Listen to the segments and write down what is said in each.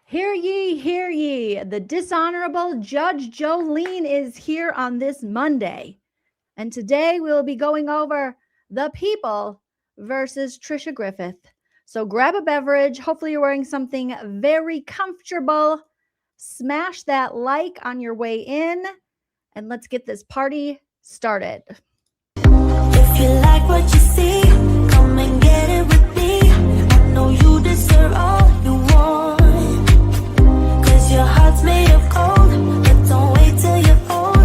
Hear ye, hear ye. The dishonorable Judge Joleen is here on this Monday. And today we'll be going over the people versus Trisha Griffith. So grab a beverage. Hopefully you're wearing something very comfortable. Smash that like on your way in. And let's get this party started. If you like what you see, come and get it with me. I know you deserve all you want. Cause your heart's made of gold, but don't wait till you're old.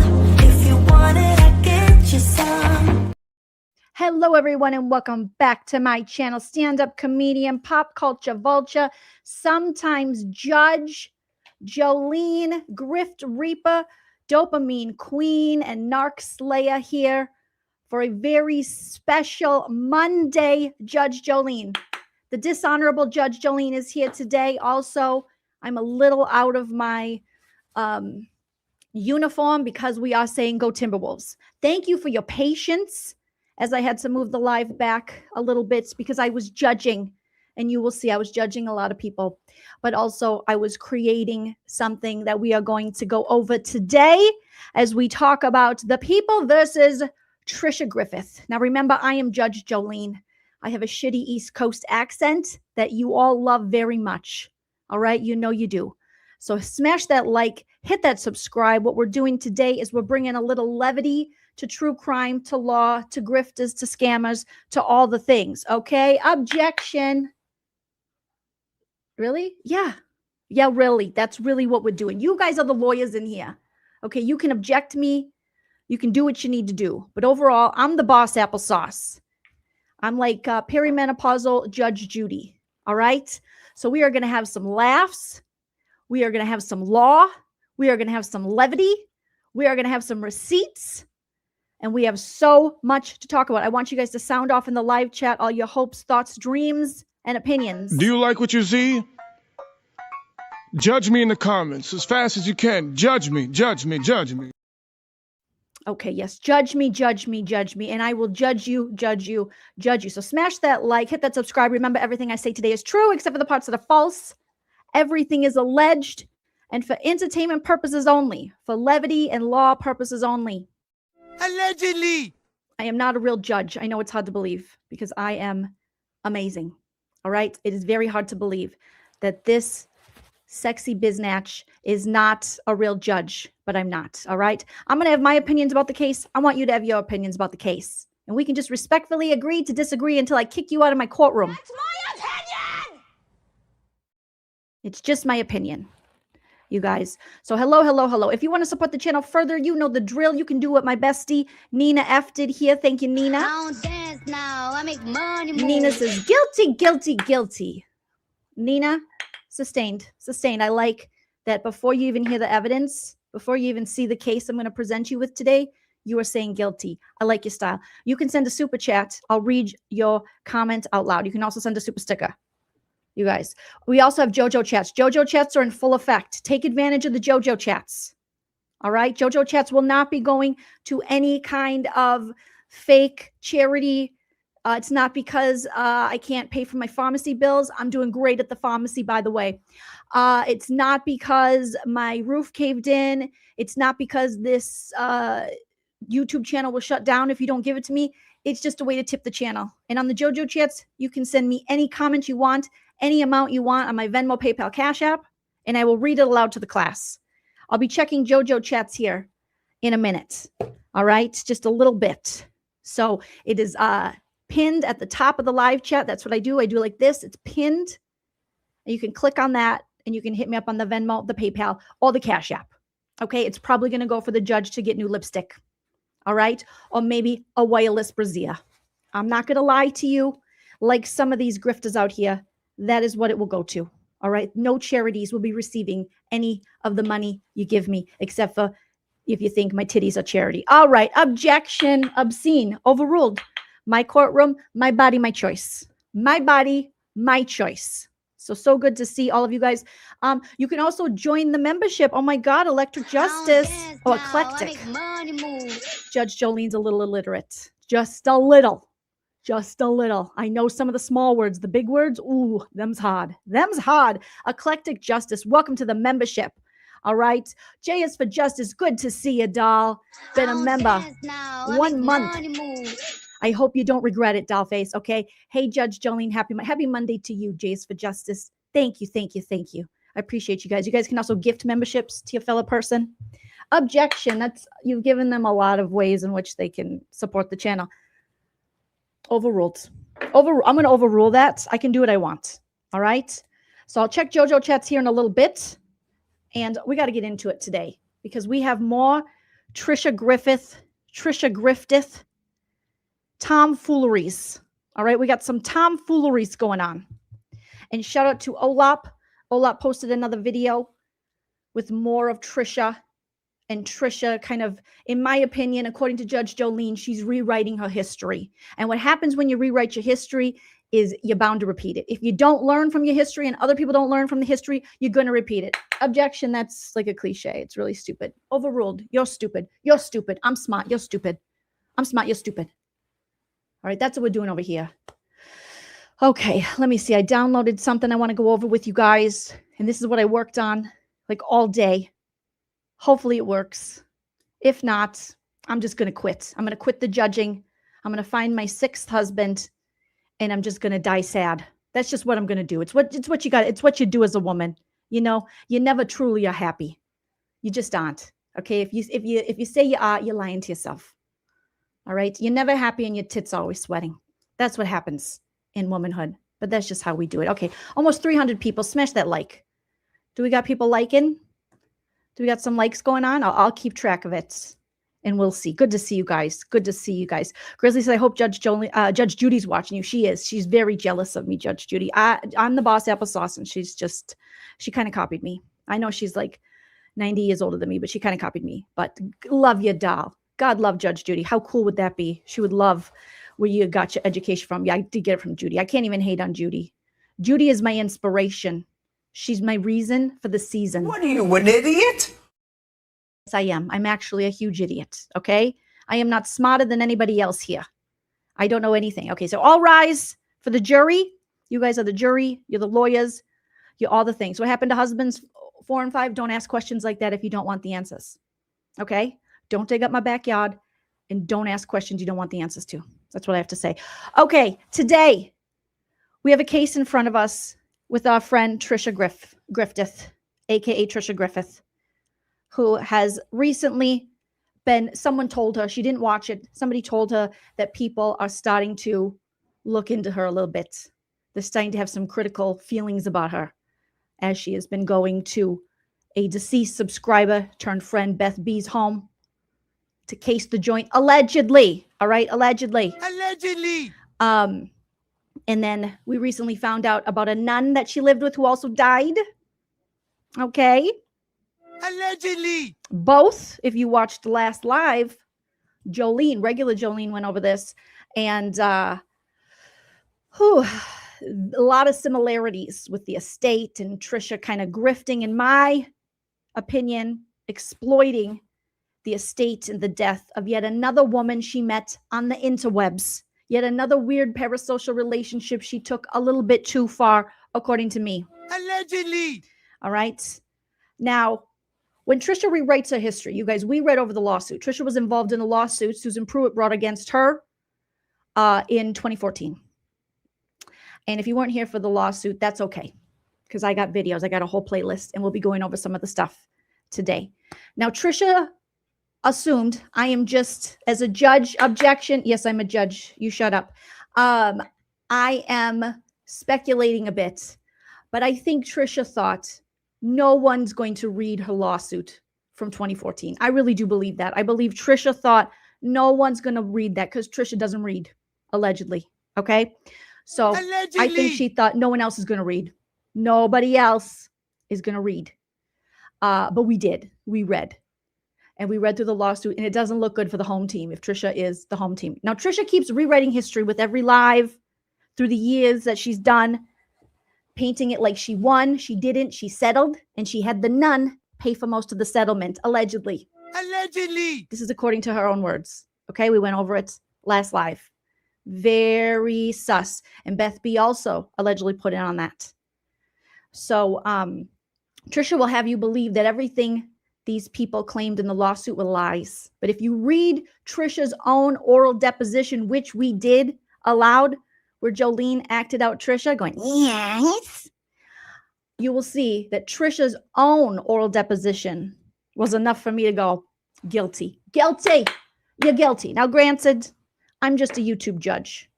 If you want it, I get you some. Hello, everyone, and welcome back to my channel. Stand-up comedian, pop culture vulture, sometimes judge, Joleen, grift reaper, dopamine queen, and narc slayer here for a very special Monday. Judge Joleen, the dishonorable Judge Joleen, is here today. Also, I'm a little out of my uniform because we are saying go Timberwolves. Thank you for your patience as I had to move the live back a little bit because I was judging, and you will see I was judging a lot of people, but also I was creating something that we are going to go over today as we talk about the people versus Trisha Griffith. Now, remember, I am Judge Joleen. I have a shitty East Coast accent that you all love very much. All right? You know you do. So smash that like, hit that subscribe. What we're doing today is we're bringing a little levity to true crime, to law, to grifters, to scammers, to all the things. Okay? Objection. Really? Yeah. Yeah, really. That's really what we're doing. You guys are the lawyers in here. Okay? You can object me. You can do what you need to do. But overall, I'm the boss applesauce. I'm like perimenopausal Judge Judy. All right? So we are going to have some laughs. We are going to have some law. We are going to have some levity. We are going to have some receipts. And we have so much to talk about. I want you guys to sound off in the live chat all your hopes, thoughts, dreams, and opinions. Do you like what you see? Judge me in the comments as fast as you can. Judge me, judge me, judge me. Okay, yes. Judge me, judge me, judge me. And I will judge you, judge you, judge you. So smash that like, hit that subscribe. Remember, everything I say today is true, except for the parts that are false. Everything is alleged and for entertainment purposes only, for levity and law purposes only. Allegedly. I am not a real judge. I know it's hard to believe because I am amazing. All right? It is very hard to believe that this sexy biznatch is not a real judge, but I'm not. All right? I'm going to have my opinions about the case. I want you to have your opinions about the case. And we can just respectfully agree to disagree until I kick you out of my courtroom. That's my opinion! It's just my opinion, you guys. So hello, hello, hello. If you want to support the channel further, you know the drill. You can do what my bestie Nina F did here. Thank you, Nina. I don't dance now. I make money. Nina says, guilty, guilty, guilty. Nina, sustained, sustained. I like that before you even hear the evidence, before you even see the case I'm going to present you with today, you are saying guilty. I like your style. You can send a super chat. I'll read your comment out loud. You can also send a super sticker. You guys, we also have JOJO chats. JOJO chats are in full effect. Take advantage of the JOJO chats. All right. JOJO chats will not be going to any kind of fake charity. It's not because I can't pay for my pharmacy bills. I'm doing great at the pharmacy, by the way. It's not because my roof caved in. It's not because this YouTube channel will shut down if you don't give it to me. It's just a way to tip the channel. And on the JOJO chats, you can send me any comment you want, any amount you want on my Venmo, PayPal, Cash App, and I will read it aloud to the class. I'll be checking JOJO chats here in a minute. All right, just a little bit. So it is pinned at the top of the live chat. That's what I do. I do like this. It's pinned. And you can click on that, and you can hit me up on the Venmo, the PayPal, or the Cash App. Okay, it's probably going to go for the judge to get new lipstick. All right, or maybe a wireless brassiere. I'm not going to lie to you. Like some of these grifters out here, that is what it will go to. All right, no charities will be receiving any of the money you give me, except for if you think my titties are charity. All right, objection, obscene, overruled. My courtroom, my body, my choice. My body, my choice. So good to see all of you guys. You can also join the membership. Oh my God, Electric Justice. Oh, eclectic. Judge Jolene's a little illiterate. Just a little. Just a little. I know some of the small words, the big words. Ooh, them's hard. Them's hard. Eclectic Justice. Welcome to the membership. All right. J is for Justice. Good to see you, doll. Been a member 1 month. I hope you don't regret it, dollface. Okay. Hey, Judge Jolene. Happy Monday to you, J is for Justice. Thank you. Thank you. Thank you. I appreciate you guys. You guys can also gift memberships to your fellow person. Objection. That's, you've given them a lot of ways in which they can support the channel. Overruled. I'm going to overrule that. I can do what I want. All right. So I'll check JoJo chats here in a little bit. And we got to get into it today because we have more Trisha Griffith, Trisha Griffith, tomfooleries. All right. We got some tomfooleries going on. And shout out to Olap. Olap posted another video with more of Trisha. And Trisha kind of, in my opinion, according to Judge Joleen, she's rewriting her history. And what happens when you rewrite your history is you're bound to repeat it. If you don't learn from your history and other people don't learn from the history, you're going to repeat it. Objection, that's like a cliche. It's really stupid. Overruled. You're stupid. You're stupid. I'm smart. You're stupid. I'm smart. You're stupid. All right, that's what we're doing over here. Okay, let me see. I downloaded something I want to go over with you guys. And this is what I worked on like all day. Hopefully it works. If not, I'm just going to quit. I'm going to quit the judging. I'm going to find my 6th husband and I'm just going to die sad. That's just what I'm going to do. It's what you got. It's what you do as a woman. You know, you never truly are happy. You just aren't. Okay. If you say you are, you're lying to yourself. All right. You're never happy and your tits always sweating. That's what happens in womanhood, but that's just how we do it. Okay. Almost 300 people. Smash that like. Do we got people liking? Do we got some likes going on? I'll keep track of it and we'll see. Good to see you guys. Good to see you guys. Grizzly said, I hope Judge Judy's watching you. She is. She's very jealous of me, Judge Judy. I'm the boss applesauce and she kind of copied me. I know she's like 90 years older than me, but she kind of copied me. But love your doll. God love Judge Judy. How cool would that be? She would love where you got your education from. Yeah, I did get it from Judy. I can't even hate on Judy. Judy is my inspiration. She's my reason for the season. What are you, an idiot? Yes, I am. I'm actually a huge idiot. Okay. I am not smarter than anybody else here. I don't know anything. Okay. So all rise for the jury. You guys are the jury. You're the lawyers. You're all the things. What happened to husbands 4 and 5? Don't ask questions like that if you don't want the answers. Okay. Don't dig up my backyard and don't ask questions you don't want the answers to. That's what I have to say. Okay. Today we have a case in front of us with our friend Tricia Griffith, aka Trisha Griffith, who has recently someone told her, she didn't watch it, somebody told her that people are starting to look into her a little bit. They're starting to have some critical feelings about her as she has been going to a deceased subscriber turned friend Beth B's home to case the joint, allegedly. All right, allegedly. Allegedly. And then we recently found out about a nun that she lived with who also died. Okay. Allegedly. Both, if you watched the last live, regular Joleen went over this. And a lot of similarities with the estate and Trisha kind of grifting, in my opinion, exploiting the estate and the death of yet another woman she met on the interwebs. Yet another weird parasocial relationship she took a little bit too far, according to me. Allegedly. All right. Now, when Trisha rewrites her history, you guys, we read over the lawsuit. Trisha was involved in a lawsuit Susan Pruitt brought against her in 2014. And if you weren't here for the lawsuit, that's okay. Because I got videos. I got a whole playlist. And we'll be going over some of the stuff today. Now, Trisha assumed I am just, as a judge, objection. Yes, I'm a judge. You shut up. I am speculating a bit, but I think Trisha thought no one's going to read her lawsuit from 2014. I really do believe that. I believe Trisha thought no one's going to read that because Trisha doesn't read, allegedly. Okay. So allegedly. I think she thought no one else is going to read. Nobody else is going to read. But we did. We read. And we read through the lawsuit, and it doesn't look good for the home team if Trisha is the home team. Now, Trisha keeps rewriting history with every live through the years that she's done, painting it like she won. She didn't. She settled, and she had the nun pay for most of the settlement, allegedly. Allegedly. This is according to her own words. Okay, we went over it last live. Very sus. And Beth B also allegedly put in on that. So Tricia will have you believe that everything these people claimed in the lawsuit were lies. But if you read Tricia's own oral deposition, which we did aloud, where Joleen acted out Tricia going, yes, you will see that Tricia's own oral deposition was enough for me to go, guilty. Guilty. You're guilty. Now, granted, I'm just a YouTube judge,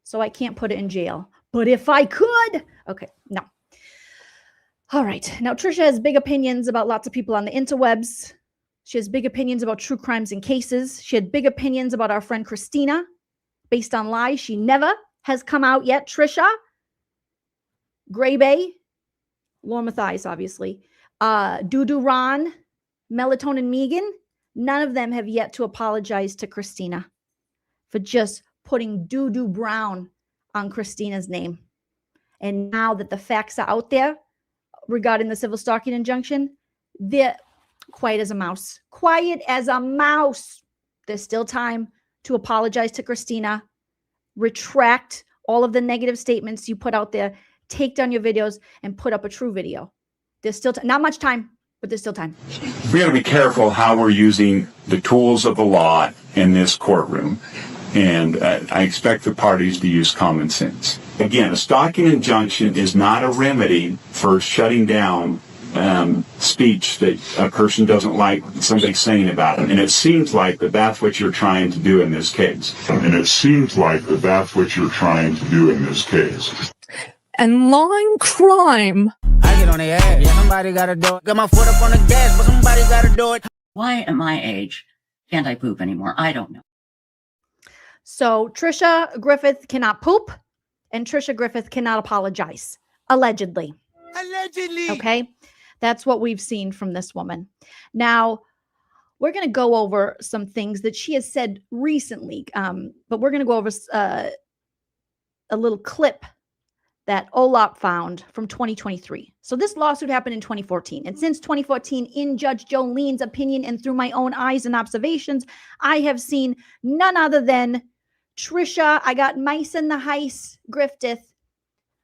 so I can't put it in jail. But if I could, okay, no. All right. Now, Tricia has big opinions about lots of people on the interwebs. She has big opinions about true crimes and cases. She had big opinions about our friend Christina based on lies. She never has come out yet. Tricia, Gray Bay, Laura Matthias, obviously, Dudu Ron, Melatonin Megan, none of them have yet to apologize to Christina for just putting Dudu Brown on Christina's name. And now that the facts are out there regarding the civil stalking injunction, they're quiet as a mouse. Quiet as a mouse. There's still time to apologize to Christina, retract all of the negative statements you put out there, take down your videos, and put up a true video. There's still not much time, but there's still time. We got to be careful how we're using the tools of the law in this courtroom. And I expect the parties to use common sense. Again, a stalking injunction is not a remedy for shutting down speech that a person doesn't like somebody saying about it. And it seems like that's what you're trying to do in this case. And line crime. I get on the ass. Yeah, somebody gotta do it. Got my foot up on the gas, but somebody gotta do it. Why at my age can't I poop anymore? I don't know. So Trisha Griffith cannot poop, and Trisha Griffith cannot apologize, allegedly. Allegedly. Okay, that's what we've seen from this woman. Now, we're going to go over some things that she has said recently, but we're going to go over a little clip that OLAP found from 2023. So this lawsuit happened in 2014. And since 2014, in Judge Joleen's opinion and through my own eyes and observations, I have seen none other than Tricia, I got mice in the heist, Griffith,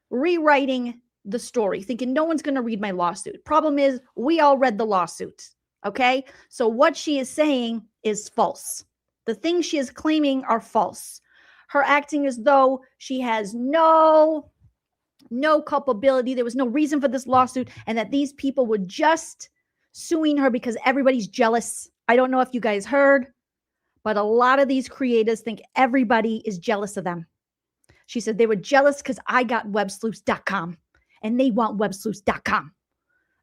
rewriting the story, thinking no one's going to read my lawsuit. Problem is, we all read the lawsuit, okay? So what she is saying is false. The things she is claiming are false. Her acting as though she has no culpability. There was no reason for this lawsuit, and that these people were just suing her because everybody's jealous. I don't know if you guys heard, but a lot of these creators think everybody is jealous of them. She said they were jealous because I got Websleuths.com and they want Websleuths.com.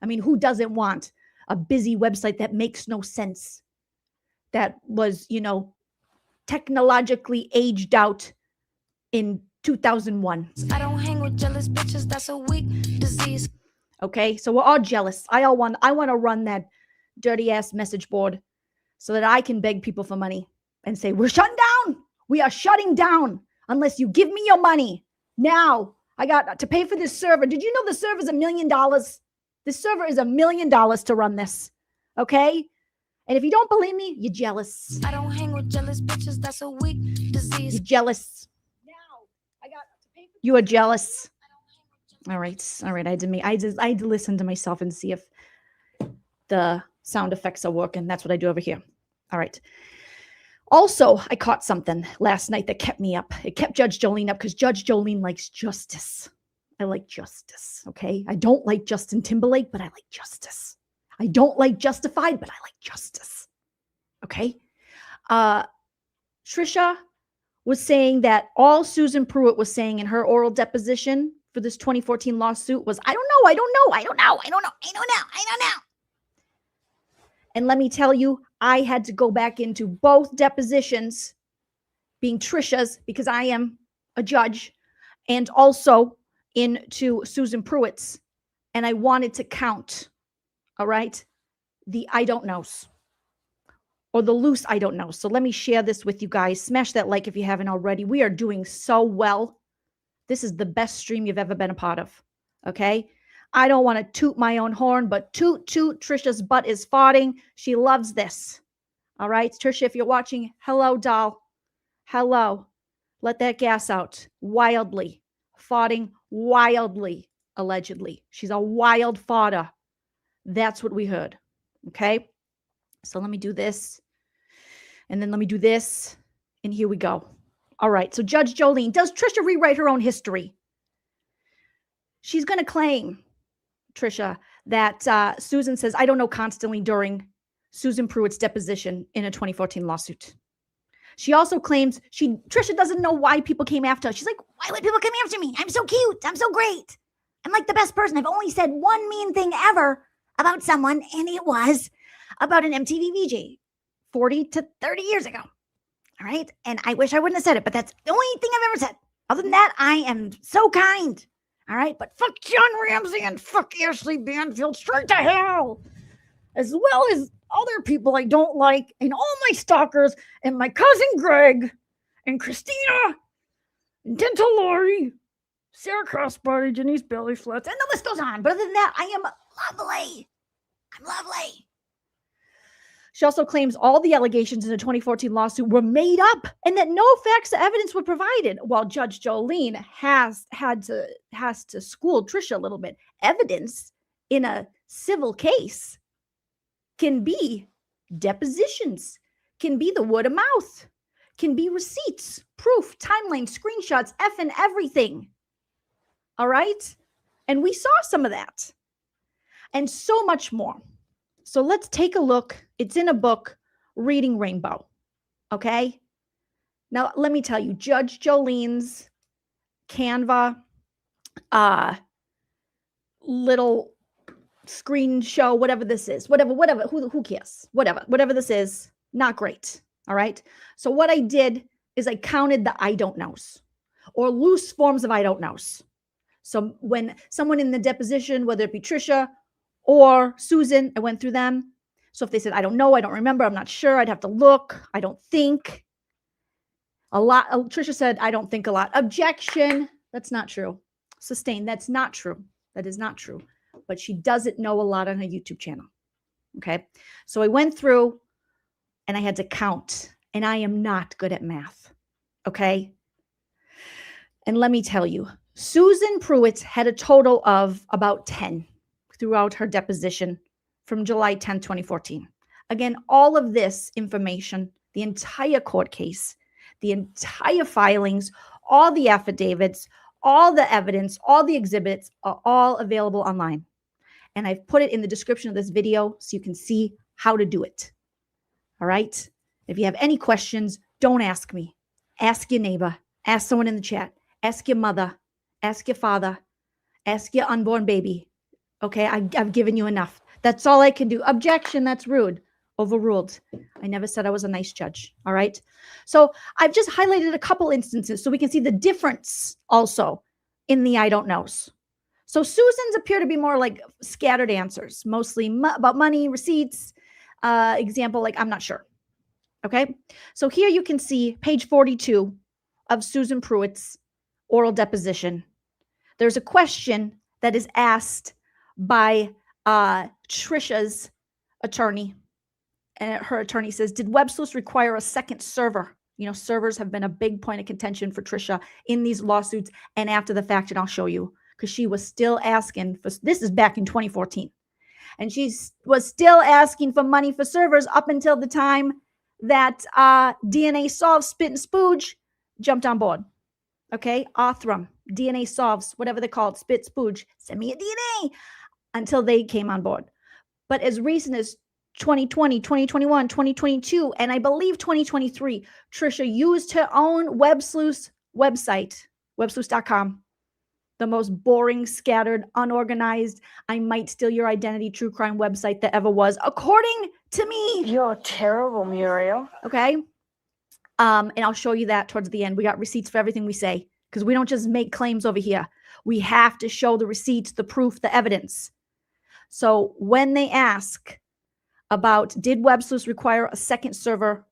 I mean, who doesn't want a busy website that makes no sense, that was, technologically aged out in 2001. I don't hang with jealous bitches, that's a weak disease. Okay, so we're all jealous. I want to run that dirty ass message board so that I can beg people for money and say, we're shutting down. We are shutting down unless you give me your money. Now, I got to pay for this server. Did you know the server is $1 million? This server is $1 million to run this. Okay? And if you don't believe me, you're jealous. I don't hang with jealous bitches, that's a weak disease. You're jealous. You are jealous. All right. I had to listen to myself and see if the sound effects are working. That's what I do over here. All right. Also, I caught something last night that kept me up. It kept Judge Joleen up because Judge Joleen likes justice. I like justice. Okay. I don't like Justin Timberlake, but I like justice. I don't like Justified, but I like justice. Okay. Tricia was saying that all Susan Pruitt was saying in her oral deposition for this 2014 lawsuit was, I don't know. And let me tell you, I had to go back into both depositions, being Tricia's, because I am a judge, and also into Susan Pruitt's. And I wanted to count, all right, the I don't knows, or the loose I don't know. So let me share this with you guys. Smash that like if you haven't already. We are doing so well. This is the best stream you've ever been a part of. Okay. I don't want to toot my own horn, but toot, Tricia's butt is farting. She loves this. All right. Tricia, if you're watching, hello, doll. Hello. let that gas out wildly, farting wildly, allegedly. She's a wild farter. That's what we heard. Okay. So let me do this. And then let me do this. And here we go. All right. So Judge Joleen, does Tricia rewrite her own history? She's going to claim, Tricia, that Susan says, I don't know, constantly during Susan Pruitt's deposition in a 2014 lawsuit. She also claims Tricia doesn't know why people came after her. She's like, why would people come after me? I'm so cute. I'm so great. I'm like the best person. I've only said one mean thing ever about someone, and it was about an MTV VJ 40 to 30 years ago. All right. And I wish I wouldn't have said it, but that's the only thing I've ever said. Other than that, I am so kind. All right. But fuck John Ramsey and fuck Ashley Banfield straight to hell, as well as other people I don't like, and all my stalkers, and my cousin Greg, and Christina, and Dental Lori, Sarah Crossbody, Janice Belly Flats, and the list goes on. But other than that, I am lovely. I'm lovely. She also claims all the allegations in the 2014 lawsuit were made up and that no facts or evidence were provided. While Judge Joleen has to school Tricia a little bit. Evidence in a civil case can be depositions, can be the word of mouth, can be receipts, proof, timeline, screenshots, effing everything. All right? And we saw some of that and so much more. So let's take a look. It's in a book, Reading Rainbow. Okay? Now, let me tell you, Judge Joleen's Canva little screen show, whatever this is, whatever, who cares? Whatever this is, not great. All right. So what I did is I counted the I don't knows or loose forms of I don't knows. So when someone in the deposition, whether it be Tricia or Susan, I went through them. So if they said, I don't know, I don't remember, I'm not sure, I'd have to look, I don't think. A lot. Tricia said, I don't think a lot. Objection. That's not true. Sustained. That's not true. That is not true. But she doesn't know a lot on her YouTube channel. Okay. So I went through and I had to count, and I am not good at math. Okay. And let me tell you, Susan Pruitt had a total of about 10 throughout her deposition from July 10, 2014. Again, all of this information, the entire court case, the entire filings, all the affidavits, all the evidence, all the exhibits are all available online. And I've put it in the description of this video so you can see how to do it. All right? If you have any questions, don't ask me. Ask your neighbor. Ask someone in the chat. Ask your mother. Ask your father. Ask your unborn baby. Okay? I've given you enough. That's all I can do. Objection. That's rude. Overruled. I never said I was a nice judge. All right? So I've just highlighted a couple instances so we can see the difference also in the I don't knows. So Susan's appear to be more like scattered answers, mostly about money, receipts, example, like I'm not sure. Okay. So here you can see page 42 of Susan Pruitt's oral deposition. There's a question that is asked by Tricia's attorney. And her attorney says, did Websleuths require a second server? You know, servers have been a big point of contention for Tricia in these lawsuits and after the fact, and I'll show you. Because she was still asking for, this is back in 2014. And she was still asking for money for servers up until the time that DNA Solves, Spit and Spooge jumped on board. Okay, Othram, DNA Solves, whatever they're called, Spit, Spooge, send me a DNA, until they came on board. But as recent as 2020, 2021, 2022, and I believe 2023, Tricia used her own Websleuths website, websleuths.com. The most boring, scattered, unorganized, I might steal your identity true crime website that ever was, according to me. You're terrible, Muriel. Okay. And I'll show you that towards the end. We got receipts for everything we say because we don't just make claims over here. We have to show the receipts, the proof, the evidence. So when they ask about did Websleuths require a second server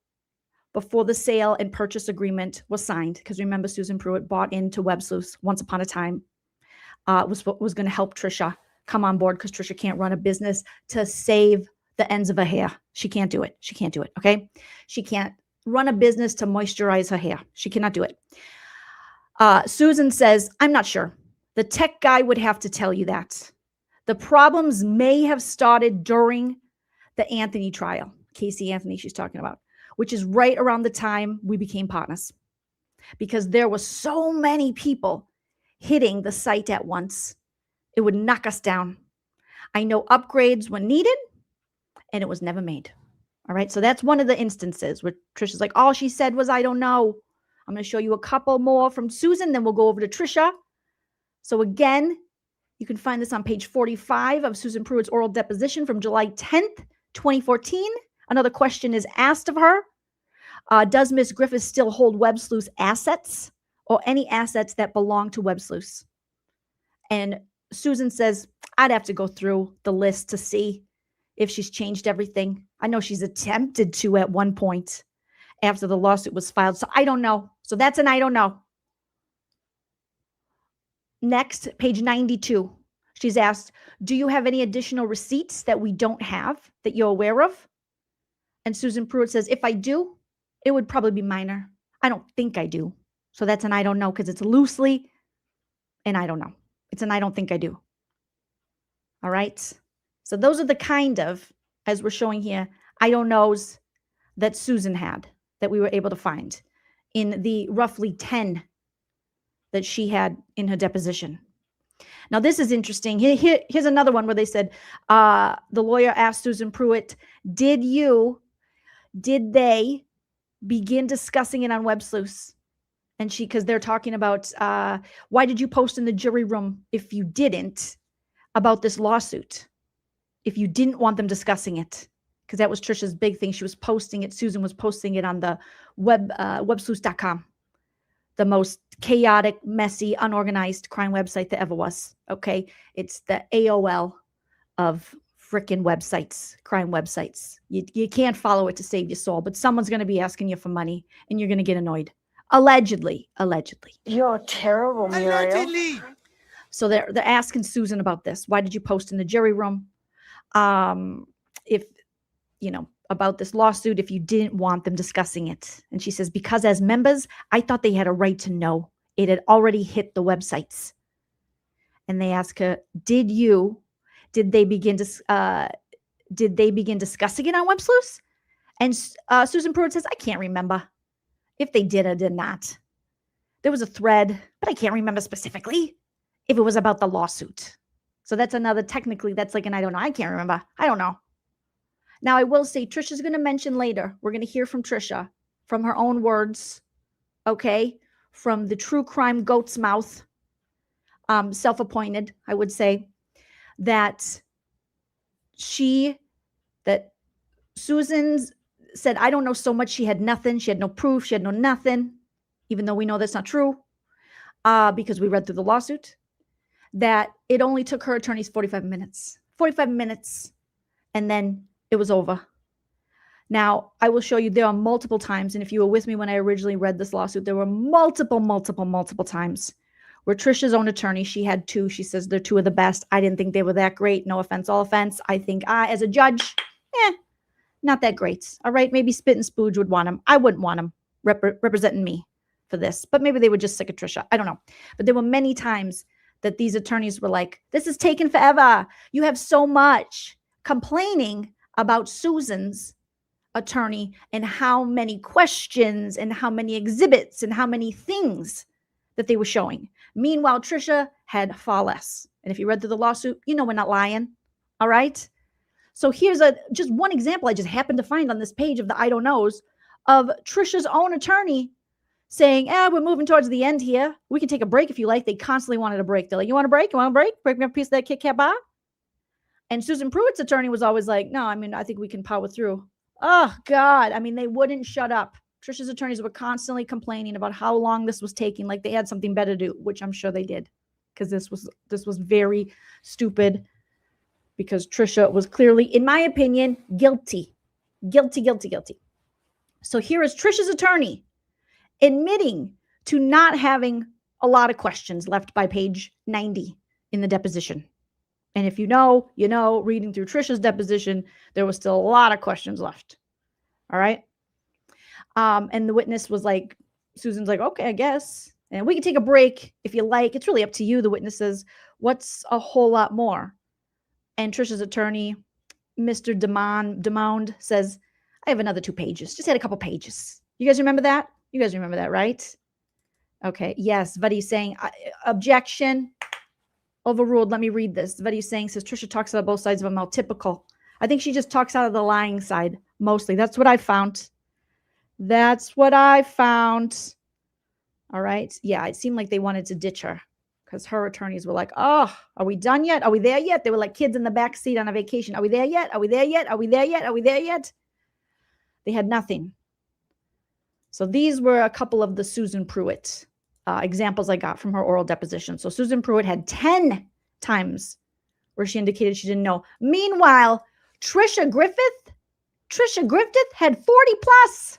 before the sale and purchase agreement was signed, because remember Susan Pruitt bought into Websleuths once upon a time, was going to help Tricia come on board because Tricia can't run a business to save the ends of her hair. She can't do it. She can't do it. Okay. She can't run a business to moisturize her hair. She cannot do it. Susan says, I'm not sure. The tech guy would have to tell you that. The problems may have started during the Anthony trial, Casey Anthony she's talking about, which is right around the time we became partners, because there were so many people hitting the site at once. It would knock us down. I know upgrades were needed and it was never made. All right. So that's one of the instances where Trisha's like, all she said was, I don't know. I'm going to show you a couple more from Susan, then we'll go over to Tricia. So again, you can find this on page 45 of Susan Pruitt's oral deposition from July 10th, 2014. Another question is asked of her. Does Ms. Griffith still hold Websleuths assets or any assets that belong to Websleuths? And Susan says, I'd have to go through the list to see if she's changed everything. I know she's attempted to at one point after the lawsuit was filed. So I don't know. So that's an I don't know. Next, page 92. She's asked, do you have any additional receipts that we don't have that you're aware of? And Susan Pruitt says, if I do, it would probably be minor. I don't think I do. So that's an I don't know because it's loosely an I don't know. It's an I don't think I do. All right. So those are the kind of, as we're showing here, I don't knows that Susan had that we were able to find in the roughly 10 that she had in her deposition. Now, this is interesting. Here's another one where they said, the lawyer asked Susan Pruitt, did they begin discussing it on Websleuths? And because they're talking about, why did you post in the jury room if you didn't about this lawsuit? If you didn't want them discussing it, because that was Trisha's big thing. She was posting it. Susan was posting it on the websleuths.com, the most chaotic, messy, unorganized crime website that ever was. Okay. It's the AOL of frickin' websites, crime websites. You can't follow it to save your soul, but someone's going to be asking you for money and you're going to get annoyed. Allegedly. You're terrible, Muriel. Allegedly. So they're asking Susan about this. Why did you post in the jury room? If, about this lawsuit, if you didn't want them discussing it. And she says, because as members, I thought they had a right to know. It had already hit the websites. And they ask her, did they begin discussing it on Websleuths? And Susan Pruitt says, I can't remember if they did or did not. There was a thread, but I can't remember specifically if it was about the lawsuit. So that's another, technically, that's like an I don't know. I can't remember. I don't know. Now, I will say, Trisha's going to mention later, we're going to hear from Tricia, from her own words, okay, from the true crime goat's mouth, self-appointed, I would say, that Susan said, I don't know so much. She had nothing. She had no proof. She had no nothing, even though we know that's not true because we read through the lawsuit, that it only took her attorneys 45 minutes, and then it was over. Now, I will show you there are multiple times, and if you were with me when I originally read this lawsuit, there were multiple times where Trisha's own attorney, she had two. She says they're two of the best. I didn't think they were that great. No offense, all offense. I think as a judge, not that great. All right, maybe Spit and Spooge would want them. I wouldn't want them representing me for this, but maybe they were just sick of Trisha. I don't know. But there were many times that these attorneys were like, this is taking forever. You have so much, complaining about Susan's attorney and how many questions and how many exhibits and how many things that they were showing. Meanwhile, Trisha had far less. And if you read through the lawsuit, you know we're not lying. All right. So here's just one example I just happened to find on this page of the I don't knows of Trisha's own attorney saying, we're moving towards the end here. We can take a break if you like. They constantly wanted a break. They're like, you want a break? You want a break? Break me up a piece of that Kit Kat bar? And Susan Pruitt's attorney was always like, no, I think we can power through. Oh, God. They wouldn't shut up. Trisha's attorneys were constantly complaining about how long this was taking, like they had something better to do, which I'm sure they did, because this was very stupid, because Trisha was clearly, in my opinion, guilty. So here is Trisha's attorney admitting to not having a lot of questions left by page 90 in the deposition. And if you know, reading through Trisha's deposition, there was still a lot of questions left. All right. And the witness was like, Susan's like, okay, I guess. And we can take a break if you like. It's really up to you, the witnesses. What's a whole lot more? And Trisha's attorney, Mr. Demond, says, I have another 2 pages. Just had a couple pages. You guys remember that? You guys remember that, right? Okay. Yes. Vadi's saying, objection. Overruled. Let me read this. Vadi's saying, says Trisha talks out of both sides of a mouth. Typical. I think she just talks out of the lying side mostly. That's what I found. That's what I found. All right. Yeah, it seemed like they wanted to ditch her because her attorneys were like, oh, are we done yet? Are we there yet? They were like kids in the back seat on a vacation. Are we there yet? Are we there yet? Are we there yet? Are we there yet? They had nothing. So these were a couple of the Susan Pruitt examples I got from her oral deposition. So Susan Pruitt had 10 times where she indicated she didn't know. Meanwhile, Tricia Griffith had 40 plus.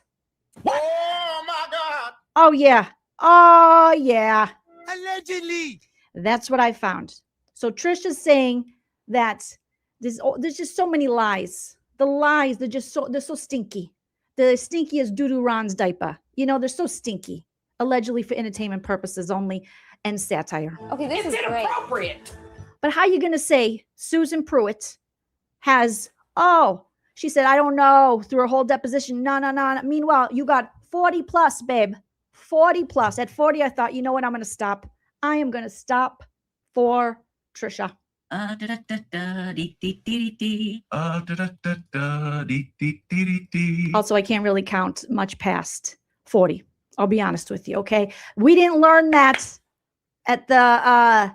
Oh my God. Oh, yeah. Oh, yeah. Allegedly. That's what I found. So Trisha's saying that there's just so many lies. The lies, they're so stinky. They're stinky as doo-doo Ron's diaper. You know, they're so stinky. Allegedly for entertainment purposes only and satire. Okay, this is Inappropriate. But how are you going to say Susan Pruitt has, she said, I don't know, through her whole deposition. No. Meanwhile, you got 40 plus, babe. 40 plus. At 40, I thought, you know what? I'm going to stop. I am going to stop for Trisha. Also, I can't really count much past 40. I'll be honest with you, okay? We didn't learn that at the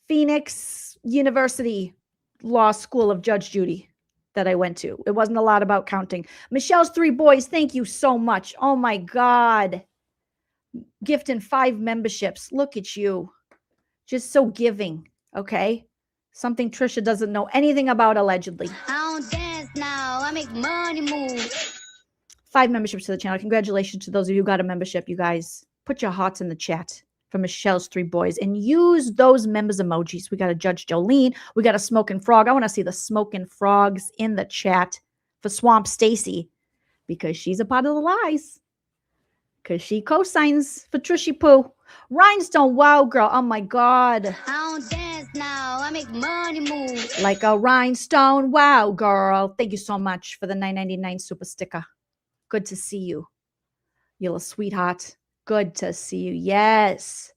Phoenix University Law School of Judge Judy that I went to. It wasn't a lot about counting. Michelle's 3 boys, thank you so much. Oh, my God. Gifting 5 memberships. Look at you. Just so giving, okay? Something Trisha doesn't know anything about, allegedly. I don't dance now. I make money move. 5 memberships to the channel. Congratulations to those of you who got a membership, you guys. Put your hearts in the chat for Michelle's 3 boys and use those members emojis. We got a Judge Jolene. We got a Smoking Frog. I want to see the Smoking Frogs in the chat for Swamp Stacy because she's a part of the lies. Because she co-signs for Trishy Poo. Rhinestone, wow, girl. Oh, my God. I don't dance now. I make money move. Like a rhinestone, wow, girl. Thank you so much for the $9.99 super sticker. Good to see you. You little sweetheart. Good to see you. Yes.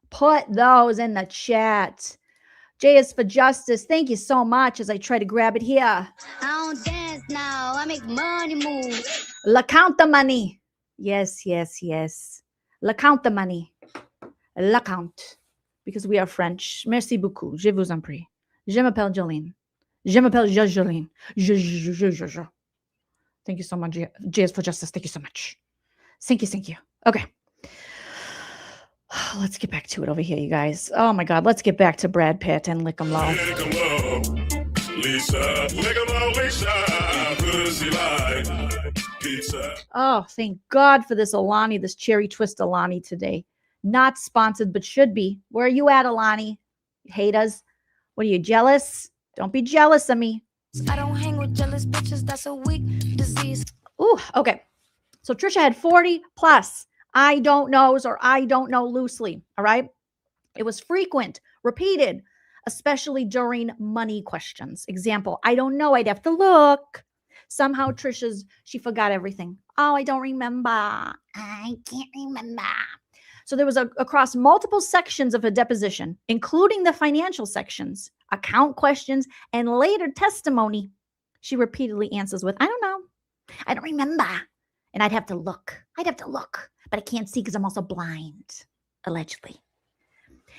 Put those in the chat. J is for Justice. Thank you so much as I try to grab it here. I don't dance now. I make money move. La count the money. Yes. La count the money. La count. Because we are French. Merci beaucoup. Je vous en prie. Je m'appelle Jolene. Je m'appelle Jolene. Je. Thank you so much. J is for Justice. Thank you so much. Thank you. Okay. Let's get back to it over here, you guys. Oh, my God. Let's get back to Brad Pitt and Lick 'em Low. Oh, thank God for this Alani, this cherry twist Alani today. Not sponsored, but should be. Where are you at, Alani? Haters. What are you, jealous? Don't be jealous of me. I don't hang with jealous bitches. That's a weak disease. Ooh, okay. So Trisha had 40 plus. I don't knows or I don't know loosely. All right. It was frequent, repeated, especially during money questions. Example, I don't know. I'd have to look. Somehow she forgot everything. Oh, I don't remember. I can't remember. So there was across multiple sections of her deposition, including the financial sections, account questions, and later testimony. She repeatedly answers with, I don't know. I don't remember. And I'd have to look. But I can't see because I'm also blind, allegedly.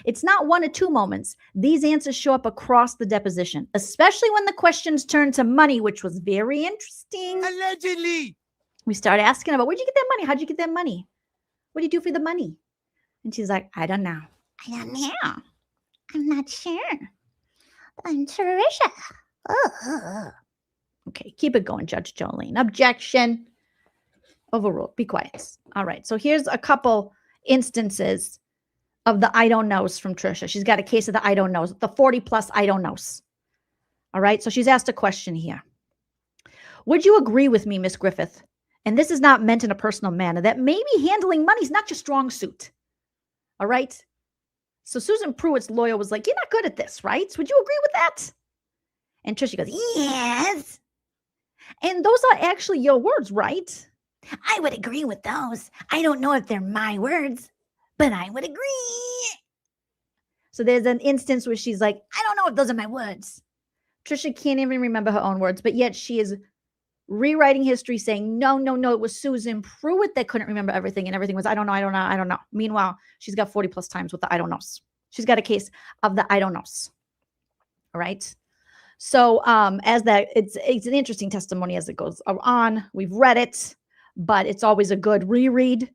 It's not 1 or 2 moments. These answers show up across the deposition, especially when the questions turn to money, which was very interesting. Allegedly. We start asking about, where'd you get that money? How'd you get that money? What do you do for the money? And she's like, I don't know. I'm not sure. I'm Trisha. Okay, keep it going, Judge Jolene. Objection. Overruled. Be quiet. All right. So here's a couple instances of the I don't knows from Trisha. She's got a case of the I don't knows, the 40 plus I don't knows. All right. So she's asked a question here. Would you agree with me, Miss Griffith? And this is not meant in a personal manner, that maybe handling money is not your strong suit. All right. So Susan Pruitt's lawyer was like, you're not good at this, right? Would you agree with that? And Tricia goes, yes. And those are actually your words, right? I would agree with those. I don't know if they're my words, but I would agree. So there's an instance where she's like, I don't know if those are my words. Tricia can't even remember her own words, but yet she is rewriting history saying, no, it was Susan Pruitt that couldn't remember everything, and everything was, I don't know. Meanwhile, she's got 40 plus times with the I don't knows. She's got a case of the I don't knows. All right. So as that, it's an interesting testimony as it goes on. We've read it, but it's always a good reread.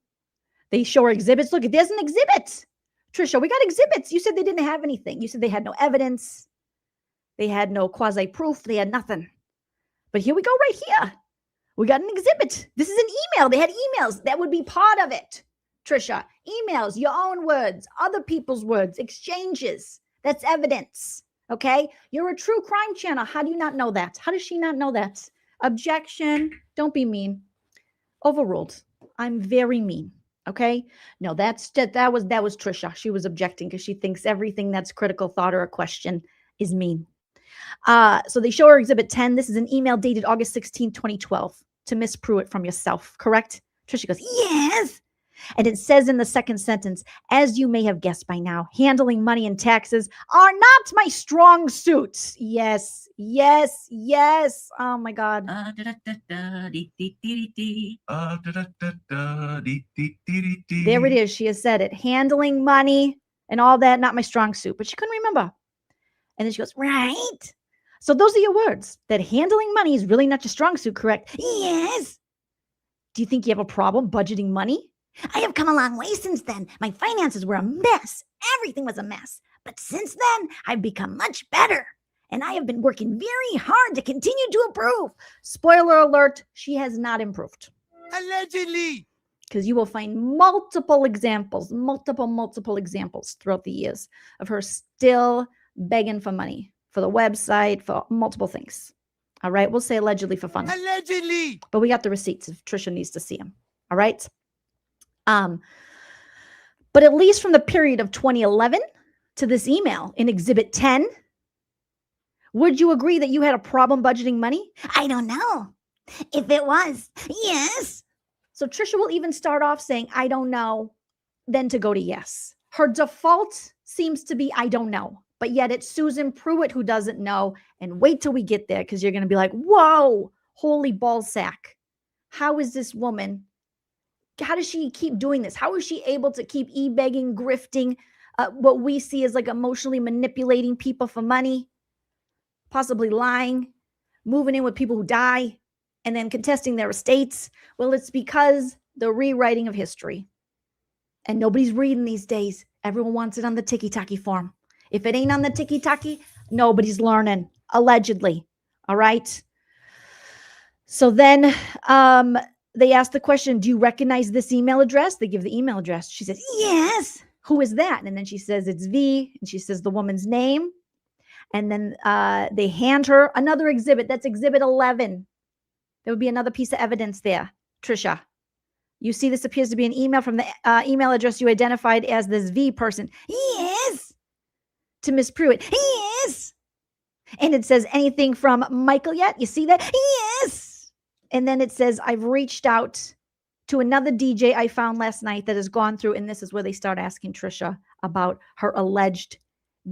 They show her exhibits. Look, there's an exhibit. Tricia, we got exhibits. You said they didn't have anything. You said they had no evidence. They had no quasi-proof. They had nothing. But here we go right here. We got an exhibit. This is an email. They had emails. That would be part of it. Tricia, emails, your own words, other people's words, exchanges. That's evidence. Okay? You're a true crime channel. How do you not know that? How does she not know that? Objection. Don't be mean. Overruled. I'm very mean. Okay? No, that was Tricia. She was objecting because she thinks everything that's critical thought or a question is mean. So they show her exhibit 10. This is an email dated August 16, 2012 to Miss Pruitt from yourself, correct? Tricia goes, yes. And it says in the second sentence, as you may have guessed by now, handling money and taxes are not my strong suit. Yes. Oh my God. There it is. She has said it. Handling money and all that, not my strong suit. But she couldn't remember. And then she goes, right. So those are your words, that handling money is really not your strong suit, correct? Yes. Do you think you have a problem budgeting money? I have come a long way since then. My finances were a mess. Everything was a mess. But since then, I've become much better. And I have been working very hard to continue to improve. Spoiler alert, she has not improved. Allegedly. Because you will find multiple examples throughout the years of her still begging for money, for the website, for multiple things. All right. We'll say allegedly for fun. Allegedly. But we got the receipts if Tricia needs to see them. All right. But at least from the period of 2011 to this email in Exhibit 10, would you agree that you had a problem budgeting money? I don't know. If it was, yes. So Tricia will even start off saying, I don't know, then to go to yes. Her default seems to be, I don't know. But yet it's Susan Pruitt who doesn't know. And wait till we get there, because you're going to be like, whoa, holy ballsack. How is this woman? How does she keep doing this? How is she able to keep e-begging, grifting, what we see as like emotionally manipulating people for money, possibly lying, moving in with people who die, and then contesting their estates? Well, it's because the rewriting of history. And nobody's reading these days. Everyone wants it on the ticky-tacky form. If it ain't on the ticky-tacky, nobody's learning, allegedly. All right? So then they ask the question, do you recognize this email address? They give the email address. She says, yes. Who is that? And then she says, it's V. And she says the woman's name. And then they hand her another exhibit. That's Exhibit 11. There would be another piece of evidence there. Tricia, you see this appears to be an email from the email address you identified as this V person. Yes. To Miss Pruitt. Yes. And it says anything from Michael yet? You see that? Yes. And then it says, I've reached out to another DJ I found last night that has gone through. And this is where they start asking Tricia about her alleged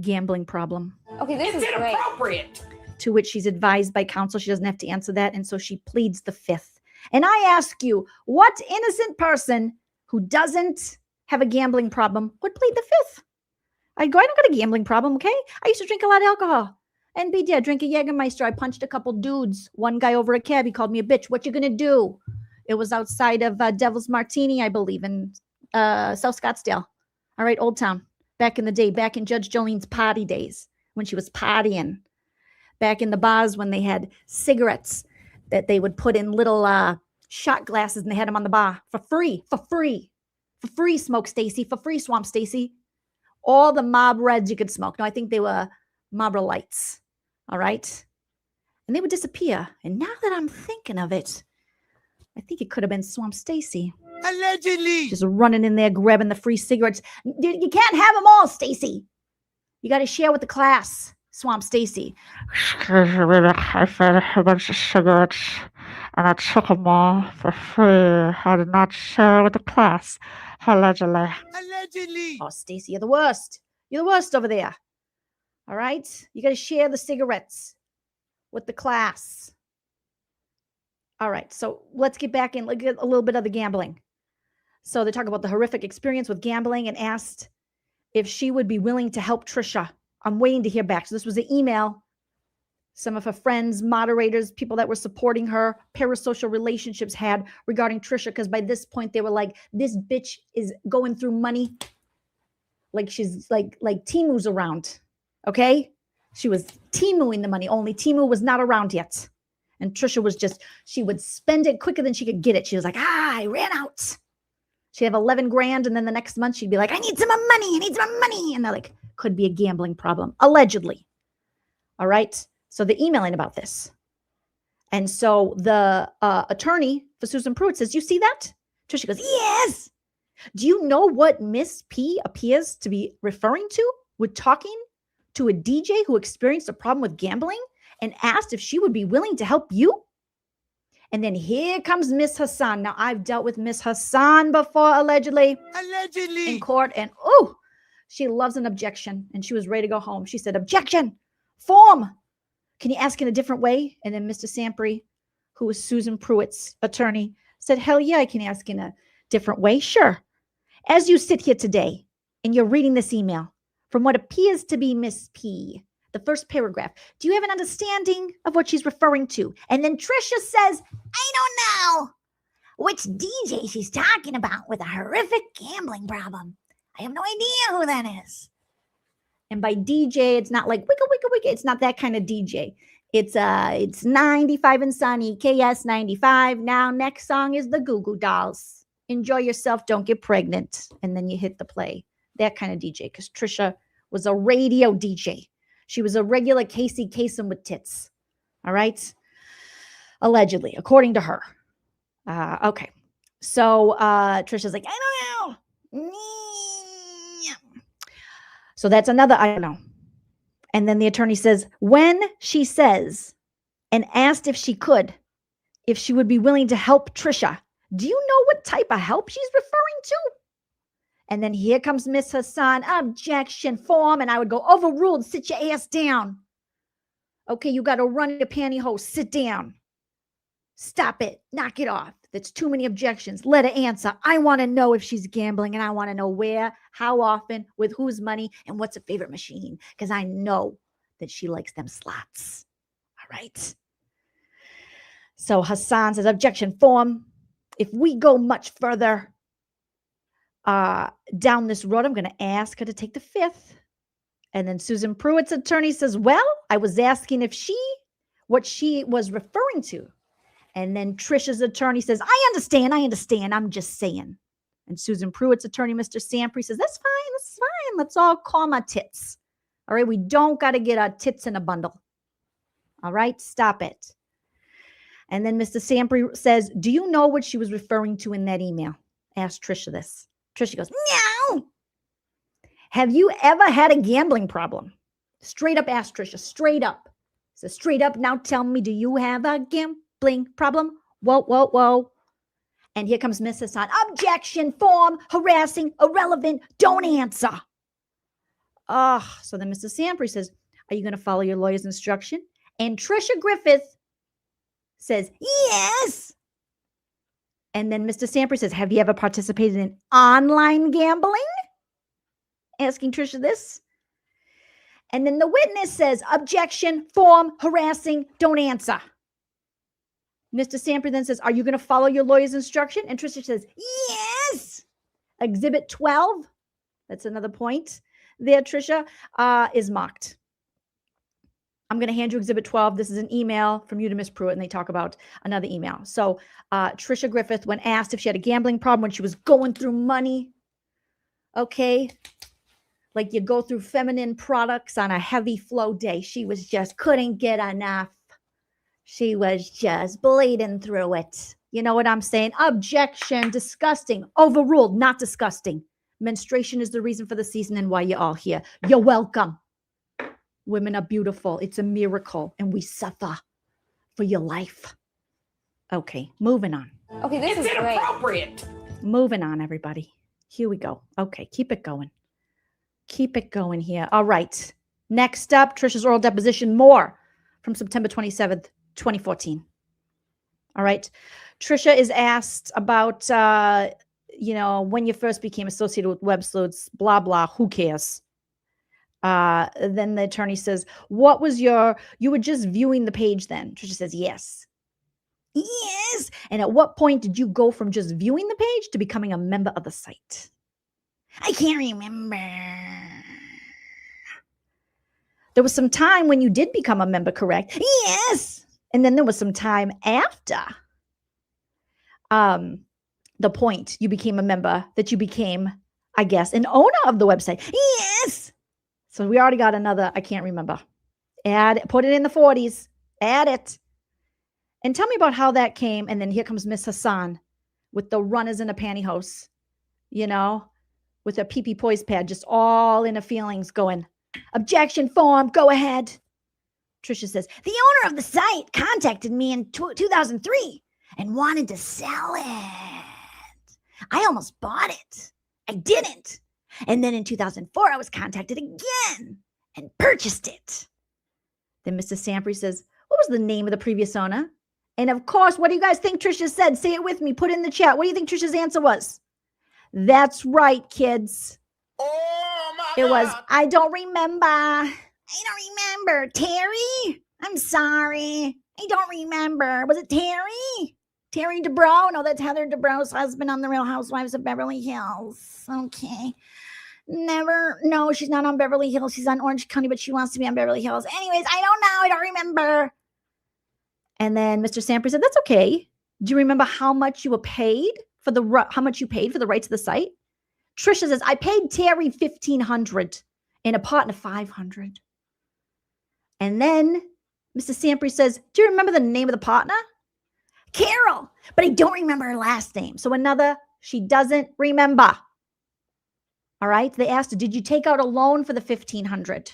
gambling problem. Okay, this is inappropriate. To which she's advised by counsel she doesn't have to answer that. And so she pleads the fifth. And I ask you, what innocent person who doesn't have a gambling problem would plead the fifth? I don't got a gambling problem, okay? I used to drink a lot of alcohol. And I drink a Jägermeister. I punched a couple dudes. One guy over a cab, he called me a bitch. What you gonna do? It was outside of Devil's Martini, I believe, in South Scottsdale. All right, Old Town. Back in the day, back in Judge Jolene's party days, when she was partying. Back in the bars when they had cigarettes that they would put in little shot glasses, and they had them on the bar for free, Smoke Stacy, for free, Swamp Stacy. All the Mob Reds you could smoke. No, I think they were Marlboro Lights. All right. And they would disappear. And now that I'm thinking of it, I think it could have been Swamp Stacy. Allegedly. Just running in there, grabbing the free cigarettes. You can't have them all, Stacy. You got to share with the class, Swamp Stacy. I fed a bunch of cigarettes and I took them all for free. I did not share with the class, allegedly. Allegedly. Oh, Stacy, you're the worst. You're the worst over there. All right? You got to share the cigarettes with the class. All right, so let's get back in, look at a little bit of the gambling. So they talk about the horrific experience with gambling and asked if she would be willing to help Tricia. I'm waiting to hear back. So this was an email. Some of her friends, moderators, people that were supporting her, parasocial relationships had regarding Tricia, because by this point they were like, this bitch is going through money like she's like Timu's around, okay? She was Timuing the money, only Timu was not around yet. And Tricia was just, she would spend it quicker than she could get it. She was like, I ran out. She'd have 11 grand. And then the next month she'd be like, I need some more money. I need some more money. And they're like, could be a gambling problem, allegedly. All right. So they're emailing about this. And so the attorney for Susan Pruitt says, you see that? Tricia goes, yes. Do you know what Miss P appears to be referring to with talking to a DJ who experienced a problem with gambling and asked if she would be willing to help you? And then here comes Miss Hassan. Now, I've dealt with Miss Hassan before, allegedly. Allegedly. In court. And, oh, she loves an objection. And she was ready to go home. She said, objection, form. Can you ask in a different way? And then Mr. Sampry, who was Susan Pruitt's attorney, said, hell yeah, I can ask in a different way. Sure. As you sit here today and you're reading this email from what appears to be Miss P, the first paragraph, do you have an understanding of what she's referring to? And then Tricia says, I don't know which DJ she's talking about with a horrific gambling problem. I have no idea who that is. And by DJ, it's not like wicka, wicka, wicka. It's not that kind of DJ. It's 95 and Sunny, KS 95. Now, next song is the Goo Goo Dolls. Enjoy yourself, don't get pregnant. And then you hit the play. That kind of DJ, because Tricia was a radio DJ. She was a regular Casey Kasem with tits. All right? Allegedly, according to her. Okay. So Tricia's like, I don't know. So that's another I don't know. And then the attorney says, when she says and asked if she would be willing to help Tricia, do you know what type of help she's referring to? And then here comes Miss Hassan, objection form. And I would go, overruled, sit your ass down. Okay, you got to run your pantyhose, sit down. Stop it, knock it off. That's too many objections. Let her answer. I want to know if she's gambling and I want to know where, how often, with whose money, and what's her favorite machine. Because I know that she likes them slots. All right. So Hassan says, objection form. If we go much further down this road, I'm going to ask her to take the fifth. And then Susan Pruitt's attorney says, well, I was asking if what she was referring to. And then Tricia's attorney says, I understand. I'm just saying. And Susan Pruitt's attorney, Mr. Sampry, says, that's fine. Let's all calm our tits. All right, we don't got to get our tits in a bundle. All right, stop it. And then Mr. Sampry says, do you know what she was referring to in that email? Asked Tricia this. Tricia goes, no. Have you ever had a gambling problem? Straight up asked Tricia, straight up. So straight up, now tell me, do you have a gambling problem? Whoa. And here comes Miss Hassan. Objection, form, harassing, irrelevant, don't answer. So then Mr. Sampry says, are you going to follow your lawyer's instruction? And Trisha Griffith says, yes. And then Mr. Sampry says, have you ever participated in online gambling? Asking Tricia this. And then the witness says, objection, form, harassing, don't answer. Mr. Sampry then says, are you going to follow your lawyer's instruction? And Tricia says, yes. Exhibit 12, that's another point there, Tricia, is mocked. I'm going to hand you Exhibit 12. This is an email from you to Miss Pruitt, and they talk about another email. So Trisha Griffith, when asked if she had a gambling problem when she was going through money, okay, like you go through feminine products on a heavy flow day, she was just couldn't get enough. She was just bleeding through it. You know what I'm saying? Objection, disgusting, overruled, not disgusting. Menstruation is the reason for the season and why you're all here. You're welcome. Women are beautiful. It's a miracle, and we suffer for your life. Okay, moving on. Okay, this is inappropriate. Moving on, everybody. Here we go. Okay, keep it going. Keep it going here. All right. Next up, Tricia's oral deposition, more from September 27th, 2014. All right. Tricia is asked about, when you first became associated with Websleuths, blah, blah, who cares? Then the attorney says, you were just viewing the page then? Tricia says, yes. Yes. And at what point did you go from just viewing the page to becoming a member of the site? I can't remember. There was some time when you did become a member, correct? Yes. And then there was some time after the point you became a member that you became, I guess, an owner of the website. Yes. So we already got another, I can't remember. Put it in the 40s. Add it. And tell me about how that came. And then here comes Miss Hassan with the runners in a pantyhose, with a pee-pee poise pad, just all in her feelings going, objection form, go ahead. Tricia says, the owner of the site contacted me in 2003 and wanted to sell it. I almost bought it. I didn't. And then in 2004, I was contacted again and purchased it. Then Mr. Sampry says, what was the name of the previous owner? And of course, what do you guys think Tricia said? Say it with me. Put it in the chat. What do you think Tricia's answer was? That's right, kids. Oh my It was, God. I don't remember. Terry? I'm sorry. I don't remember. Was it Terry? Terry DeBro? No, that's Heather DeBro's husband on The Real Housewives of Beverly Hills. Okay. No, she's not on Beverly Hills. She's on Orange County, but she wants to be on Beverly Hills. Anyways, I don't know. I don't remember. And then Mr. Sampry said, that's okay. Do you remember how much you were paid for the rights to the site? Tricia says, I paid Terry $1,500 and a partner $500. And then Mr. Sampry says, do you remember the name of the partner? Carol, but I don't remember her last name. So she doesn't remember. All right. They asked her, did you take out a loan for the $1,500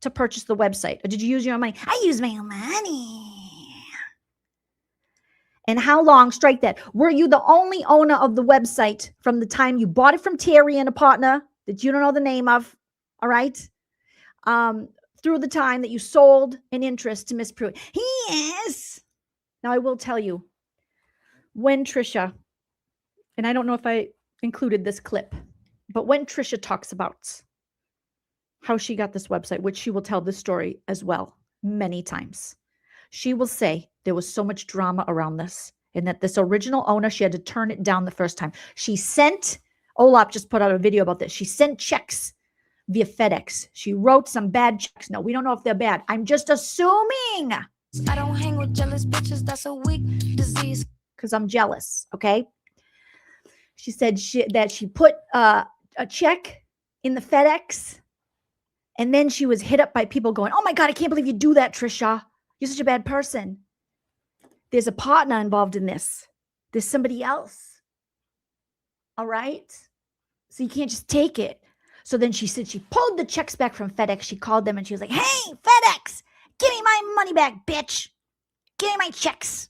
to purchase the website? Or did you use your own money? I used my own money. And how long, strike that, were you the only owner of the website from the time you bought it from Terry and a partner that you don't know the name of, all right, through the time that you sold an interest to Miss Pruitt? Yes. Now, I will tell you, when Tricia, and I don't know if I included this clip, but when Tricia talks about how she got this website, which she will tell this story as well many times, she will say there was so much drama around this and that this original owner, she had to turn it down the first time. She sent, Olaf just put out a video about this. She sent checks via FedEx. She wrote some bad checks. No, we don't know if they're bad. I'm just assuming. I don't hang with jealous bitches. That's a weak disease. Because I'm jealous, okay? She said that she put a check in the FedEx, and then she was hit up by people going, oh my God, I can't believe you do that, Tricia. You're such a bad person. There's a partner involved in this. There's somebody else. All right? So you can't just take it. So then she said she pulled the checks back from FedEx. She called them and she was like, hey, FedEx, give me my money back, bitch. Give me my checks.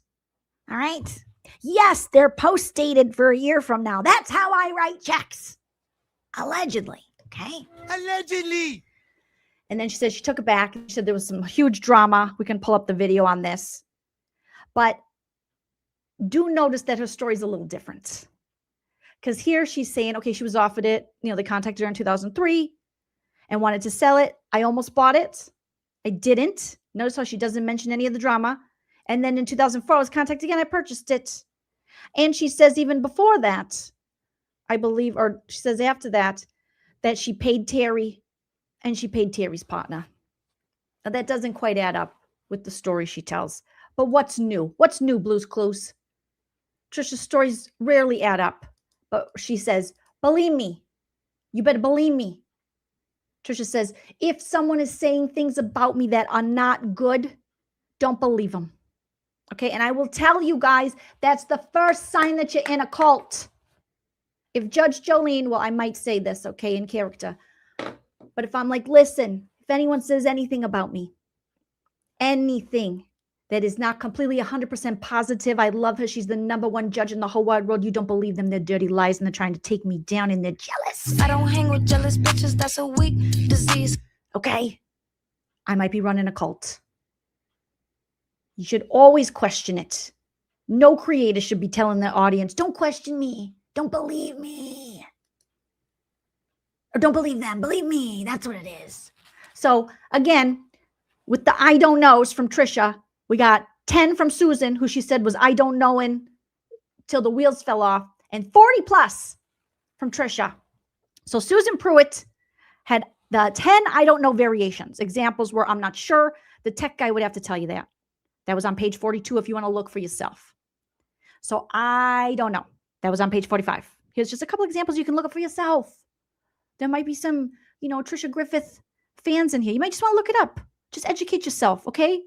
All right? Yes, they're post-dated for a year from now. That's how I write checks. Allegedly. Okay? Allegedly. And then she said she took it back. She said there was some huge drama. We can pull up the video on this. But do notice that her story is a little different. Because here she's saying, okay, she was offered it. They contacted her in 2003 and wanted to sell it. I almost bought it. I didn't. Notice how she doesn't mention any of the drama. And then in 2004, I was contacted again. I purchased it. And she says even before that, I believe, or she says after that, that she paid Terry and she paid Terry's partner. Now, that doesn't quite add up with the story she tells. But what's new? What's new, Blues Clues? Tricia's stories rarely add up. But she says, believe me. You better believe me. Tricia says, if someone is saying things about me that are not good, don't believe them. Okay. And I will tell you guys, that's the first sign that you're in a cult. If Judge Joleen, well, I might say this, okay, in character. But if I'm like, listen, if anyone says anything about me, anything that is not completely 100% positive, I love her, she's the #1 judge in the whole wide world, you don't believe them, they're dirty lies, and they're trying to take me down, and they're jealous. I don't hang with jealous bitches, that's a weak disease. Okay? I might be running a cult. You should always question it. No creator should be telling their audience, don't question me, don't believe me. Or don't believe them, believe me, that's what it is. So again, with the I don't knows from Tricia, we got 10 from Susan, who she said was I don't knowing till the wheels fell off, and 40 plus from Tricia. So Susan Pruitt had the 10 I don't know variations. Examples were I'm not sure. The tech guy would have to tell you that. That was on page 42 if you want to look for yourself. So I don't know. That was on page 45. Here's just a couple examples you can look up for yourself. There might be some, Trisha Griffith fans in here. You might just want to look it up. Just educate yourself, okay?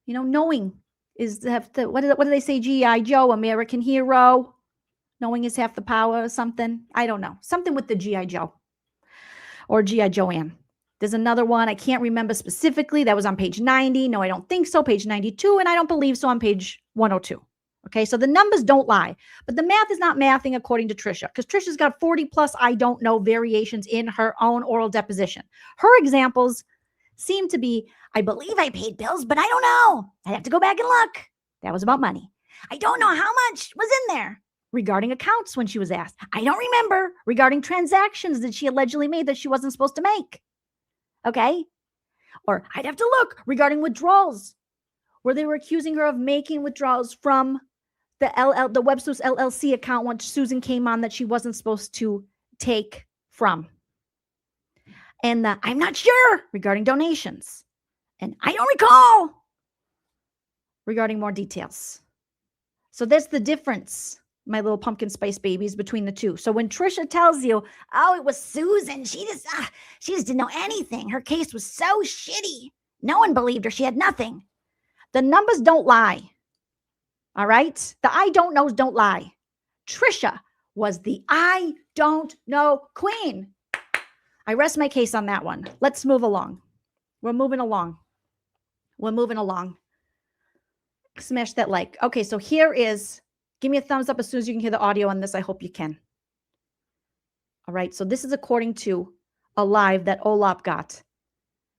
Knowing is what do they say? G.I. Joe, American hero. Knowing is half the power or something. I don't know. Something with the G.I. Joe or G.I. Joanne. There's another one I can't remember specifically. That was on page 90. No, I don't think so. Page 92. And I don't believe so on page 102. Okay, so the numbers don't lie. But the math is not mathing according to Tricia, because Tricia's got 40 plus I don't know variations in her own oral deposition. Her examples seem to be, I believe I paid bills, but I don't know. I'd have to go back and look. That was about money. I don't know how much was in there. Regarding accounts when she was asked. I don't remember. Regarding transactions that she allegedly made that she wasn't supposed to make. Okay? Or I'd have to look regarding withdrawals, where they were accusing her of making withdrawals from the Websleuths LLC account once Susan came on that she wasn't supposed to take from. And I'm not sure regarding donations. And I don't recall regarding more details. So that's the difference, my little pumpkin spice babies, between the two. So when Tricia tells you, oh, it was Susan, she just didn't know anything. Her case was so shitty. No one believed her. She had nothing. The numbers don't lie. All right? The I don't knows don't lie. Tricia was the I don't know queen. I rest my case on that one. Let's move along. We're moving along. Smash that like. Okay, so here is, give me a thumbs up as soon as you can hear the audio on this. I hope you can. All right, so this is according to a live that Olap got,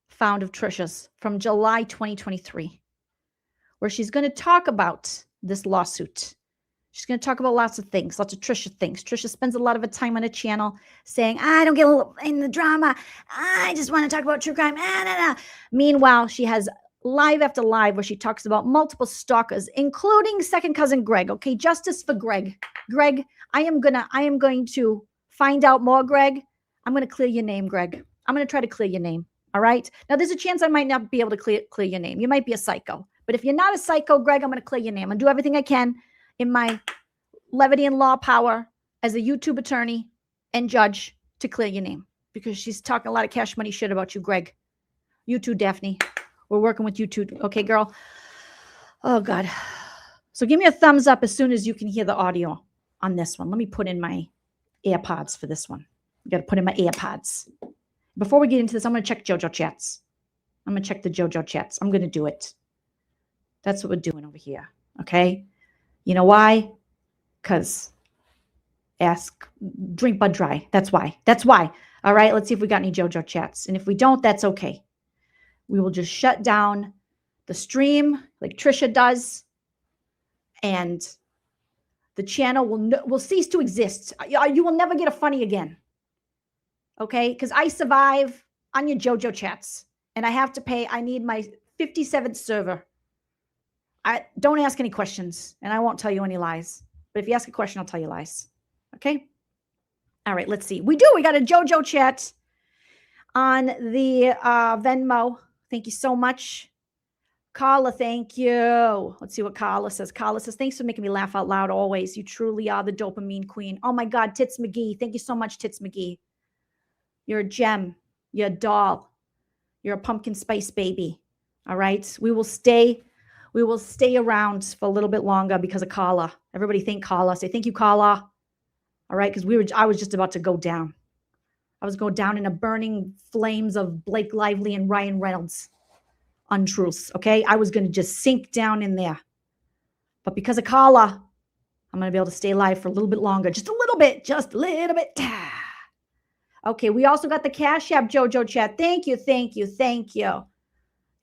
found of Tricia's from July 2023, where she's going to talk about this lawsuit. She's going to talk about lots of things, lots of Tricia things. Tricia spends a lot of her time on a channel saying, I don't get in the drama. I just want to talk about true crime. Meanwhile, she has live after live where she talks about multiple stalkers, including second cousin Greg. Okay, justice for Greg. Greg, I am going to find out more, Greg. I'm going to clear your name, Greg. I'm going to try to clear your name. All right. Now, there's a chance I might not be able to clear your name. You might be a psycho. But if you're not a psycho, Greg, I'm going to clear your name. I'll do everything I can in my levity and law power as a YouTube attorney and judge to clear your name, because she's talking a lot of cash money shit about you, Greg. You too, Daphne. We're working with you too. Okay, girl. Oh, God. So give me a thumbs up as soon as you can hear the audio on this one. Let me put in my AirPods for this one. I got to put in my AirPods. Before we get into this, I'm going to check JOJO chats. I'm going to check the JOJO chats. I'm going to do it. That's what we're doing over here. Okay? You know why? Because drink Bud Dry. That's why. That's why. All right? Let's see if we got any JOJO chats. And if we don't, that's okay. We will just shut down the stream like Tricia does. And the channel will cease to exist. You will never get a funny again. Okay? Because I survive on your JOJO chats. And I have to pay. I need my 57th server. Don't ask any questions, and I won't tell you any lies. But if you ask a question, I'll tell you lies. Okay? All right, let's see. We got a JOJO chat on the Venmo. Thank you so much. Carla, thank you. Let's see what Carla says. Carla says, thanks for making me laugh out loud always. You truly are the dopamine queen. Oh, my God, Tits McGee. Thank you so much, Tits McGee. You're a gem. You're a doll. You're a pumpkin spice baby. All right? We will stay We will stay around for a little bit longer because of Carla. Everybody thank Carla. Say thank you, Carla. All right, because I was just about to go down. I was going down in a burning flames of Blake Lively and Ryan Reynolds untruths. Okay, I was going to just sink down in there. But because of Carla, I'm going to be able to stay alive for a little bit longer. Just a little bit. Just a little bit. Okay, we also got the Cash App JoJo chat. Thank you, thank you, thank you.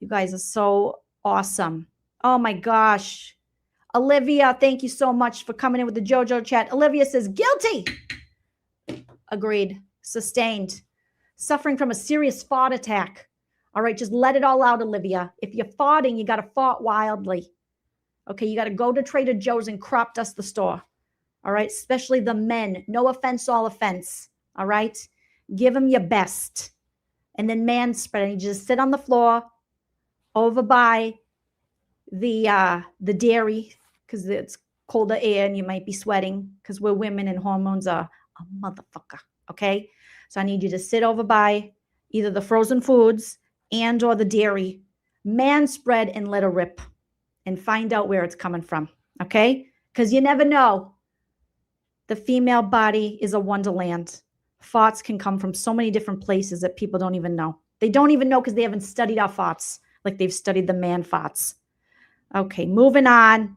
You guys are so awesome. Oh my gosh. Olivia, thank you so much for coming in with the JoJo chat. Olivia says, guilty. Agreed. Sustained. Suffering from a serious fart attack. All right, just let it all out, Olivia. If you're farting, you got to fart wildly. Okay, you got to go to Trader Joe's and crop dust the store. All right, especially the men. No offense, all offense. All right, give them your best. And then man spread. You just sit on the floor over by the dairy because it's colder air and you might be sweating because we're women and hormones are a motherfucker. Okay, so I need you to sit over by either the frozen foods and or the dairy, man spread and let her rip and find out where it's coming from. Okay, because you never know. The female body is a wonderland. Farts can come from so many different places that people don't even know. They don't even know because they haven't studied our farts like they've studied the man farts. Okay, moving on.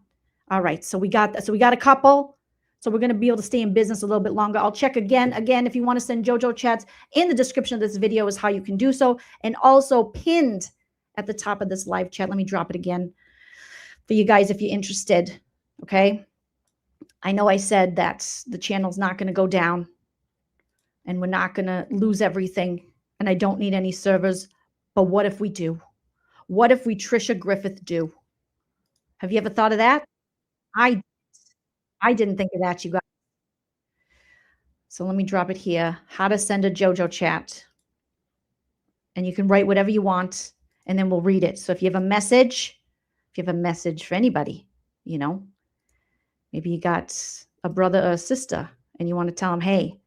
All right, so we got a couple. So we're going to be able to stay in business a little bit longer. I'll check again. Again, if you want to send JoJo chats, in the description of this video is how you can do so. And also pinned at the top of this live chat. Let me drop it again for you guys if you're interested. Okay. I know I said that the channel's not going to go down and we're not going to lose everything. And I don't need any servers. But what if we do? What if we Trisha Griffith do? Have you ever thought of that? I didn't think of that, you guys. So let me drop it here. How to send a JoJo chat. And you can write whatever you want, and then we'll read it. So if you have a message for anybody, you know, maybe you got a brother or a sister, and you want to tell them, hey,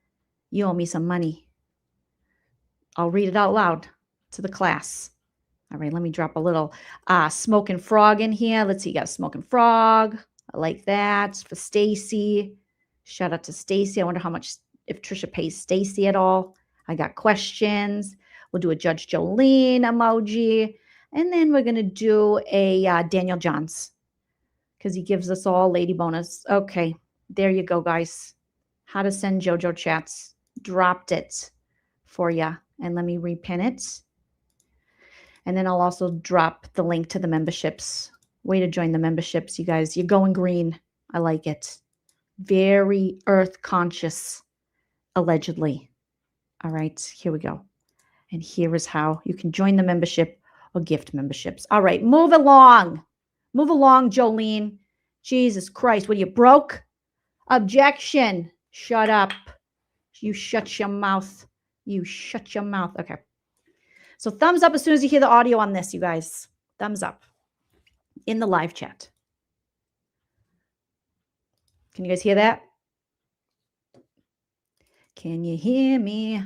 you owe me some money. I'll read it out loud to the class. All right, let me drop a little smoking frog in here. Let's see, you got a smoking frog. I like that. For Stacy. Shout out to Stacy. I wonder how much, if Trisha pays Stacy at all. I got questions. We'll do a Judge Joleen emoji. And then we're going to do a Daniel Johns because he gives us all lady bonus. Okay, there you go, guys. How to send JoJo chats. Dropped it for you. And let me repin it. And then I'll also drop the link to the memberships. Way to join the memberships, you guys. You're going green. I like it. Very earth conscious, allegedly. All right, here we go. And here is how you can join the membership or gift memberships. All right, move along. Move along, Joleen. Jesus Christ, what are you, broke? Objection. Shut up. You shut your mouth. You shut your mouth. Okay. So thumbs up as soon as you hear the audio on this, you guys. Thumbs up. In the live chat. Can you guys hear that? Can you hear me?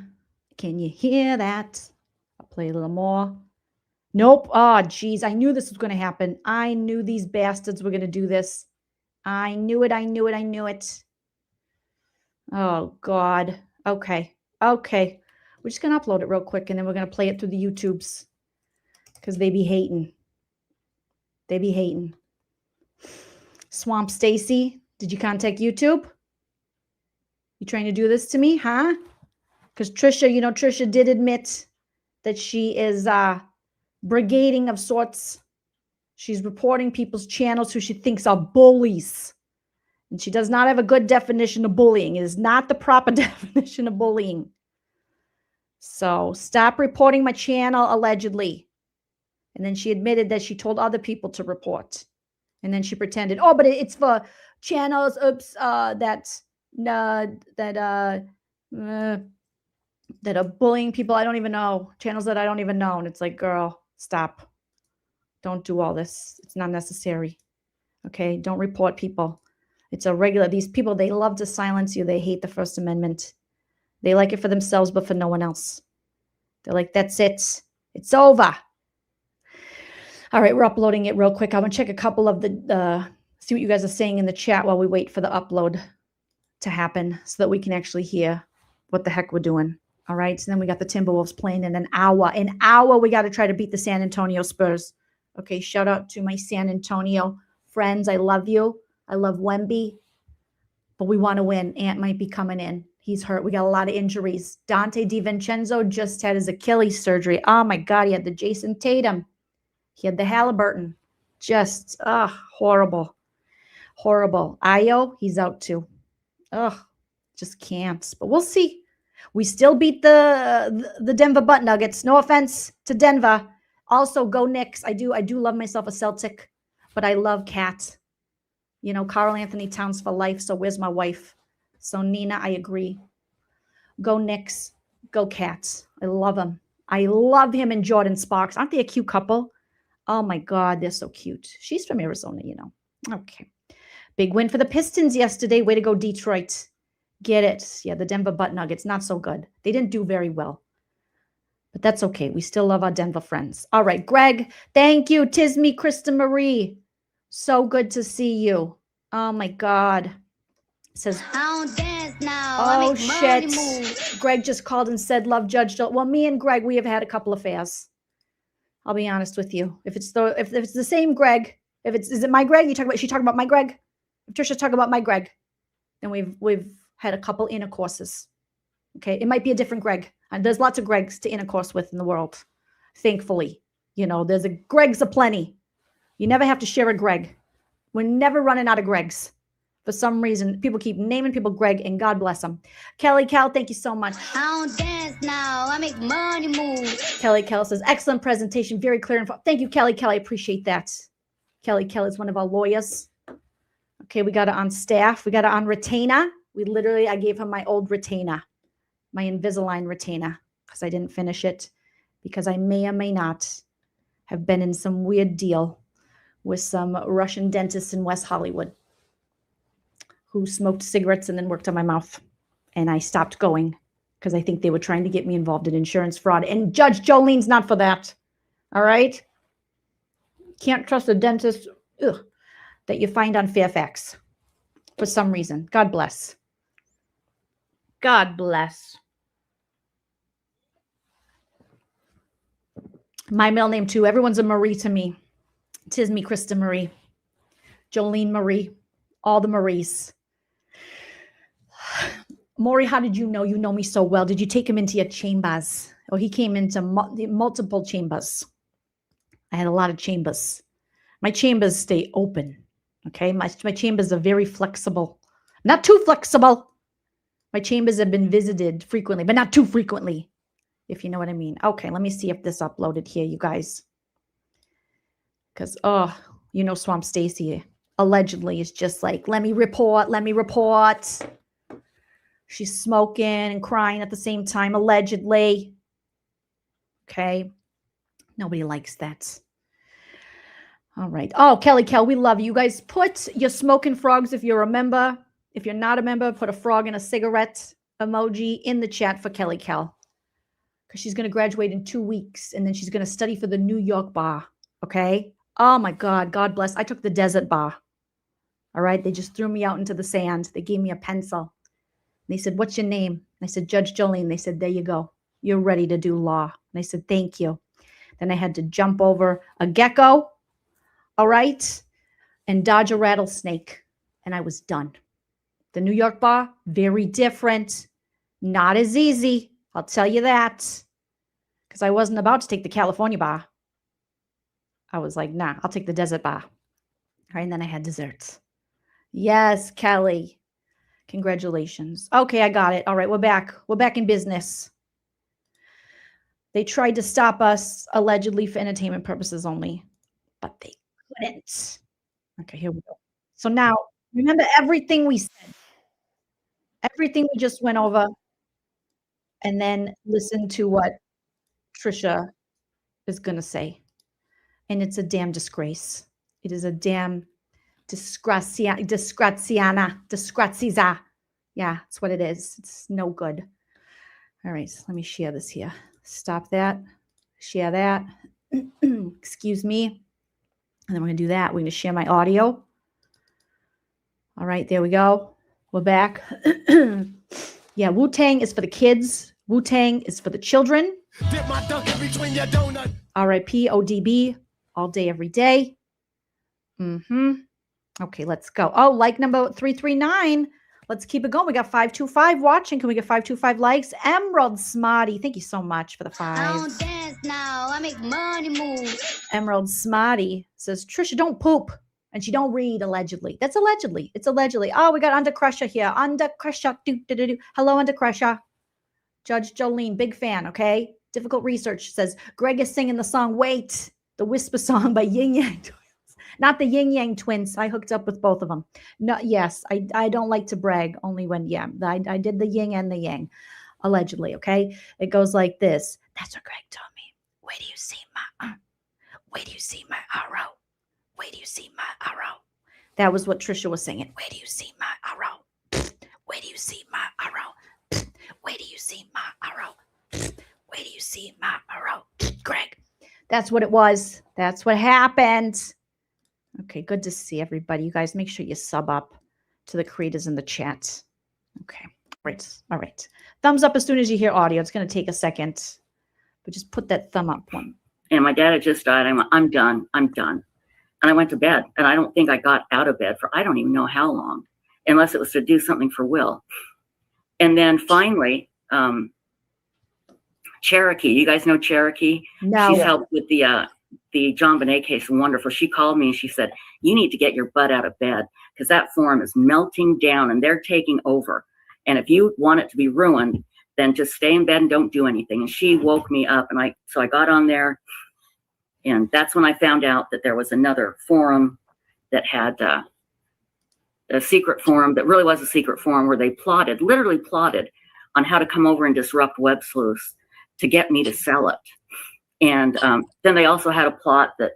Can you hear that? I'll play a little more. Nope. Oh, geez. I knew this was going to happen. I knew these bastards were going to do this. I knew it. I knew it. I knew it. Oh, God. Okay. Okay. We're just going to upload it real quick, and then we're going to play it through the YouTubes because they be hating. They be hating. Swamp Stacy, did you contact YouTube? You trying to do this to me, huh? Because Trisha, you know, Trisha did admit that she is brigading of sorts. She's reporting people's channels who she thinks are bullies. And she does not have a good definition of bullying. It is not the proper definition of bullying. So stop reporting my channel allegedly. And then she admitted that she told other people to report. And then she pretended, oh, but it's for channels, that are bullying people I don't even know. Channels that I don't even know. And it's like, girl, stop. Don't do all this. It's not necessary. Okay? Don't report people. It's a regular. These people, they love to silence you. They hate the First Amendment. They like it for themselves, but for no one else. They're like, that's it. It's over. All right, we're uploading it real quick. I want to check a couple of the, see what you guys are saying in the chat while we wait for the upload to happen so that we can actually hear what the heck we're doing. All right, so then we got the Timberwolves playing in an hour. An hour, we got to try to beat the San Antonio Spurs. Okay, shout out to my San Antonio friends. I love you. I love Wemby. But we want to win. Ant might be coming in. He's hurt. We got a lot of injuries. Dante DiVincenzo just had his Achilles surgery. Oh, my God. He had the Jason Tatum. He had the Halliburton. Just, horrible. Horrible. Ayo, he's out too. Just can't. But we'll see. We still beat the Denver Butt Nuggets. No offense to Denver. Also, go Knicks. I do love myself a Celtic, but I love Cat. You know, Karl Anthony Towns for life. So where's my wife? So Nina, I agree. Go Knicks. Go Cats. I love him. I love him and Jordan Sparks. Aren't they a cute couple? Oh my God, they're so cute. She's from Arizona, you know. Okay. Big win for the Pistons yesterday. Way to go, Detroit. Get it. Yeah, the Denver Butt Nuggets, not so good. They didn't do very well. But that's okay. We still love our Denver friends. All right, Greg. Thank you. Tisme, Krista Marie. So good to see you. Oh my God. It says, I don't dance now. oh shit. Greg just called and said, love Judge Joel. Well, me and Greg, we have had a couple affairs. I'll be honest with you. If it's the same Greg, is it my Greg? She talking about my Greg? If Trisha talking about my Greg, then we've had a couple intercourses. Okay. It might be a different Greg. And there's lots of Gregs to intercourse with in the world. Thankfully, you know, there's Gregs aplenty. You never have to share a Greg. We're never running out of Gregs. For some reason, people keep naming people Greg, and God bless them. Kelly Cal, thank you so much. I don't dance now. I make money move. Kelly Cal says, excellent presentation, very clear. Thank you, Kelly Cal. I appreciate that. Kelly Cal is one of our lawyers. Okay, we got it on staff. We got it on retainer. I gave her my old retainer, my Invisalign retainer, because I didn't finish it, because I may or may not have been in some weird deal with some Russian dentists in West Hollywood who smoked cigarettes and then worked on my mouth. And I stopped going because I think they were trying to get me involved in insurance fraud. And Judge Jolene's not for that. All right? Can't trust a dentist that you find on Fairfax for some reason. God bless. God bless. My middle name too. Everyone's a Marie to me. Tisme, Krista Marie, Joleen Marie, all the Maries. Maury, how did you know? You know me so well. Did you take him into your chambers? Oh, he came into multiple chambers. I had a lot of chambers. My chambers stay open. Okay, my chambers are very flexible. Not too flexible. My chambers have been visited frequently, but not too frequently, if you know what I mean. Okay, let me see if this uploaded here, you guys. Because, you know, Swamp Stacy allegedly is just like, let me report. She's smoking and crying at the same time, allegedly. Okay. Nobody likes that. All right. Oh, Kelly Kel, we love you. You guys put your smoking frogs if you're a member. If you're not a member, put a frog and a cigarette emoji in the chat for Kelly Kel. Because she's going to graduate in 2 weeks, and then she's going to study for the New York bar. Okay? Oh, my God. God bless. I took the desert bar. All right? They just threw me out into the sand. They gave me a pencil. They said, what's your name? I said, Judge Jolene. They said, there you go. You're ready to do law. And I said, thank you. Then I had to jump over a gecko, all right, and dodge a rattlesnake. And I was done. The New York bar, very different. Not as easy. I'll tell you that. Because I wasn't about to take the California bar. I was like, nah, I'll take the desert bar. All right, and then I had desserts. Yes, Kelly. Congratulations. Okay, I got it. All right, we're back. We're back in business. They tried to stop us allegedly for entertainment purposes only, but they couldn't. Okay, here we go. So now, remember everything we said. Everything we just went over, and then listen to what Trisha is going to say. And it's a damn disgrace. It is a damn disgraziana. Yeah, that's what it is. It's no good. All right, so let me share this here. Stop that. Share that. Excuse me. And then we're going to do that. We're going to share my audio. All right, there we go. We're back. Yeah, Wu-Tang is for the kids. Wu-Tang is for the children. Dip my dunk in between your donut. R.I.P. ODB, all day, every day. Okay, let's go. Oh, like number 339. Let's keep it going. We got 525 watching. Can we get 525 likes? Emerald Smarty, thank you so much for the 5. I don't dance now. I make money move. Emerald Smarty says, Trisha, don't poop. And she don't read, allegedly. That's allegedly. It's allegedly. Oh, we got Under Crusher here. Under Crusher. Hello, Under Crusher. Judge Joleen, big fan, okay? Difficult Research says, Greg is singing the song Wait, the Whisper song by Yin Yang Twins. Not the Yin Yang Twins. I hooked up with both of them. No, yes, I don't like to brag, only when, I did the yin and the yang, allegedly, okay? It goes like this. That's what Greg told me. Where do you see my arrow? Where do you see my arrow? That was what Trisha was singing. Where do you see my arrow? Where do you see my arrow? Where do you see my arrow? Where do you see my arrow? Greg. That's what it was. That's what happened. Okay, good to see everybody. You guys make sure you sub up to the creators in the chat. Okay, all right. Thumbs up as soon as you hear audio. It's going to take a second, but just put that thumb up one. And my dad had just died. I'm done. And I went to bed, and I don't think I got out of bed for I don't even know how long, unless it was to do something for Will. And then finally, Cherokee. You guys know Cherokee? No. She's helped with the John Bonet case. Wonderful. She called me and she said, you need to get your butt out of bed because that forum is melting down and they're taking over. And if you want it to be ruined, then just stay in bed and don't do anything. And she woke me up, and so I got on there. And that's when I found out that there was another forum that had a secret forum that really was a secret forum where they literally plotted on how to come over and disrupt Websleuths to get me to sell it. And then they also had a plot that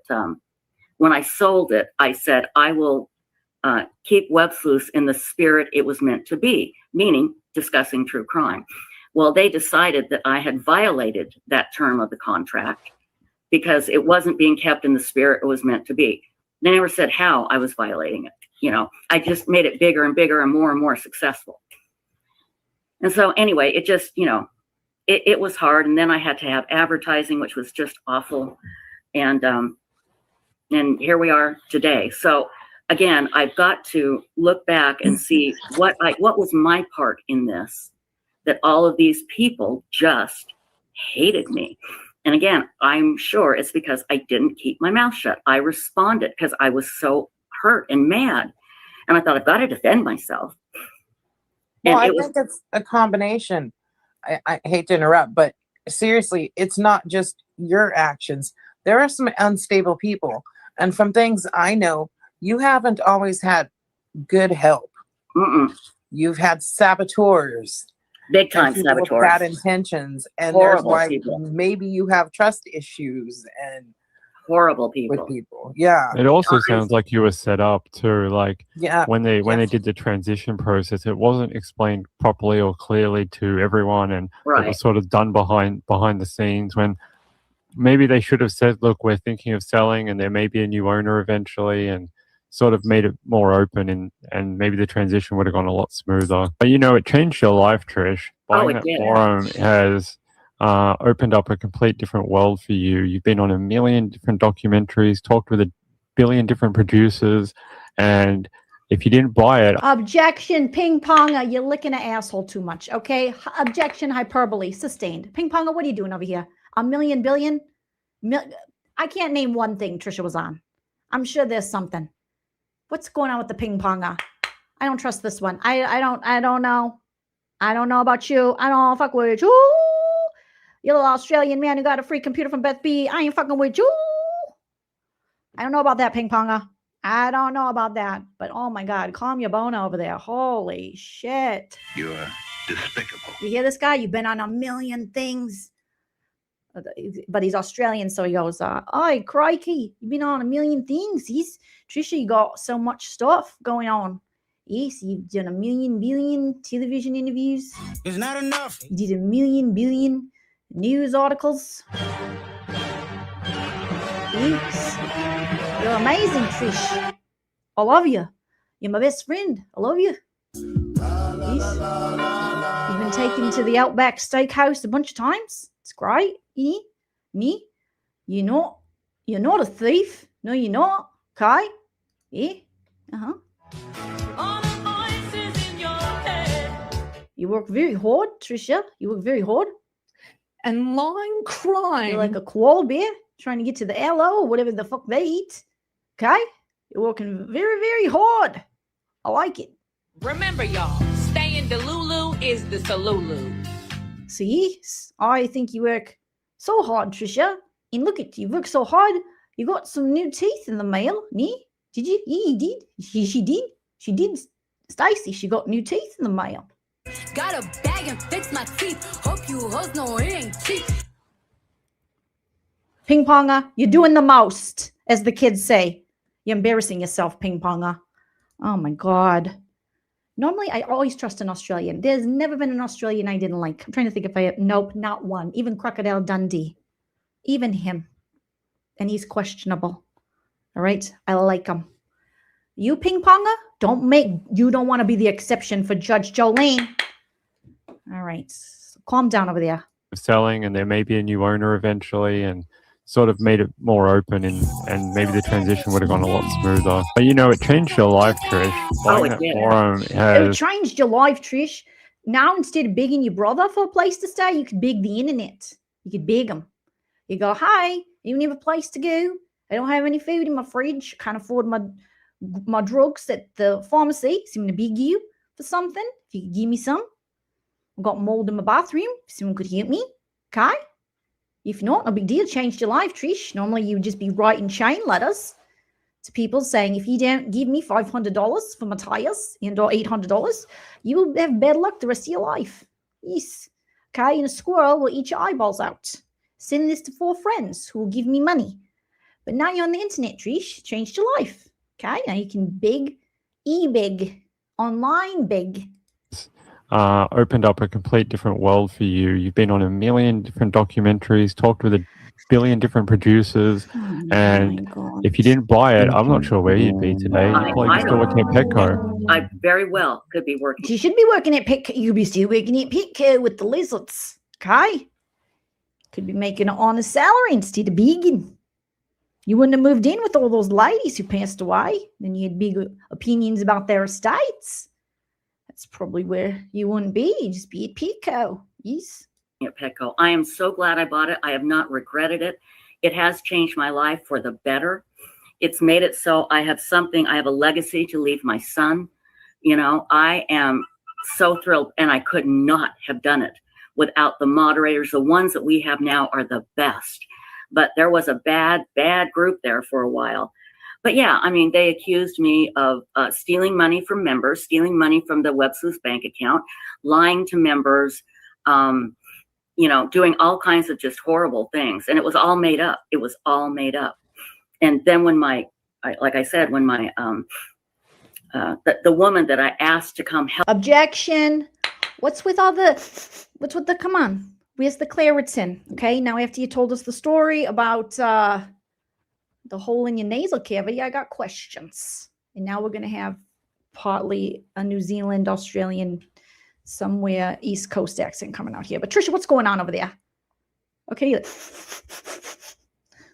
when I sold it, I said, I will keep Websleuths in the spirit it was meant to be, meaning discussing true crime. Well, they decided that I had violated that term of the contract because it wasn't being kept in the spirit it was meant to be. They never said how I was violating it. I just made it bigger and bigger and more successful. And so anyway, it just, it was hard. And then I had to have advertising, which was just awful. And here we are today. So again, I've got to look back and see what was my part in this, that all of these people just hated me. And again, I'm sure it's because I didn't keep my mouth shut. I responded because I was so hurt and mad. And I thought, I've got to defend myself. Well, I think it's a combination. I hate to interrupt, but seriously, it's not just your actions. There are some unstable people. And from things I know, you haven't always had good help. You've had saboteurs. Big time saboteurs. With bad intentions. And horrible there's people. Maybe you have trust issues and horrible people. With people. Yeah. It also sounds like you were set up too. Like when they did the transition process, it wasn't explained properly or clearly to everyone, and it was sort of done behind the scenes when maybe they should have said, look, we're thinking of selling and there may be a new owner eventually, and sort of made it more open, and maybe the transition would have gone a lot smoother. But it changed your life, Trish. Buying that forum has opened up a complete different world for you. You've been on a million different documentaries, talked with a billion different producers, and if you didn't buy it... Objection, ping-ponger, you're licking an asshole too much, okay? Objection, hyperbole, sustained. Ping-ponger, what are you doing over here? A million billion? I can't name one thing Trisha was on. I'm sure there's something. What's going on with the ping-ponger? I don't trust this one. I don't know. I don't know about you. I don't fuck with you. You little Australian man who got a free computer from Beth B. I ain't fucking with you. I don't know about that, ping-ponger. I don't know about that. But oh my God, calm your bone over there. Holy shit. You're despicable. You hear this guy? You've been on a million things. But he's Australian, so he goes, "Oh, crikey, you've been on a million things. Trisha, you got so much stuff going on. Yes, you've done a million billion television interviews. It's not enough. You did a million billion news articles. Yes. You're amazing, Trish. I love you. You're my best friend. I love you. Yes. You've been taken to the Outback Steakhouse a bunch of times. It's great. Me? You're not a thief. No, you're not. Okay? Yeah? Uh-huh. You work very hard, Tricia. You work very hard. And line crime. You're like a koala bear trying to get to the LO or whatever the fuck they eat. Okay? You're working very, very hard. I like it. Remember, y'all, staying Delulu is the Salulu. See? I think you work so hard, Tricia. And look at you. You work so hard. You got some new teeth in the mail. Nee? Did you? Yeah, you did. She did. She did. Stacy, she got new teeth in the mail. Got a bag and fix my teeth. Hope you hoes know it ain't cheap. Ping ponger, you're doing the most, as the kids say. You're embarrassing yourself, ping ponger. Oh my God. Normally, I always trust an Australian. There's never been an Australian I didn't like. I'm trying to think if I have. Nope, not one. Even Crocodile Dundee. Even him. And he's questionable. All right? I like him. You, ping ponger, you don't want to be the exception for Judge Joleen. All right. So calm down over there. Selling, and there may be a new owner eventually, and sort of made it more open, and maybe the transition would have gone a lot smoother. But it changed your life, Trish. It did. It changed your life, Trish. Now, instead of begging your brother for a place to stay, you could beg the internet. You could beg him. You go, "Hi, you need a place to go? I don't have any food in my fridge. Can't afford my drugs at the pharmacy. So I'm going to beg you for something. If you could give me some. I've got mold in my bathroom. If someone could help me. Okay? If not, no big deal. Changed your life, Trish. Normally, you would just be writing chain letters to people saying, if you don't give me $500 for Matthias and/or $800, you will have bad luck the rest of your life. Yes. Okay? And a squirrel will eat your eyeballs out. Send this to 4 friends who will give me money. But now you're on the internet, Trish. Changed your life. Okay? Now you can beg, e-beg, online beg. Opened up a complete different world for you. You've been on a million different documentaries, talked with a billion different producers, and if you didn't buy it, I'm not sure where you'd be today. You'd probably still working at Petco. I very well could be working. You should be working at Petco. You'd be still working at Petco with the lizards. Okay? Could be making an honest salary instead of begging. You wouldn't have moved in with all those ladies who passed away. Then you had big opinions about their estates. That's probably where you wouldn't be. You'd just be at Petco. Yes. At Petco. I am so glad I bought it. I have not regretted it. It has changed my life for the better. It's made it so I have a legacy to leave my son. I am so thrilled, and I could not have done it without the moderators. The ones that we have now are the best. But there was a bad group there for a while. But yeah, they accused me of stealing money from members, stealing money from the Websleuths bank account, lying to members, doing all kinds of just horrible things. And it was all made up. It was all made up. And then when the woman that I asked to come help. Objection. What's with the, come on. Where's the Claritin? Okay, now after you told us the story about the hole in your nasal cavity, I got questions. And now we're going to have partly a New Zealand, Australian, somewhere East Coast accent coming out here. But Tricia, what's going on over there? Okay.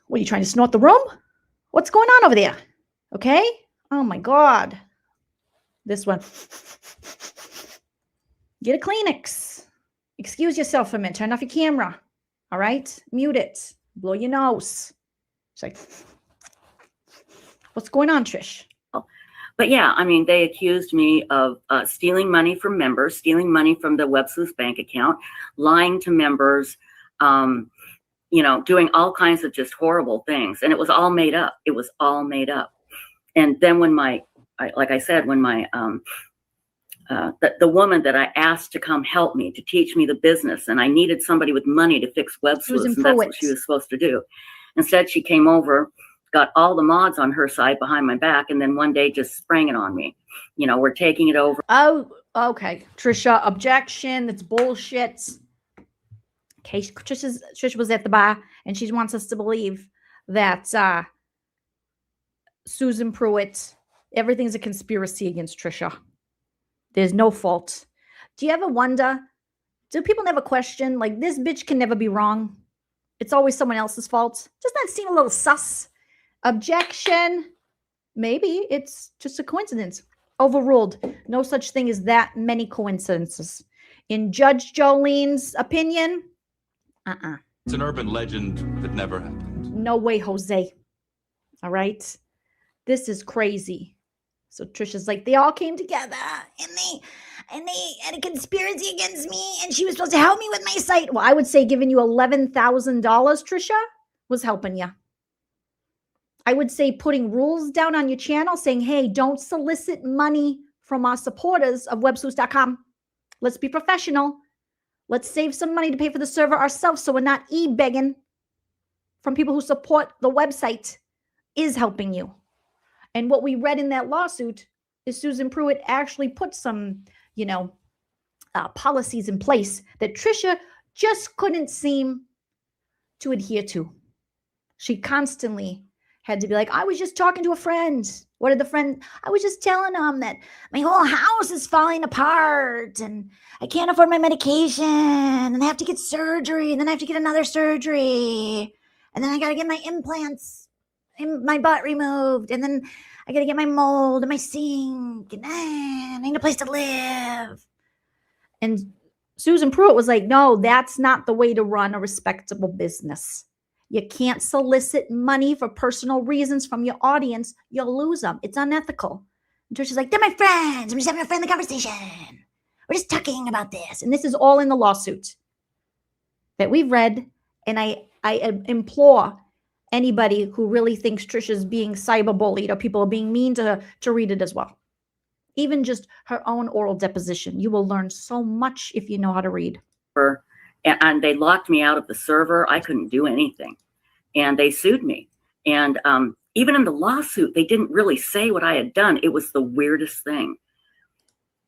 What, are you trying to snort the room? What's going on over there? Okay. Oh my God. This one. Get a Kleenex. Excuse yourself for a minute. Turn off your camera. All right? Mute it. Blow your nose. It's like, what's going on, Trish? But yeah, they accused me of stealing money from members, stealing money from the Websleuths bank account, lying to members, doing all kinds of just horrible things. And it was all made up. It was all made up. And then when the woman that I asked to come help me, to teach me the business, and I needed somebody with money to fix Websleuths, and that's what she was supposed to do. Instead, she came over, got all the mods on her side behind my back, and then one day just sprang it on me. We're taking it over. Oh, okay. Tricia, objection. That's bullshit. Okay, Tricia was at the bar, and she wants us to believe that Susan Pruitt, everything's a conspiracy against Tricia. There's no fault. Do you ever wonder, do people never question, like, this bitch can never be wrong? It's always someone else's fault. Doesn't that seem a little sus? Objection. Maybe it's just a coincidence. Overruled. No such thing as that many coincidences. In Judge Jolene's opinion, It's an urban legend that never happened. no way, Jose. All right? This is crazy. So Tricia's like, they all came together and they had a conspiracy against me, and she was supposed to help me with my site. Well, I would say giving you $11,000, Tricia, was helping you. I would say putting rules down on your channel saying, hey, don't solicit money from our supporters of Websleuths.com. Let's be professional. Let's save some money to pay for the server ourselves so we're not e-begging from people who support the website is helping you. And what we read in that lawsuit is Susan Pruitt actually put some, policies in place that Tricia just couldn't seem to adhere to. She constantly had to be like, I was just talking to a friend. What did the friend? I was just telling them that my whole house is falling apart and I can't afford my medication and I have to get surgery and then I have to get another surgery and then I got to get my implants in my butt removed and then I got to get my mold and my sink and I need a place to live. And Susan Pruitt was like, no, that's not the way to run a respectable business. You can't solicit money for personal reasons from your audience. You'll lose them. It's unethical. And Tricia's like, they're my friends. I'm just having a friendly conversation. We're just talking about this. And this is all in the lawsuit that we've read. And I implore anybody who really thinks Tricia's being cyberbullied or people are being mean to her to read it as well. Even just her own oral deposition. You will learn so much if you know how to read. And they locked me out of the server. I couldn't do anything. And they sued me. And even in the lawsuit, they didn't really say what I had done. It was the weirdest thing.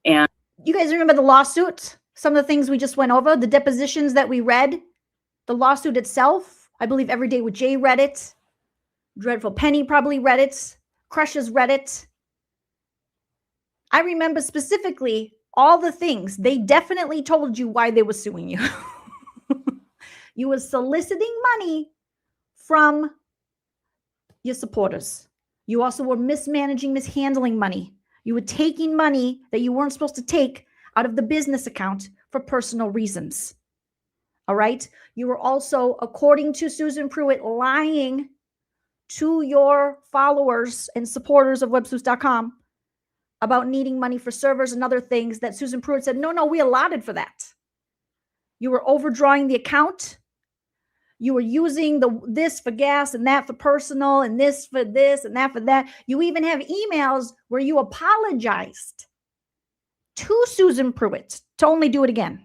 And you guys remember the lawsuit? Some of the things we just went over, the depositions that we read, the lawsuit itself. I believe Everyday with Jay read it. Dreadful Penny probably read it. Crushes read it. I remember specifically all the things. They definitely told you why they were suing you. You were soliciting money from your supporters. You also were mishandling money. You were taking money that you weren't supposed to take out of the business account for personal reasons. All right? You were also, according to Susan Pruitt, lying to your followers and supporters of Websleuths.com about needing money for servers and other things that Susan Pruitt said, no, we allotted for that. You were overdrawing the account. You were using this for gas and that for personal and this for this and that for that. You even have emails where you apologized to Susan Pruitt to only do it again.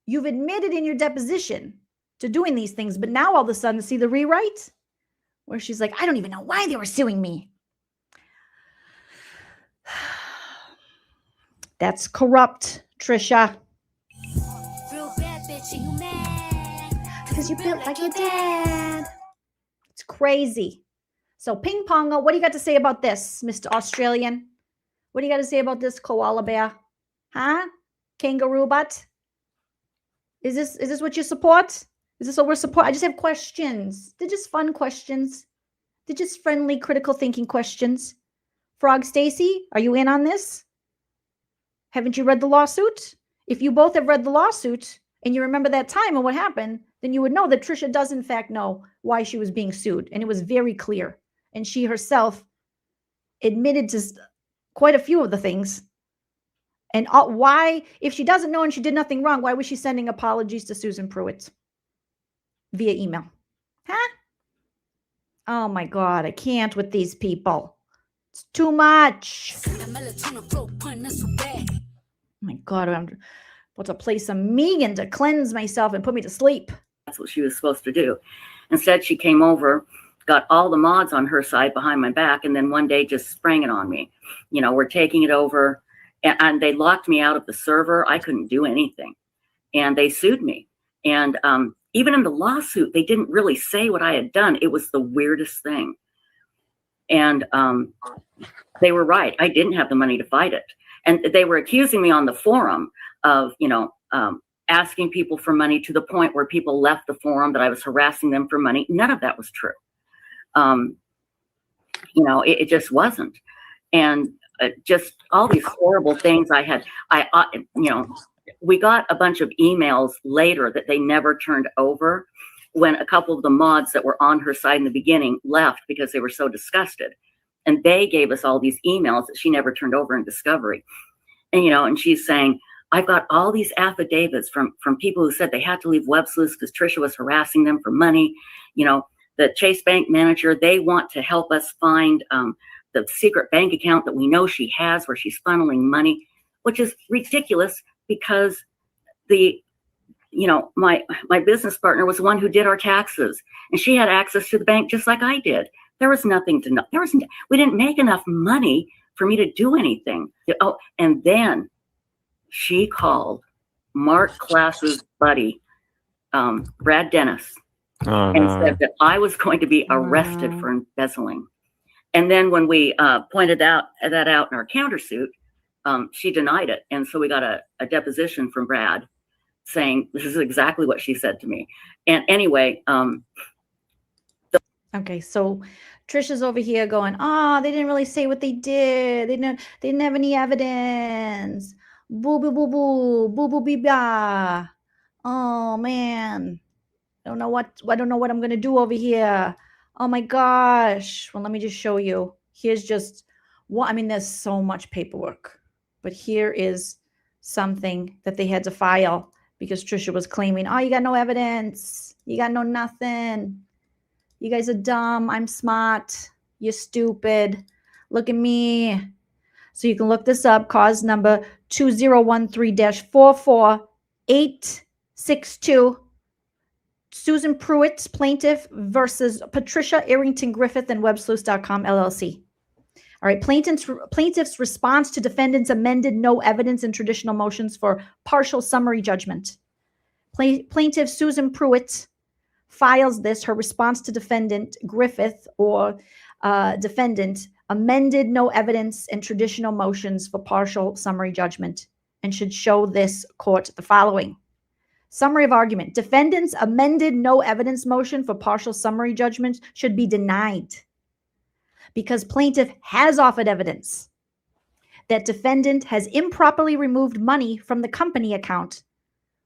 You've admitted in your deposition to doing these things, but now all of a sudden see the rewrite where she's like, I don't even know why they were suing me. That's corrupt, Tricia. Real bad bitch, and you mad. Because you built like your dad. It's crazy. So ping pongo, what do you got to say about this, Mr. Australian? What do you got to say about this koala bear? Huh? Kangaroo butt? Is this what you support? Is this what we're support? I just have questions. They're just fun questions. They're just friendly, critical thinking questions. Frog Stacy, are you in on this? Haven't you read the lawsuit? If you both have read the lawsuit and you remember that time and what happened, then you would know that Tricia does in fact know why she was being sued. And it was very clear. And she herself admitted to quite a few of the things. And why, if she doesn't know and she did nothing wrong, why was she sending apologies to Susan Pruitt via email? Huh? Oh my God, I can't with these people. It's too much. Oh my God, I'm about to play some Megan to cleanse myself and put me to sleep. That's what she was supposed to do. Instead, she came over, got all the mods on her side behind my back, and then one day just sprang it on me. We're taking it over, and they locked me out of the server. I couldn't do anything. And they sued me. And even in the lawsuit, they didn't really say what I had done. It was the weirdest thing. And they were right. I didn't have the money to fight it. And they were accusing me on the forum of, asking people for money to the point where people left the forum, that I was harassing them for money. None of that was true. It just wasn't. And just all these horrible things we got a bunch of emails later that they never turned over, when a couple of the mods that were on her side in the beginning left because they were so disgusted. And they gave us all these emails that she never turned over in discovery. And, and she's saying, I've got all these affidavits from people who said they had to leave Websleuths because Tricia was harassing them for money. The Chase Bank manager, they want to help us find the secret bank account that we know she has where she's funneling money, which is ridiculous because my business partner was the one who did our taxes, and she had access to the bank just like I did. There was nothing to know. We didn't make enough money for me to do anything. Oh, and then she called Mark Klass's buddy, Brad Dennis, and said that I was going to be arrested for embezzling. And then when we pointed that out in our countersuit, she denied it. And so we got a deposition from Brad saying this is exactly what she said to me. And anyway, okay, so Trisha's over here going, they didn't really say what they did. They didn't have any evidence. Boo boo boo boo boo boo bee bah. Oh man, I don't know what I'm gonna do over here. Oh my gosh. Well, let me just show you. Here's just what there's so much paperwork, but here is something that they had to file because Tricia was claiming, you got no evidence. You got no nothing. You guys are dumb. I'm smart. You're stupid. Look at me. So you can look this up. Cause number 2013-44862. Susan Pruitt, plaintiff versus Patricia, Arrington, Griffith, and Websleuths.com, LLC. All right. Plaintiff's response to defendant's amended no evidence and traditional motions for partial summary judgment. Plaintiff Susan Pruitt files this, her response to defendant Griffith or defendant amended no evidence and traditional motions for partial summary judgment, and should show this court the following. Summary of argument. Defendant's amended no evidence motion for partial summary judgment should be denied because plaintiff has offered evidence that defendant has improperly removed money from the company account,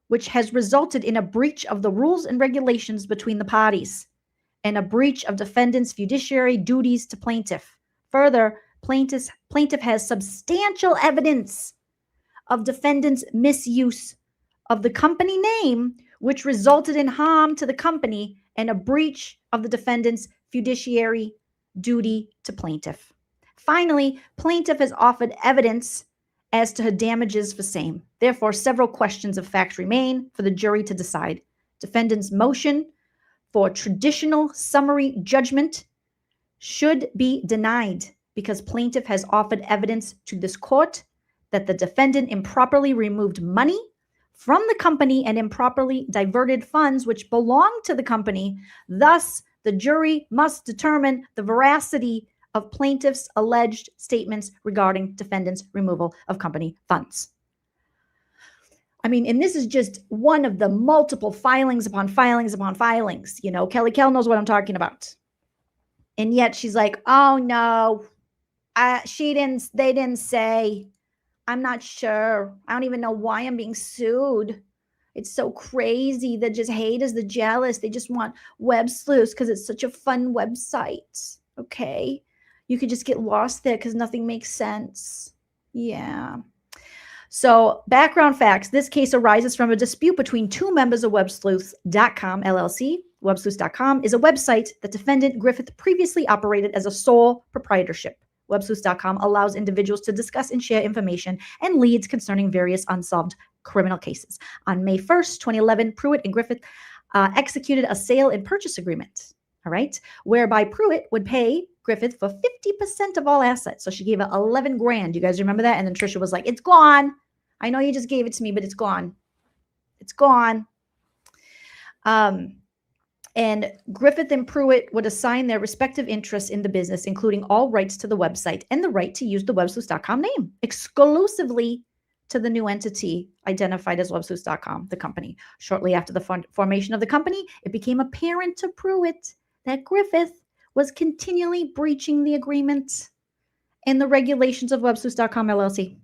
which has resulted in a breach of the rules and regulations between the parties and a breach of defendant's fiduciary duties to plaintiff. Further, plaintiff has substantial evidence of defendant's misuse of the company name, which resulted in harm to the company and a breach of the defendant's fiduciary duty to plaintiff. Finally, plaintiff has offered evidence as to her damages for same. Therefore, several questions of fact remain for the jury to decide. Defendant's motion for traditional summary judgment should be denied because plaintiff has offered evidence to this court that the defendant improperly removed money from the company and improperly diverted funds which belong to the company. Thus, the jury must determine the veracity of plaintiff's alleged statements regarding defendant's removal of company funds. And this is just one of the multiple filings upon filings upon filings. Kelly Kell knows what I'm talking about. And yet she's like, oh no, they didn't say. I'm not sure. I don't even know why I'm being sued. It's so crazy. The just haters, the jealous, they just want Websleuths because it's such a fun website. Okay. You could just get lost there because nothing makes sense. Yeah. So background facts. This case arises from a dispute between two members of Websleuths.com, LLC. Websleuths.com is a website that defendant Griffith previously operated as a sole proprietorship. Websleuths.com allows individuals to discuss and share information and leads concerning various unsolved criminal cases. On May 1st, 2011, Pruitt and Griffith executed a sale and purchase agreement, all right, whereby Pruitt would pay Griffith for 50% of all assets. So she gave her 11 grand. You guys remember that? And then Tricia was like, it's gone. I know you just gave it to me, but it's gone. It's gone. And Griffith and Pruitt would assign their respective interests in the business, including all rights to the website and the right to use the Websleuths.com name exclusively to the new entity identified as Websleuths.com, the company. Shortly after the formation of the company, it became apparent to Pruitt that Griffith was continually breaching the agreement and the regulations of Websleuths.com LLC.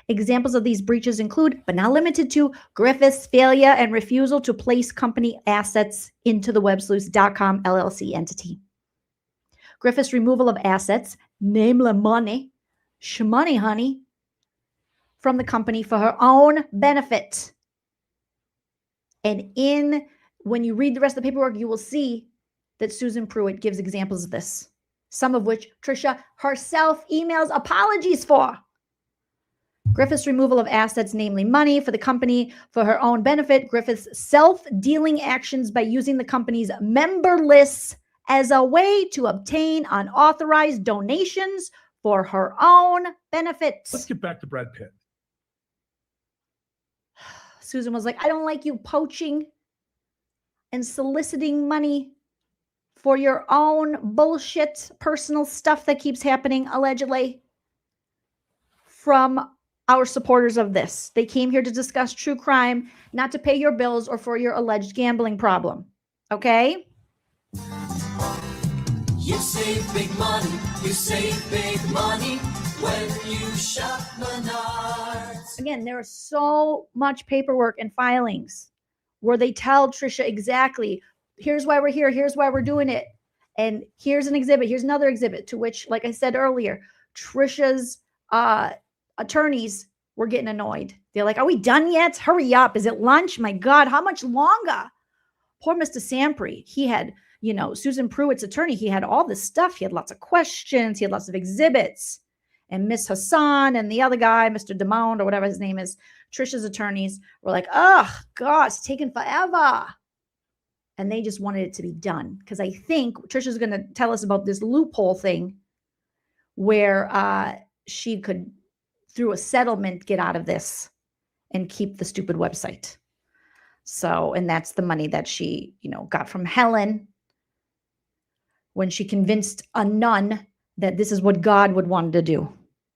Examples of these breaches include, but not limited to, Griffith's failure and refusal to place company assets into the Websleuths.com LLC entity. Griffith's removal of assets, namely money, shmoney honey, from the company for her own benefit. And when you read the rest of the paperwork, you will see that Susan Pruitt gives examples of this, some of which Tricia herself emails apologies for. Griffith's removal of assets, namely money, for the company for her own benefit. Griffith's self-dealing actions by using the company's member lists as a way to obtain unauthorized donations for her own benefit. Let's get back to Brad Pitt. Susan was like, I don't like you poaching and soliciting money for your own bullshit personal stuff that keeps happening, allegedly, from our supporters of this. They came here to discuss true crime, not to pay your bills or for your alleged gambling problem. Okay? You save big money. You save big money when you shop Menards. Again, there is so much paperwork and filings where they tell Tricia exactly, here's why we're here, here's why we're doing it, and here's an exhibit, here's another exhibit, to which, like I said earlier, Tricia's attorneys were getting annoyed. They're like, are we done yet? Hurry up. Is it lunch? My God, how much longer? Poor Mr. Sampry. He had, Susan Pruitt's attorney, he had all this stuff. He had lots of questions. He had lots of exhibits. And Miss Hassan and the other guy, Mr. Demond or whatever his name is, Tricia's attorneys were like, oh, God, it's taking forever. And they just wanted it to be done. Because I think Tricia's going to tell us about this loophole thing where she could, through a settlement, get out of this and keep the stupid website. So, and that's the money that she, got from Helen when she convinced a nun that this is what God would want to do,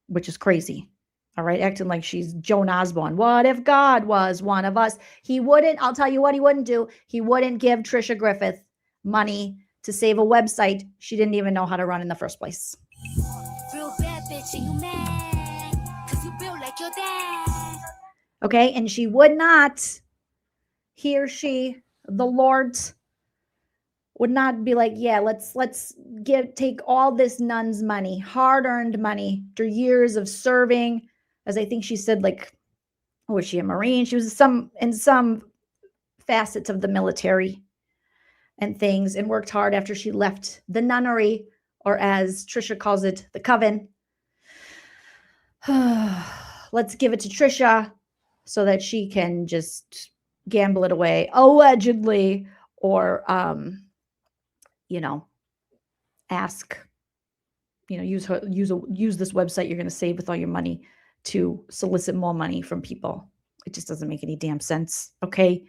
which is crazy. All right. Acting like she's Joan Osborne. What if God was one of us? He wouldn't, I'll tell you what he wouldn't do. He wouldn't give Tricia Griffith money to save a website she didn't even know how to run in the first place. Real bad bitch, and you mad, 'cause you built like your dad. Okay. And she would not, the Lord would not be like, yeah, let's take all this nun's money, hard-earned money, after years of serving, as I think she said, like, was she a Marine? She was in some facets of the military and things, and worked hard after she left the nunnery, or as Tricia calls it, the coven. Let's give it to Tricia so that she can just gamble it away, allegedly, or ask, use this website you're going to save with all your money to solicit more money from people. It just doesn't make any damn sense. Okay.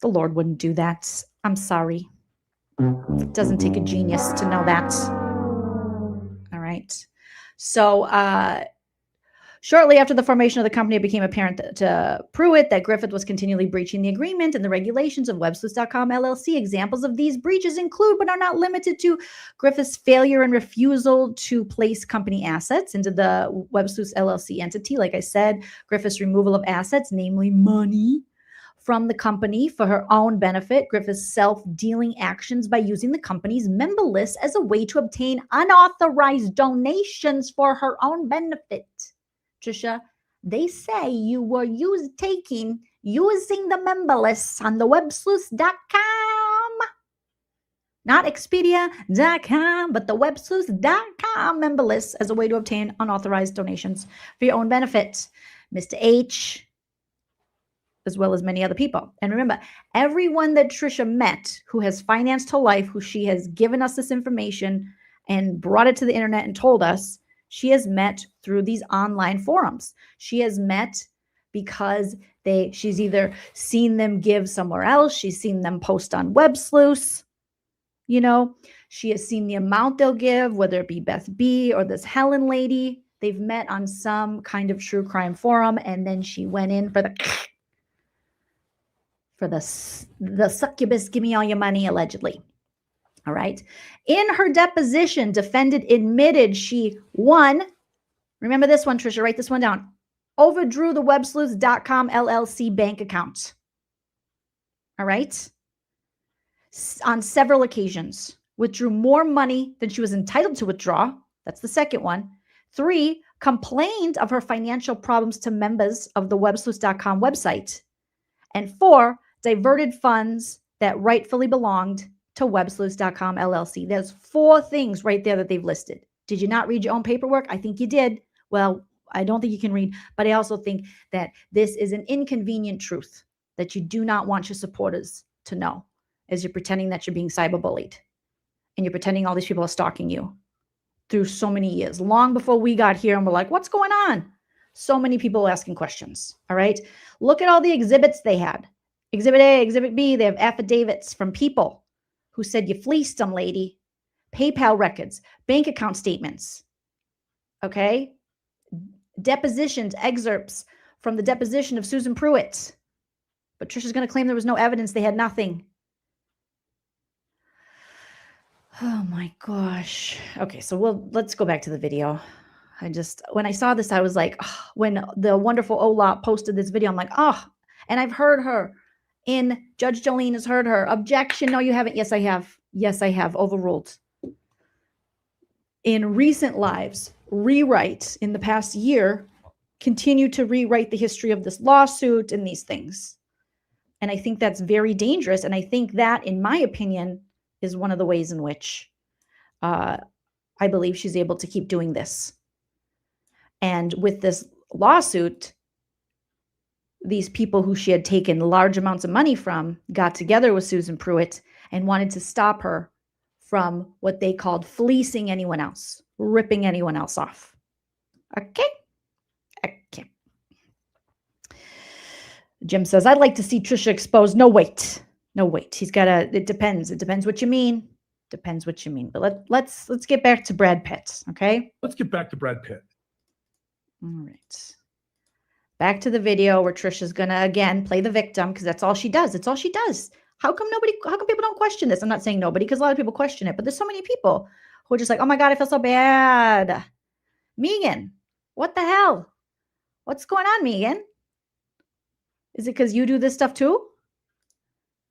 The Lord wouldn't do that. I'm sorry. It doesn't take a genius to know that. All right. So, shortly after the formation of the company, it became apparent to Pruitt that Griffith was continually breaching the agreement and the regulations of Websleuths.com LLC. Examples of these breaches include, but are not limited to, Griffith's failure and refusal to place company assets into the Websleuths LLC entity. Like I said, Griffith's removal of assets, namely money, from the company for her own benefit. Griffith's self-dealing actions by using the company's member list as a way to obtain unauthorized donations for her own benefit. Tricia, they say you were using the member lists on the Websleuths.com, not Expedia.com, but the Websleuths.com member lists as a way to obtain unauthorized donations for your own benefit. Mr. H, as well as many other people. And remember, everyone that Tricia met who has financed her life, who she has given us this information and brought it to the internet and told us, she has met through these online forums. She has met because she's either seen them give somewhere else, she's seen them post on Websleuths, You know, she has seen the amount they'll give, whether it be Beth B or this Helen lady. They've met on some kind of true crime forum, and then she went in for the succubus, give me all your money, allegedly. All right. In her deposition, defendant admitted she, one, remember this one, Tricia, write this one down, overdrew the Websleuths.com LLC bank account. All right. On several occasions, withdrew more money than she was entitled to withdraw. That's the second one. 3, complained of her financial problems to members of the Websleuths.com website. And 4, diverted funds that rightfully belonged to Websleuths.com LLC. There's 4 things right there that they've listed. Did you not read your own paperwork? I think you did. Well, I don't think you can read, but I also think that this is an inconvenient truth that you do not want your supporters to know, as you're pretending that you're being cyberbullied and you're pretending all these people are stalking you through so many years, long before we got here and we're like, what's going on? So many people asking questions. All right. Look at all the exhibits they had. Exhibit A, Exhibit B, they have affidavits from people who said you fleeced them, lady. PayPal records, bank account statements. Okay. Depositions, excerpts from the deposition of Susan Pruitt. But Trisha's going to claim there was no evidence. They had nothing. Oh my gosh. Okay, so let's go back to the video. When I saw this, I was like, oh, when the wonderful Ola posted this video, I'm like, oh, and I've heard her Judge Joleen has heard her. Objection. No, you haven't. Yes, I have. Yes, I have. Overruled. In recent lives, rewrite in the past year, continue to rewrite the history of this lawsuit and these things. And I think that's very dangerous. And I think that, in my opinion, is one of the ways in which I believe she's able to keep doing this. And with this lawsuit, these people who she had taken large amounts of money from got together with Susan Pruitt and wanted to stop her from what they called fleecing anyone else, ripping anyone else off. Okay? Okay. Jim says, I'd like to see Trisha exposed. No, wait. No, wait. It depends. It depends what you mean. Depends what you mean. But let's get back to Brad Pitt, okay? Let's get back to Brad Pitt. All right. Back to the video where Trisha's going to, again, play the victim, because that's all she does. It's all she does. How come people don't question this? I'm not saying nobody, because a lot of people question it, but there's so many people who are just like, oh my God, I feel so bad. Megan, what the hell? What's going on, Megan? Is it because you do this stuff too?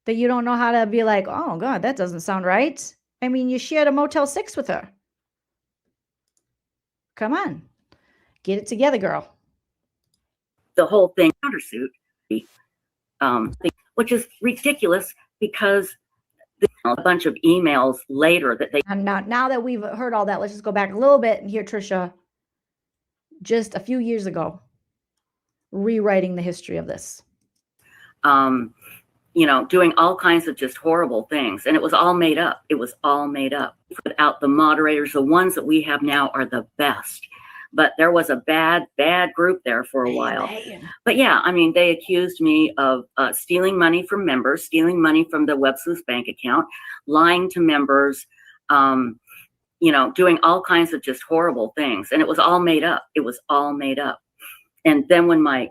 That you don't know how to be like, oh God, that doesn't sound right. I mean, you shared a Motel 6 with her. Come on. Get it together, girl. The whole thing, countersuit, which is ridiculous because a bunch of emails later that they... And now that we've heard all that, let's just go back a little bit and hear Trisha just a few years ago rewriting the history of this. Doing all kinds of just horrible things. And it was all made up. It was all made up. Without the moderators, the ones that we have now are the best. But there was a bad group there for a while. But yeah, I mean, they accused me of stealing money from members, stealing money from the Websleuths bank account, lying to members, doing all kinds of just horrible things. And it was all made up. It was all made up. And then when the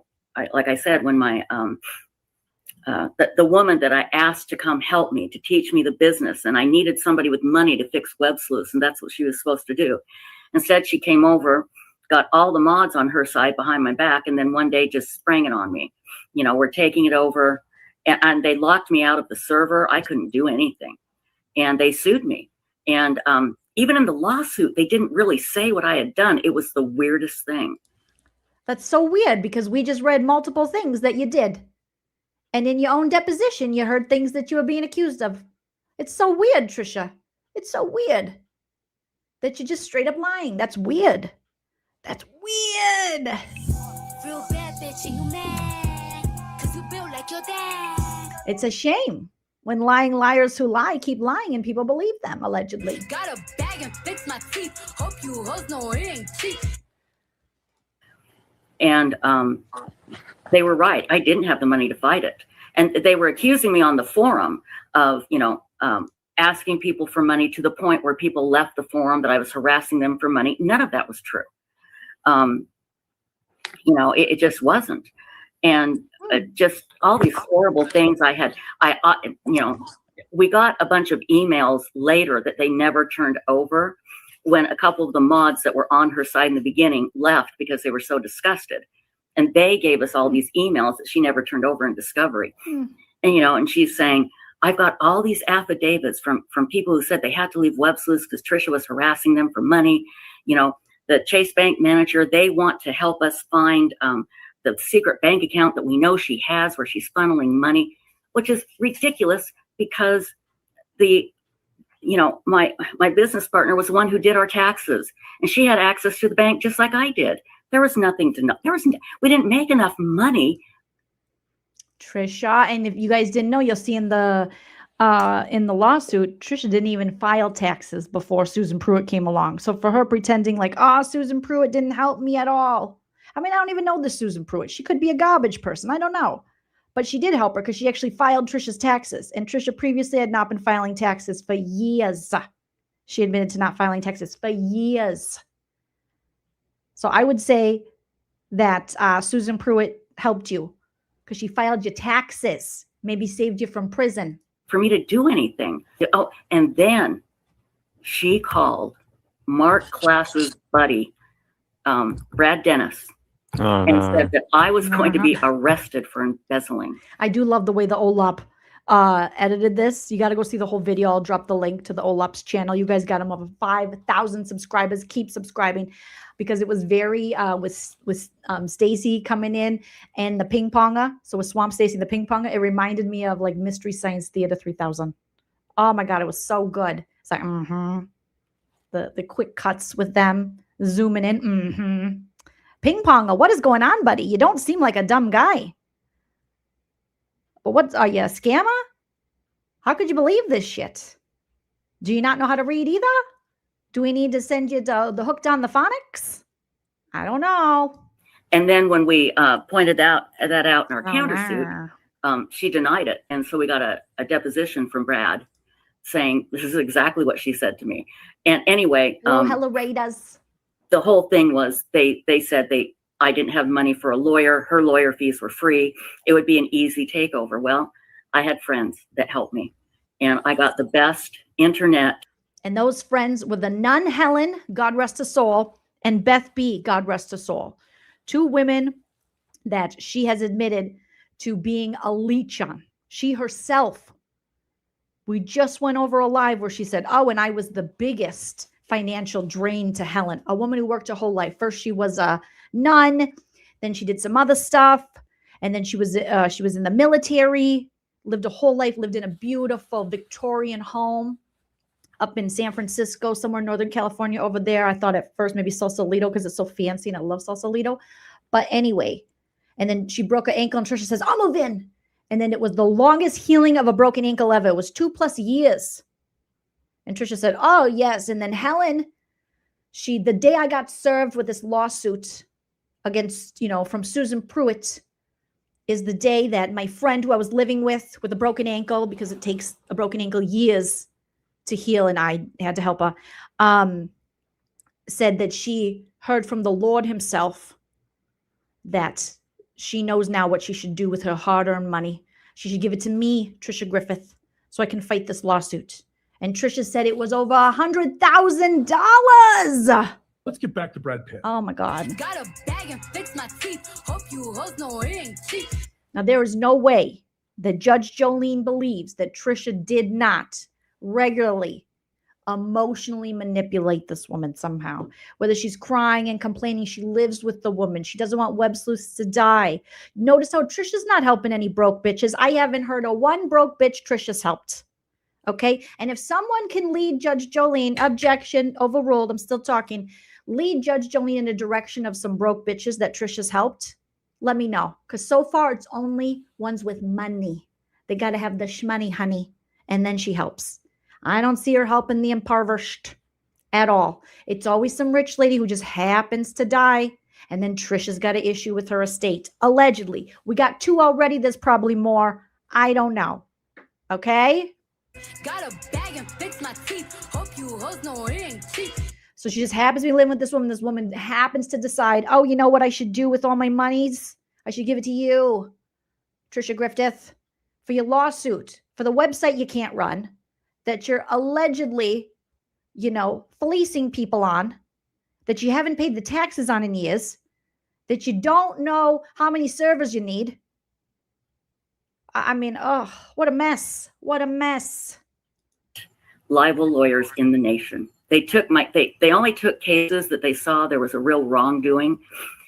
woman that I asked to come help me, to teach me the business, and I needed somebody with money to fix Websleuths, and that's what she was supposed to do. Instead, she came over, got all the mods on her side behind my back, and then one day just sprang it on me. We're taking it over, and they locked me out of the server. I couldn't do anything. And they sued me. And even in the lawsuit, they didn't really say what I had done. It was the weirdest thing. That's so weird, because we just read multiple things that you did. And in your own deposition, you heard things that you were being accused of. It's so weird, Trisha. It's so weird that you're just straight up lying. That's weird. That's weird. Real bad bitch, and you mad, 'cause you built like your dad. It's a shame when lying liars who lie keep lying and people believe them, allegedly. Got a bag and fix my teeth. Hope you hoes know it ain't cheap. And they were right. I didn't have the money to fight it. And they were accusing me on the forum of, asking people for money to the point where people left the forum, that I was harassing them for money. None of that was true. It just wasn't. And just all these horrible things we got a bunch of emails later that they never turned over, when a couple of the mods that were on her side in the beginning left because they were so disgusted. And they gave us all these emails that she never turned over in discovery. And she's saying, I've got all these affidavits from people who said they had to leave Websleuths because Tricia was harassing them for money. The Chase Bank manager, they want to help us find the secret bank account that we know she has where she's funneling money, which is ridiculous because my business partner was the one who did our taxes, and she had access to the bank just like I did. There was nothing to know. We didn't make enough money. Trisha, and if you guys didn't know, you'll see in the lawsuit, Trisha didn't even file taxes before Susan Pruitt came along. So for her pretending like, Susan Pruitt didn't help me at all. I mean, I don't even know this Susan Pruitt. She could be a garbage person. I don't know. But she did help her because she actually filed Trisha's taxes. And Trisha previously had not been filing taxes for years. She admitted to not filing taxes for years. So I would say that Susan Pruitt helped you because she filed your taxes, maybe saved you from prison. For me to do anything. Oh, and then she called Mark Klass's buddy, Brad Dennis, and said that I was going to be arrested for embezzling. I do love the way the OLAP edited this. You got to go see the whole video. I'll drop the link to the OLAP's channel. You guys got him over 5,000 subscribers. Keep subscribing because it was very with Stacy coming in and the ping ponger. So with Swamp Stacy, the ping ponger, it reminded me of like Mystery Science Theater 3000. Oh my God, it was so good. It's like the quick cuts with them zooming in. Ping ponger, what is going on, buddy? You don't seem like a dumb guy. But what are you, a scammer? How could you believe this shit? Do you not know how to read either? Do we need to send you the hook down the phonics? I don't know. And then when we pointed that out in our countersuit, she denied it. And so we got a deposition from Brad saying, this is exactly what she said to me. And anyway, hello, Raiders. The whole thing was they said I didn't have money for a lawyer. Her lawyer fees were free. It would be an easy takeover. Well, I had friends that helped me, and I got the best internet. And those friends were the nun Helen, God rest her soul, and Beth B, God rest her soul. Two women that she has admitted to being a leech on. She herself. We just went over a live where she said, and I was the biggest financial drain to Helen, a woman who worked her whole life. First, she was a nun, then she did some other stuff, and then she was in the military, lived a whole life, lived in a beautiful Victorian home up in San Francisco, somewhere in Northern California over there. I thought at first maybe Sausalito because it's so fancy and I love Sausalito. But anyway, and then she broke her ankle and Trisha says, I'll move in. And then it was the longest healing of a broken ankle ever. It was 2+ years. And Trisha said, oh, yes. And then Helen, the day I got served with this lawsuit against, from Susan Pruitt is the day that my friend who I was living with a broken ankle, because it takes a broken ankle years to heal, and I had to help her, said that she heard from the Lord himself that she knows now what she should do with her hard-earned money. She should give it to me, Tricia Griffith, so I can fight this lawsuit. And Trisha said it was over $100,000. Let's get back to Brad Pitt. Oh my God. Got a bag and fix my teeth. Hope you hoes know it ain't cheap. Now there is no way that Judge Joleen believes that Trisha did not regularly emotionally manipulate this woman somehow. Whether she's crying and complaining, she lives with the woman. She doesn't want Websleuths to die. Notice how Trisha's not helping any broke bitches. I haven't heard of one broke bitch Trisha's helped. Okay. And if someone can lead Judge Joleen, objection overruled, I'm still talking, lead Judge Joleen in the direction of some broke bitches that Trisha's helped, let me know. Because so far it's only ones with money. They got to have the shmoney, honey. And then she helps. I don't see her helping the impoverished at all. It's always some rich lady who just happens to die. And then Trisha's got an issue with her estate. Allegedly. We got 2 already. There's probably more. I don't know. Okay? Got a bag and fix my teeth. Hope you hoes know it ain't cheap. So she just happens to be living with this woman. This woman happens to decide, oh, you know what I should do with all my monies? I should give it to you, Trisha Griffith, for your lawsuit, for the website you can't run, that you're allegedly, fleecing people on, that you haven't paid the taxes on in years, that you don't know how many servers you need. I mean, oh, what a mess. What a mess. Libel lawyers in the nation. They only took cases that they saw there was a real wrongdoing.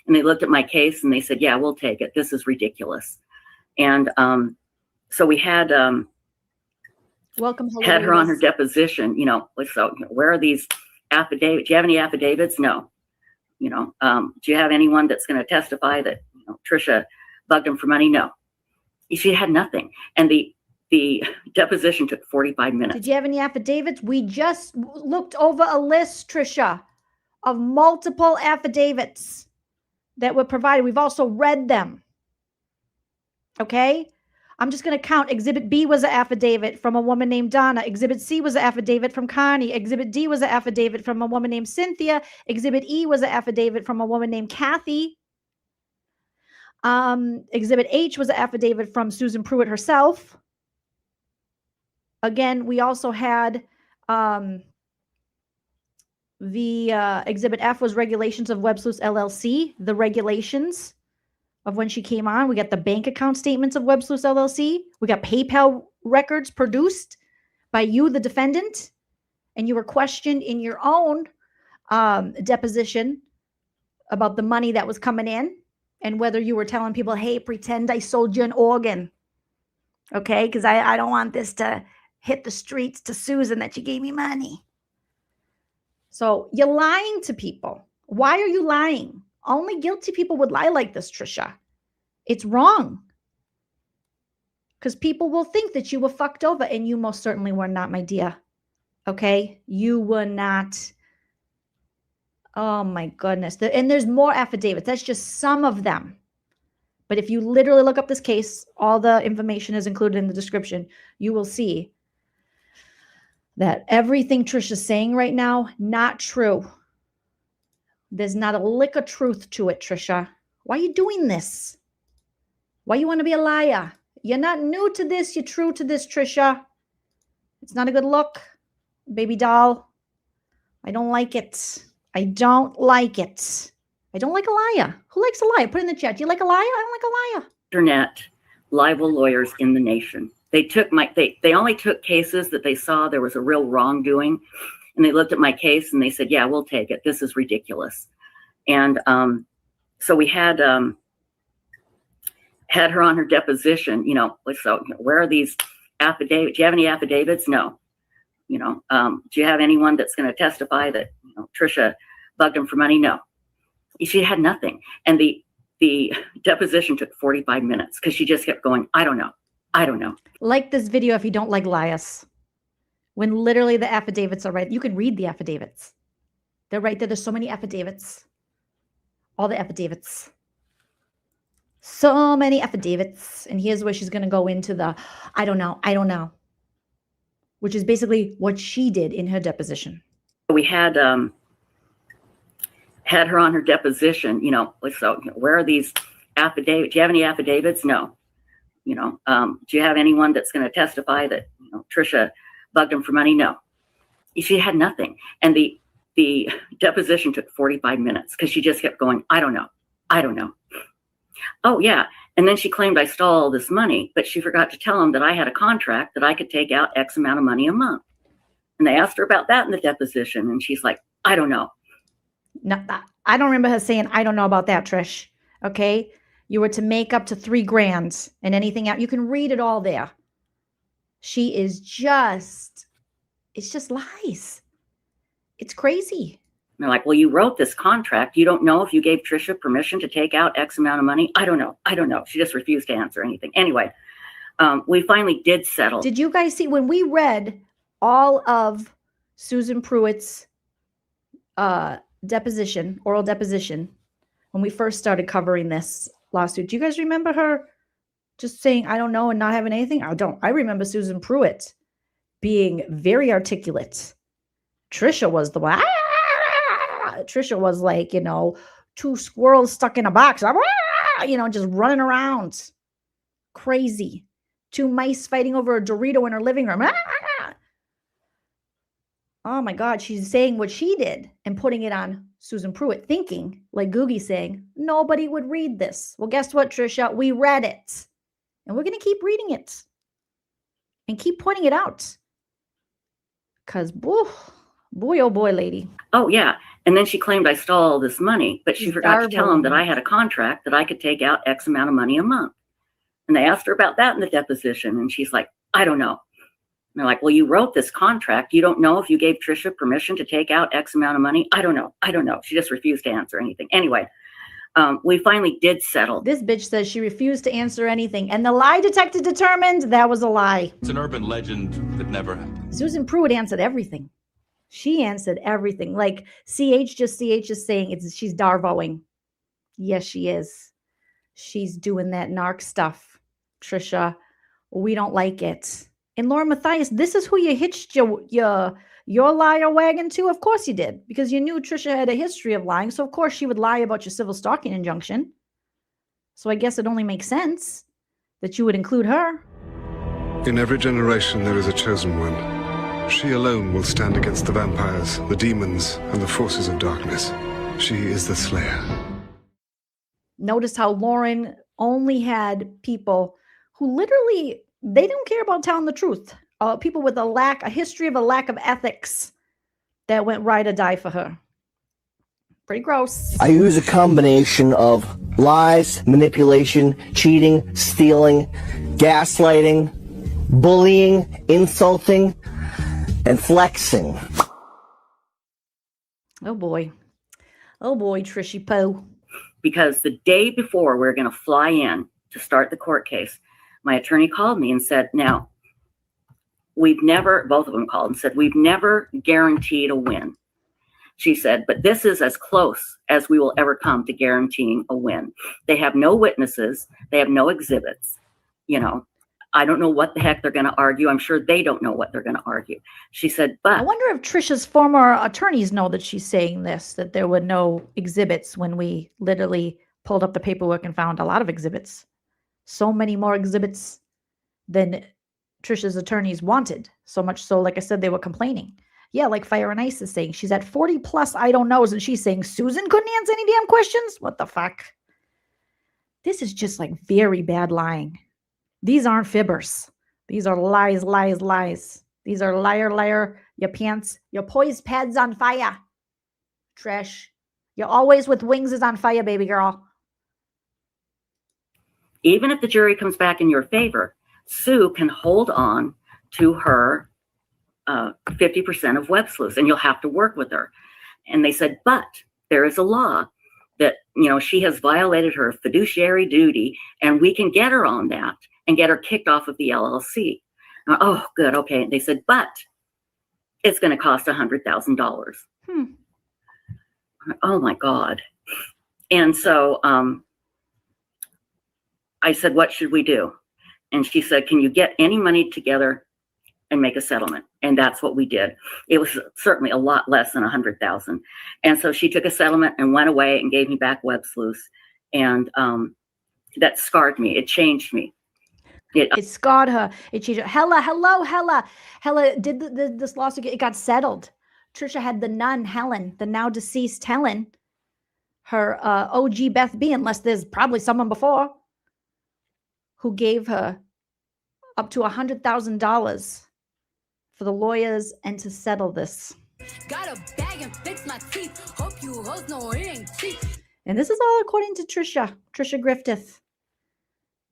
And they looked at my case and they said, yeah, we'll take it. This is ridiculous. And so we had had her on her deposition, so where are these affidavits? Do you have any affidavits? No. Do you have anyone that's going to testify that Trisha bugged him for money? No. She had nothing. And the deposition took 45 minutes. Did you have any affidavits? We just looked over a list, Trisha, of multiple affidavits that were provided. We've also read them. Okay? I'm just going to count. Exhibit B was an affidavit from a woman named Donna. Exhibit C was an affidavit from Connie. Exhibit D was an affidavit from a woman named Cynthia. Exhibit E was an affidavit from a woman named Kathy. Exhibit H was an affidavit from Susan Pruitt herself. Again, we also had Exhibit F was regulations of Websleuths LLC, the regulations of when she came on. We got the bank account statements of Websleuths LLC. We got PayPal records produced by you, the defendant, and you were questioned in your own deposition about the money that was coming in and whether you were telling people, hey, pretend I sold you an organ, okay? Because I don't want this to hit the streets to Susan that you gave me money. So you're lying to people. Why are you lying? Only guilty people would lie like this, Trisha. It's wrong. Because people will think that you were fucked over, and you most certainly were not, my dear. Okay? You were not. Oh, my goodness. And there's more affidavits. That's just some of them. But if you literally look up this case, all the information is included in the description. You will see that everything Trisha's saying right now, not true. There's not a lick of truth to it, Trisha. Why are you doing this? Why you want to be a liar? You're not new to this. You're true to this, Trisha. It's not a good look, baby doll. I don't like it. I don't like it. I don't like a liar. Who likes a liar? Put in the chat. Do you like a liar? I don't like a liar. Internet libel lawyers in the nation. They only took cases that they saw there was a real wrongdoing. And they looked at my case and they said, yeah, we'll take it. This is ridiculous. And so we had her on her deposition, so where are these affidavits? Do you have any affidavits? No. Do you have anyone that's going to testify that Trisha bugged him for money? No. She had nothing. And the deposition took 45 minutes because she just kept going, I don't know. I don't know. Like this video if you don't like liars. When literally the affidavits are right. You can read the affidavits. They're right there. There's so many affidavits. All the affidavits. So many affidavits. And here's where she's going to go into the, I don't know. Which is basically what she did in her deposition. We had her on her deposition, so where are these affidavits? Do you have any affidavits? No. Do you have anyone that's going to testify that Trisha bugged him for money? No. She had nothing. And the deposition took 45 minutes because she just kept going, I don't know. Oh, yeah. And then she claimed I stole all this money, but she forgot to tell him that I had a contract that I could take out X amount of money a month. And they asked her about that in the deposition. And she's like, I don't know. No, I don't remember her saying, I don't know about that, Trish. Okay. You were to make up to $3,000 and anything out. You can read it all there. She is it's just lies. It's crazy. And they're like, well, you wrote this contract. You don't know if you gave Trisha permission to take out X amount of money. I don't know. She just refused to answer anything. Anyway, we finally did settle. Did you guys see when we read all of Susan Pruitt's oral deposition, when we first started covering this lawsuit? Do you guys remember her just saying, I don't know, and not having anything? I remember Susan Pruitt being very articulate. Trisha was the one. Trisha was like, you know, two squirrels stuck in a box, you know, just running around. Crazy. Two mice fighting over a Dorito in her living room. Oh my God, she's saying what she did and putting it on Susan Pruitt, thinking, like Googie saying, nobody would read this. Well, guess what, Trisha? We read it. And we're going to keep reading it and keep pointing it out. Because, boy, oh boy, lady. Oh, yeah. And then she claimed I stole all this money, but she forgot to tell him that I had a contract that I could take out X amount of money a month. And they asked her about that in the deposition. And she's like, I don't know. And they're like, well, you wrote this contract. You don't know if you gave Trisha permission to take out X amount of money? I don't know. I don't know. She just refused to answer anything. Anyway, we finally did settle. This bitch says she refused to answer anything. And the lie detector determined that was a lie. It's an urban legend that never happened. Susan Pruitt answered everything. She answered everything. Like CH is saying she's Darvoing. Yes, she is. She's doing that narc stuff. Trisha, we don't like it. And Laura Matthias, this is who you hitched your liar wagon to? Of course you did, because you knew Trisha had a history of lying. So of course she would lie about your civil stalking injunction. So I guess it only makes sense that you would include her. In every generation there is a chosen one. She alone will stand against the vampires, the demons, and the forces of darkness. She is the Slayer. Notice how Lauren only had people who literally, they don't care about telling the truth. People with a history of a lack of ethics that went ride or die for her. Pretty gross. I use a combination of lies, manipulation, cheating, stealing, gaslighting, bullying, insulting, and flexing. Oh boy, Trishy Poe. Because the day before we were going to fly in to start the court case, my attorney called me and said, now, both of them called and said, we've never guaranteed a win. She said, but this is as close as we will ever come to guaranteeing a win. They have no witnesses. They have no exhibits. You know, I don't know what the heck they're going to argue. I'm sure they don't know what they're going to argue. She said, but I wonder if Trisha's former attorneys know that she's saying this, that there were no exhibits when we literally pulled up the paperwork and found a lot of exhibits. So many more exhibits than Trisha's attorneys wanted. So much so, like I said, they were complaining. Yeah, like Fire and Ice is saying, she's at 40 plus I don't knows, and she's saying Susan couldn't answer any damn questions? What the fuck? This is just like very bad lying. These aren't fibbers. These are lies, lies, lies. These are liar, liar, your pants, your poised pads on fire. Trish, you're always with wings is on fire, baby girl. Even if the jury comes back in your favor, Sue can hold on to her 50% of Websleuths, and you'll have to work with her. And they said, but there is a law that, you know, she has violated her fiduciary duty, and we can get her on that and get her kicked off of the LLC. Oh, good. Okay. They said, but it's going to cost $100,000. Oh my God. And so I said, what should we do? And she said, can you get any money together and make a settlement? And that's what we did. It was certainly a lot less than $100,000. And so she took a settlement and went away and gave me back Websleuths. And that scarred me. It changed me. It scarred her. It changed her. Hella did this lawsuit. It got settled. Trisha had the nun, Helen, the now deceased Helen, her OG Beth B, unless there's probably someone before, who gave her up to $100,000 for the lawyers and to settle this. Got a bag and fix my teeth. Hope you hoes know it ain't cheap. And this is all according to Trisha Griffith.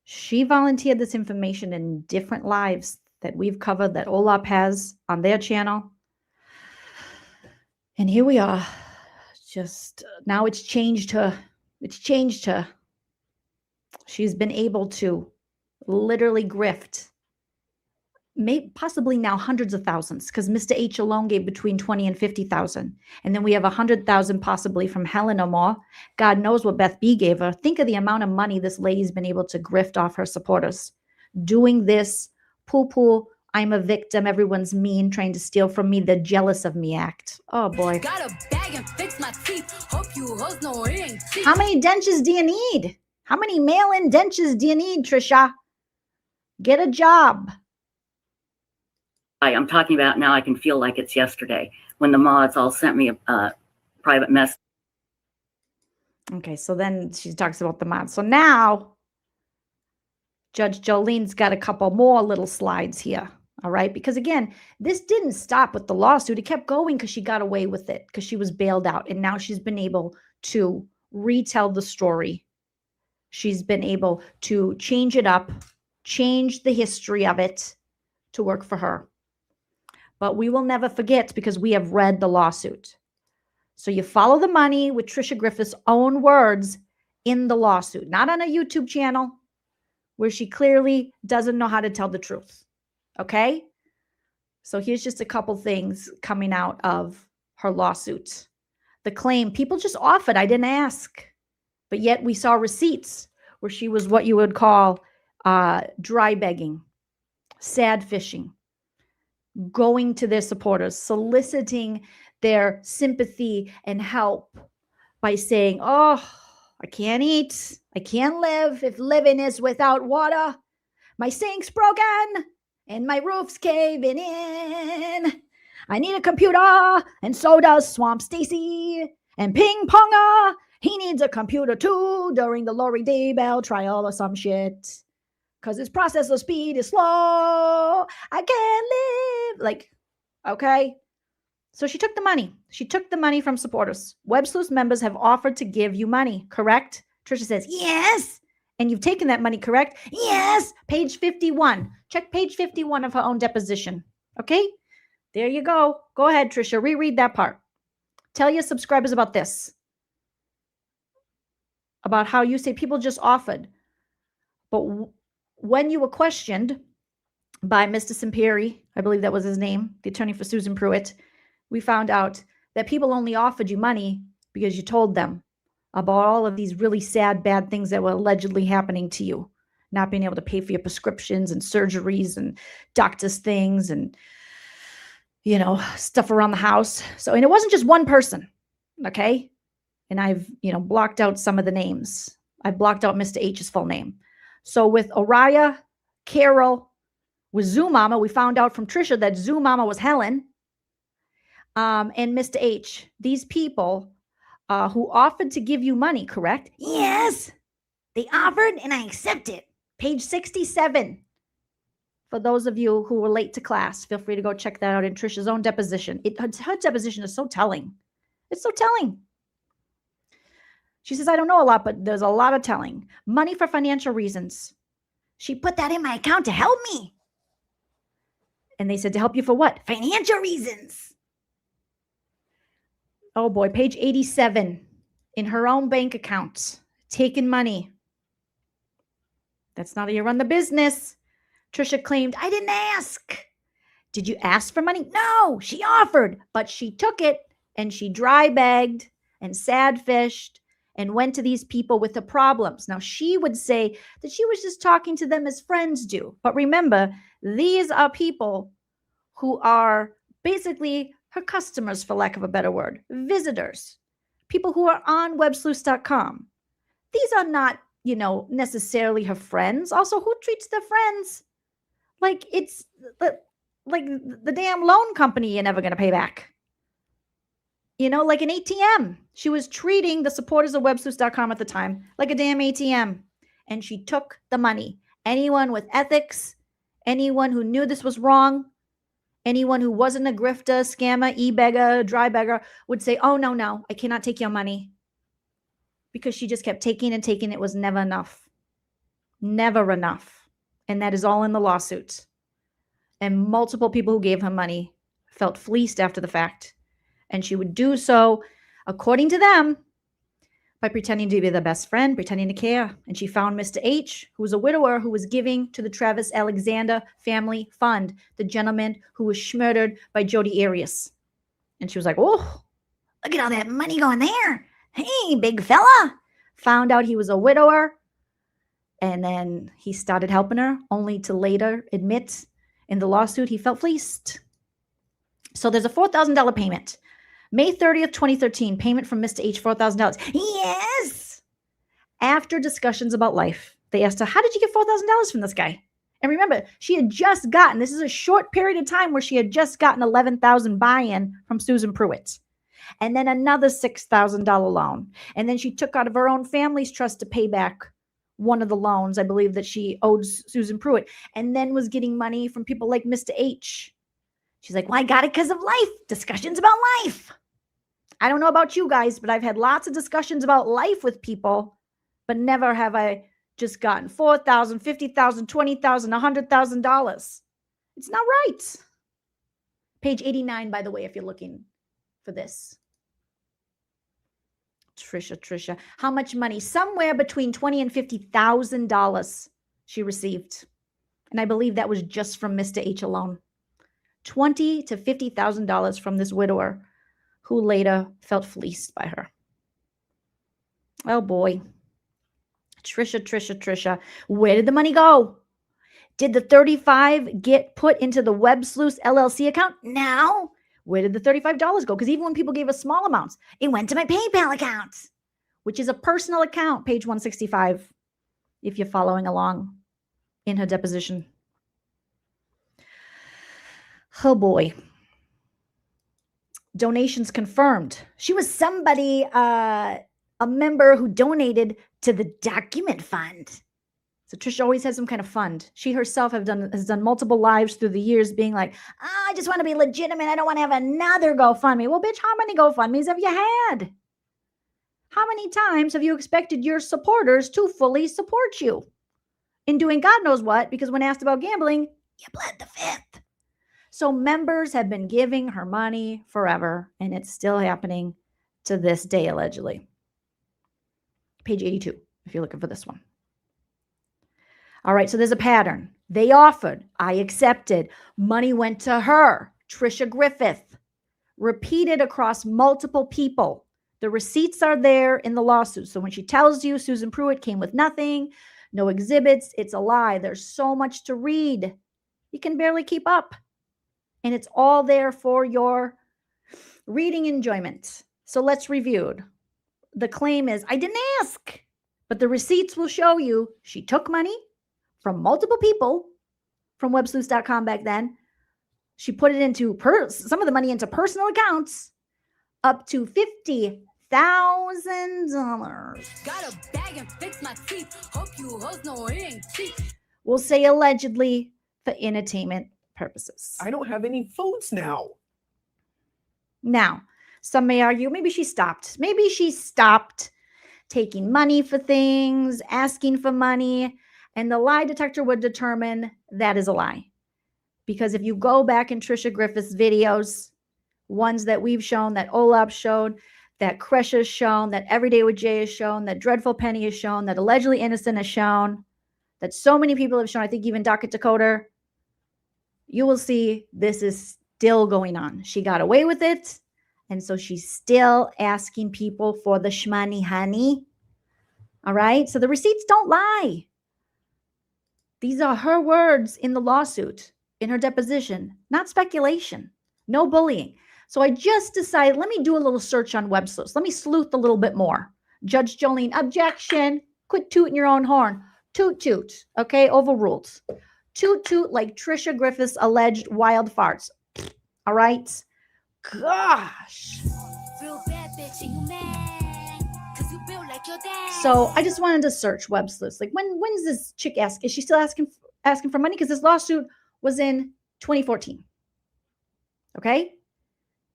She volunteered this information in different lives that we've covered, that OLAP has on their channel. And here we are. Just now it's changed her. It's changed her. She's been able to literally grift, possibly now hundreds of thousands, because Mr. H alone gave between 20 and 50,000. And then we have 100,000 possibly from Helen or more. God knows what Beth B gave her. Think of the amount of money this lady's been able to grift off her supporters. Doing this poo-poo I'm a victim. Everyone's mean, trying to steal from me. The jealous of me act. Oh boy. Got a bag and fix my teeth. Hope you hoes know it ain't cheap. How many dentures do you need? How many mail-in dentures do you need, Trisha? Get a job. I'm talking about now. I can feel like it's yesterday when the mods all sent me a private message. Okay, so then she talks about the mods. So now Judge Jolene's got a couple more little slides here. All right, because again, this didn't stop with the lawsuit. It kept going because she got away with it because she was bailed out. And now she's been able to retell the story. She's been able to change it up, change the history of it to work for her. But we will never forget because we have read the lawsuit. So you follow the money with Trisha Griffith's own words in the lawsuit, not on a YouTube channel where she clearly doesn't know how to tell the truth. Okay? So here's just a couple things coming out of her lawsuit. The claim, people just offered, I didn't ask. But yet we saw receipts where she was what you would call dry begging, sad fishing, going to their supporters, soliciting their sympathy and help by saying, oh, I can't eat, I can't live if living is without water. My sink's broken and my roof's caving in. I need a computer, and so does Swamp Stacy. And Ping Ponga, he needs a computer too during the Lori Daybell trial or some shit. Because his processor speed is slow. I can't live. Like, okay. So she took the money. She took the money from supporters. Websleuths members have offered to give you money, correct? Trisha says, yes. And you've taken that money, correct? Yes. Page 51. Check page 51 of her own deposition. Okay? There you go. Go ahead, Trisha. Reread that part. Tell your subscribers about this. About how you say people just offered. But when you were questioned by Mr. Simperi, I believe that was his name, the attorney for Susan Pruitt, we found out that people only offered you money because you told them about all of these really sad, bad things that were allegedly happening to you. Not being able to pay for your prescriptions and surgeries and doctor's things and, you know, stuff around the house. So, and it wasn't just one person, okay? And I've, you know, blocked out some of the names. I've blocked out Mr. H's full name. So with Oriah, Carol, with Zoo Mama, we found out from Trisha that Zoo Mama was Helen. And Mr. H, these people who offered to give you money, correct? Yes, they offered and I accepted. Page 67. For those of you who were late to class, feel free to go check that out in Trisha's own deposition. Her deposition is so telling. It's so telling. She says, I don't know a lot, but there's a lot of telling. Money for financial reasons. She put that in my account to help me. And they said, to help you for what? Financial reasons. Oh boy, page 87. In her own bank account. Taking money. That's not how you run the business. Trisha claimed, I didn't ask. Did you ask for money? No, she offered, but she took it and she dry bagged and sad fished and went to these people with the problems. Now, she would say that she was just talking to them as friends do. But remember, these are people who are basically her customers, for lack of a better word, visitors, people who are on websleuths.com. These are not, you know, necessarily her friends. Also, who treats their friends like it's the damn loan company you're never going to pay back? You know, like an ATM. She was treating the supporters of websleuths.com at the time like a damn ATM. And she took the money. Anyone with ethics, anyone who knew this was wrong, anyone who wasn't a grifter, scammer, e-beggar, dry beggar would say, oh, no, I cannot take your money. Because she just kept taking and taking. It was never enough. Never enough. And that is all in the lawsuit. And multiple people who gave her money felt fleeced after the fact. And she would do so, according to them, by pretending to be their best friend, pretending to care. And she found Mr. H, who was a widower, who was giving to the Travis Alexander Family Fund, the gentleman who was murdered by Jodi Arias. And she was like, oh, look at all that money going there. Hey, big fella. Found out he was a widower. And then he started helping her, only to later admit In the lawsuit, he felt fleeced. So there's a $4,000 payment. May 30th, 2013, payment from Mr. H, $4,000. Yes! After discussions about life, they asked her, how did you get $4,000 from this guy? And remember, she had just gotten, this is a short period of time where she had just gotten $11,000 buy-in from Susan Pruitt. And then another $6,000 loan. And then she took out of her own family's trust to pay back one of the loans, I believe, that she owed Susan Pruitt. And then was getting money from people like Mr. H. She's like, well, I got it because of life. Discussions about life. I don't know about you guys, but I've had lots of discussions about life with people, but never have I just gotten $4,000, $50,000, $20,000, $100,000. It's not right. Page 89, by the way, if you're looking for this. Tricia. How much money? Somewhere between $20,000 and $50,000 she received. And I believe that was just from Mr. H alone. $20,000 to $50,000 from this widower who later felt fleeced by her. Oh boy. Tricia. Where did the money go? Did the 35 get put into the Websleuths LLC account? No. Where did the $35 go? Because even when people gave us small amounts, it went to my PayPal account, which is a personal account, page 165, if you're following along in her deposition. Oh boy. Donations confirmed. She was somebody, a member who donated to the document fund. So Trisha always has some kind of fund. She herself has done multiple lives through the years being like, I just want to be legitimate. I don't want to have another GoFundMe. Well, bitch, how many GoFundMes have you had? How many times have you expected your supporters to fully support you in doing God knows what? Because when asked about gambling, you pled the fifth. So members have been giving her money forever, and it's still happening to this day, allegedly. Page 82, if you're looking for this one. All right, so there's a pattern. They offered. I accepted. Money went to her, Trisha Griffith. Repeated across multiple people. The receipts are there in the lawsuit. So when she tells you Susan Pruitt came with nothing, no exhibits, it's a lie. There's so much to read. You can barely keep up. And it's all there for your reading enjoyment. So let's review. The claim is, I didn't ask, but the receipts will show you she took money from multiple people from websleuths.com back then. She put it into some of the money into personal accounts up to $50,000. Got a bag and fix my teeth. Hope you hoes know it ain't cheap. We'll say allegedly for entertainment purposes. I don't have any phones now. Now, some may argue maybe she stopped. Maybe she stopped taking money for things, asking for money, and the lie detector would determine that is a lie. Because if you go back in Trisha Griffith's videos, ones that we've shown, that Olaf showed, that Kresh has shown, that Everyday with Jay has shown, that Dreadful Penny has shown, that Allegedly Innocent has shown, that so many people have shown, I think even Docket Dakota, you will see this is still going on. She got away with it, and so she's still asking people for the shmoney honey. All right? So the receipts don't lie. These are her words in the lawsuit, in her deposition, not speculation, no bullying. So I just decided, let me do a little search on Websleuths. Let me sleuth a little bit more. Judge Joleen, objection. Quit tooting your own horn. Toot, toot. Okay, overruled. Toot, toot like Trisha Griffith's alleged wild farts. All right? Gosh. Real bad bitch, and you mad, 'cause you built like your dad. So I just wanted to search Websleuths. Like, when's this chick ask? Is she still asking for money? Because this lawsuit was in 2014. Okay?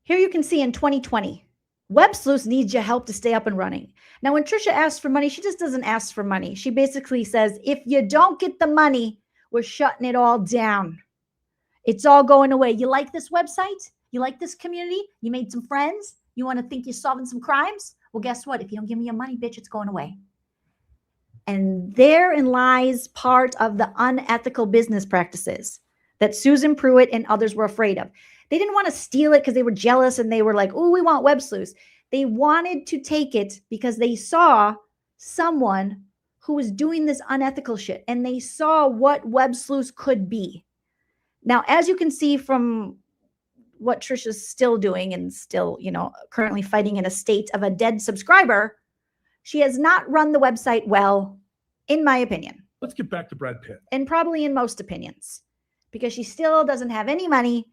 Here you can see in 2020, Websleuths needs your help to stay up and running. Now, when Trisha asks for money, she just doesn't ask for money. She basically says, if you don't get the money, we're shutting it all down. It's all going away. You like this website? You like this community? You made some friends? You want to think you're solving some crimes? Well, guess what? If you don't give me your money, bitch, it's going away. And therein lies part of the unethical business practices that Susan Pruitt and others were afraid of. They didn't want to steal it because they were jealous and they were like, oh, we want Websleuths. They wanted to take it because they saw someone who was doing this unethical shit and they saw what Websleuths could be. Now, as you can see from what Trisha's still doing and still, currently fighting in a state of a dead subscriber, she has not run the website well, in my opinion. Let's get back to Brad Pitt. And probably in most opinions, because she still doesn't have any money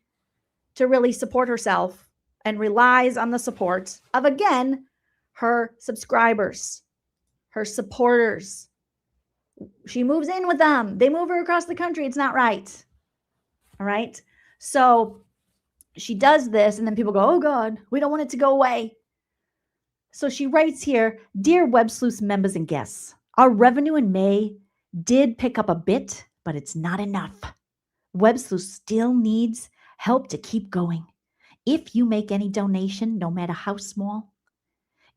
to really support herself and relies on the support of, again, her subscribers, her supporters. She moves in with them. They move her across the country. It's not right. All right. So she does this, and then people go, oh God, we don't want it to go away. So she writes here, Dear Websleuths members and guests, our revenue in May did pick up a bit, but it's not enough. Websleuths still needs help to keep going. If you make any donation, no matter how small,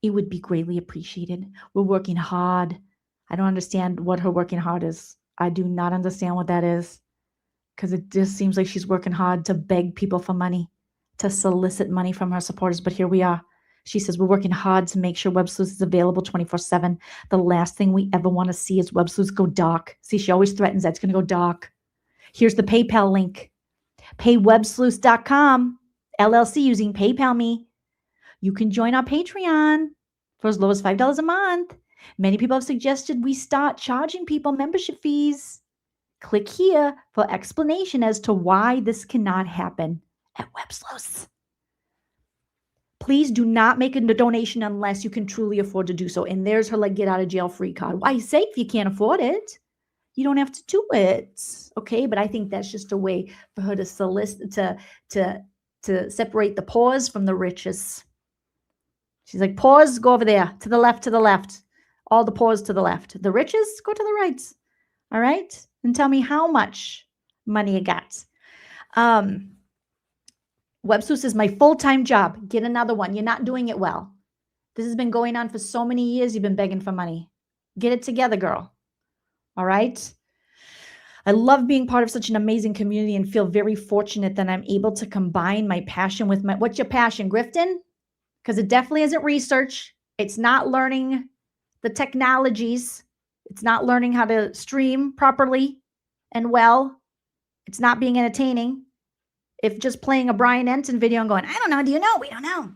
it would be greatly appreciated. We're working hard. I don't understand what her working hard is. I do not understand what that is, because it just seems like she's working hard to beg people for money, to solicit money from her supporters. But here we are. She says, we're working hard to make sure Websleuths is available 24/7. The last thing we ever want to see is Websleuths go dark. See, she always threatens that it's going to go dark. Here's the PayPal link. Paywebsleuths.com, LLC, using PayPal me. You can join our Patreon for as low as $5 a month. Many people have suggested we start charging people membership fees. Click here for explanation as to why this cannot happen at Websleuths. Please do not make a donation unless you can truly afford to do so. And there's her get out of jail free card. Why say if you can't afford it, you don't have to do it. Okay, but I think that's just a way for her to solicit, to separate the poors from the riches. She's like, poors, go over there, to the left, to the left. All the poors to the left. The riches, go to the right. All right? And tell me how much money you got. Websleuths is my full-time job. Get another one. You're not doing it well. This has been going on for so many years. You've been begging for money. Get it together, girl. All right? I love being part of such an amazing community and feel very fortunate that I'm able to combine my passion with my... What's your passion? Grifting? Because it definitely isn't research. It's not learning the technologies. It's not learning how to stream properly and well. It's not being entertaining. If just playing a Brian Enton video and going, I don't know, do you know? We don't know.